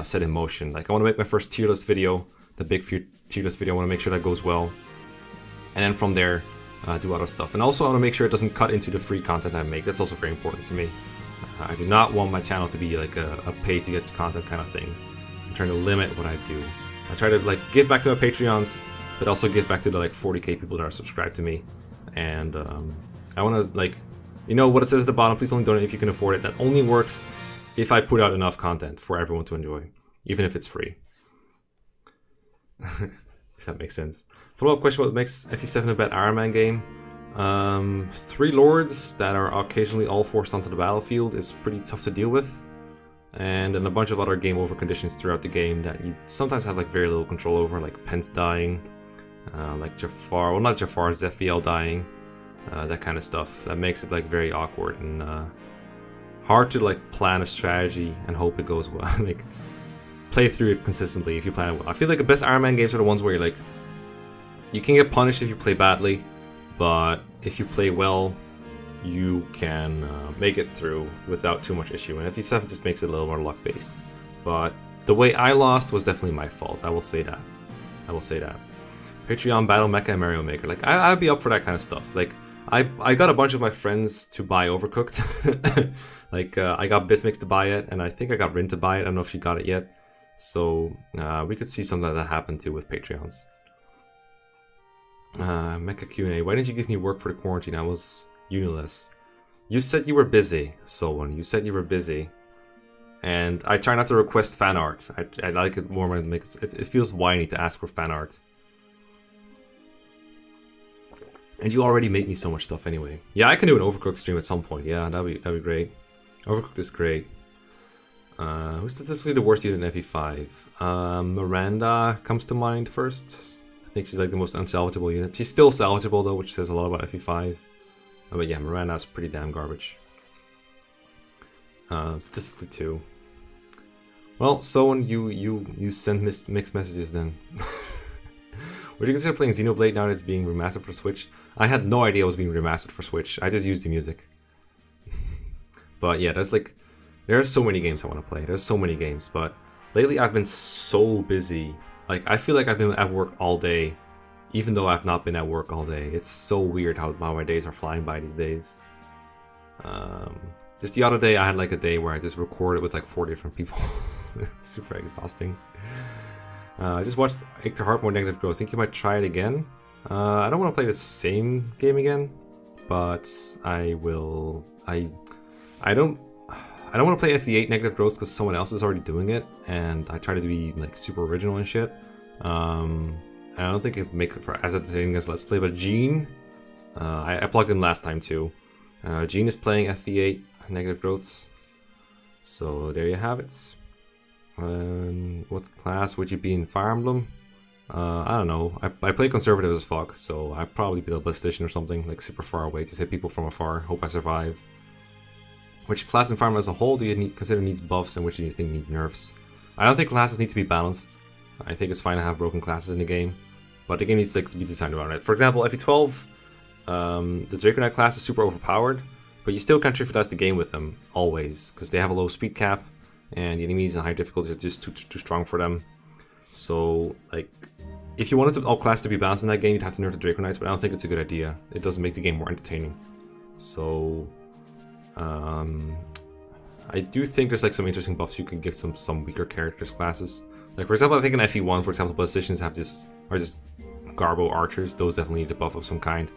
set in motion. Like I want to make my first tier list video, the big tier list video. I want to make sure that goes well, and then from there do other stuff. And also I want to make sure it doesn't cut into the free content I make. That's also very important to me. I do not want my channel to be like a pay to get content kind of thing. I'm trying to limit what I do. I try to like give back to my Patreons, but also give back to the like 40k people that are subscribed to me. And I want to like, you know what it says at the bottom, please only donate if you can afford it. That only works if I put out enough content for everyone to enjoy, even if it's free. If that makes sense. Follow-up question: what makes FE7 a bad Iron Man game? 3 lords that are occasionally all forced onto the battlefield is pretty tough to deal with, and then a bunch of other game over conditions throughout the game that you sometimes have like very little control over, like Pence dying, like Jafar, well not Jafar, Zephiel dying, that kind of stuff. That makes it like very awkward and hard to like plan a strategy and hope it goes well. Like play through it consistently if you plan it well. I feel like the best Iron Man games are the ones where you're like, you can get punished if you play badly, but if you play well, you can make it through without too much issue. And FE7 just makes it a little more luck based. But the way I lost was definitely my fault. I will say that. I will say that. Patreon battle Mekkah and Mario Maker. Like I'd be up for that kind of stuff. Like I got a bunch of my friends to buy Overcooked. Like I got Bismix to buy it, and I think I got Rin to buy it. I don't know if she got it yet. So we could see something like that happen too with Patreons. Mekkah Q&A. Why didn't you give me work for the quarantine? I was uniless. You said you were busy, Someone. You said you were busy. And I try not to request fan art. I like it more when it makes it feels whiny to ask for fan art. And you already make me so much stuff anyway. Yeah, I can do an Overcooked stream at some point. Yeah, that'd be great. Overcooked is great. Who's statistically the worst unit in FE5? Miranda comes to mind first. I think she's like the most unsalvageable unit. She's still salvageable though, which says a lot about FE5. But yeah, Miranda's pretty damn garbage. Statistically too. Well, you send mixed messages then. Would you consider playing Xenoblade now that it's being remastered for Switch? I had no idea it was being remastered for Switch. I just used the music. But yeah, there are so many games I want to play. There's so many games, but lately I've been so busy. Like I feel like I've been at work all day, even though I've not been at work all day. It's so weird how my days are flying by these days. Just the other day I had like a day where I just recorded with like 4 different people. Super exhausting. I just watched Ictor Heart More Negative Growth. I think you might try it again. I don't want to play the same game again, but I will. I don't want to play FE8 Negative Growth because someone else is already doing it, and I try to be like super original and shit. And I don't think it make it for as entertaining as Let's Play. But Gene, I plugged in last time too. Gene is playing FE8 Negative Growths, so there you have it. What class would you be in Fire Emblem? I don't know. I play conservative as fuck, so I'd probably be a Ballistician or something, like super far away, just hit people from afar, hope I survive. Which class in Fire Emblem as a whole do you consider needs buffs, and which do you think need nerfs? I don't think classes need to be balanced. I think it's fine to have broken classes in the game, but the game needs like, to be designed around it. For example, FE12, the Draconite class is super overpowered, but you still can't trivialize the game with them, always, because they have a low speed cap, and the enemies in high difficulty are just too strong for them. So, like, if you wanted all classes to be balanced in that game, you'd have to nerf the Draconites, but I don't think it's a good idea. It doesn't make the game more entertaining. So, I do think there's like some interesting buffs you can give some weaker characters classes. Like for example, I think in FE1, for example, Ballisticians are just Garbo archers. Those definitely need a buff of some kind,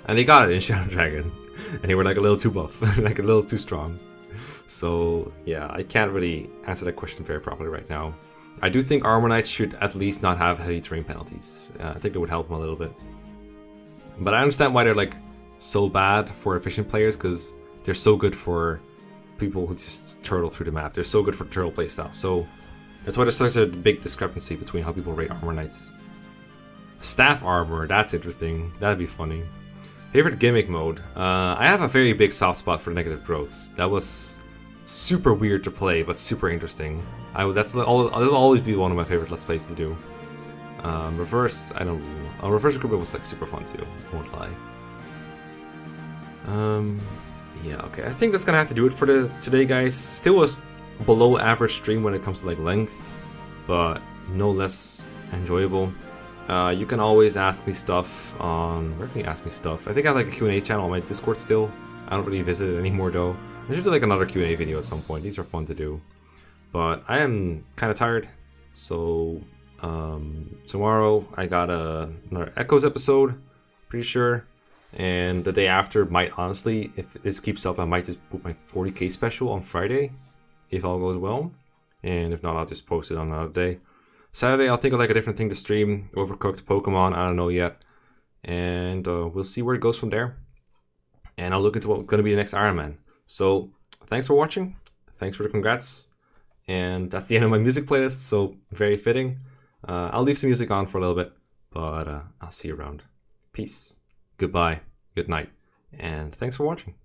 and they got it in Shadow Dragon, and they were like a little too buff, like a little too strong. So yeah, I can't really answer that question very properly right now. I do think Armor Knights should at least not have heavy terrain penalties. I think it would help them a little bit. But I understand why they're like so bad for efficient players, because they're so good for people who just turtle through the map. They're so good for turtle playstyle. So that's why there's such a big discrepancy between how people rate Armor Knights. Staff Armor, that's interesting. That'd be funny. Favorite gimmick mode? I have a very big soft spot for negative growths. That was super weird to play, but super interesting. That'll always be one of my favorite Let's Plays to do. Reverse, I don't know. Reverse Group was like super fun too, won't lie. Yeah, okay. I think that's gonna have to do it for today, guys. Still a below average stream when it comes to like length, but no less enjoyable. You can always ask me stuff on... Where can you ask me stuff? I think I have like a Q&A channel on my Discord still. I don't really visit it anymore though. I should do like another Q&A video at some point. These are fun to do. But I am kind of tired, so tomorrow I got another Echoes episode, pretty sure. And the day after might, honestly, if this keeps up, I might just put my 40k special on Friday, if all goes well. And if not, I'll just post it on another day. Saturday, I'll think of like a different thing to stream. Overcooked, Pokemon, I don't know yet. And we'll see where it goes from there. And I'll look into what's going to be the next Iron Man. So, thanks for watching. Thanks for the congrats. And that's the end of my music playlist, so very fitting. I'll leave some music on for a little bit, but I'll see you around. Peace. Goodbye, good night, and thanks for watching.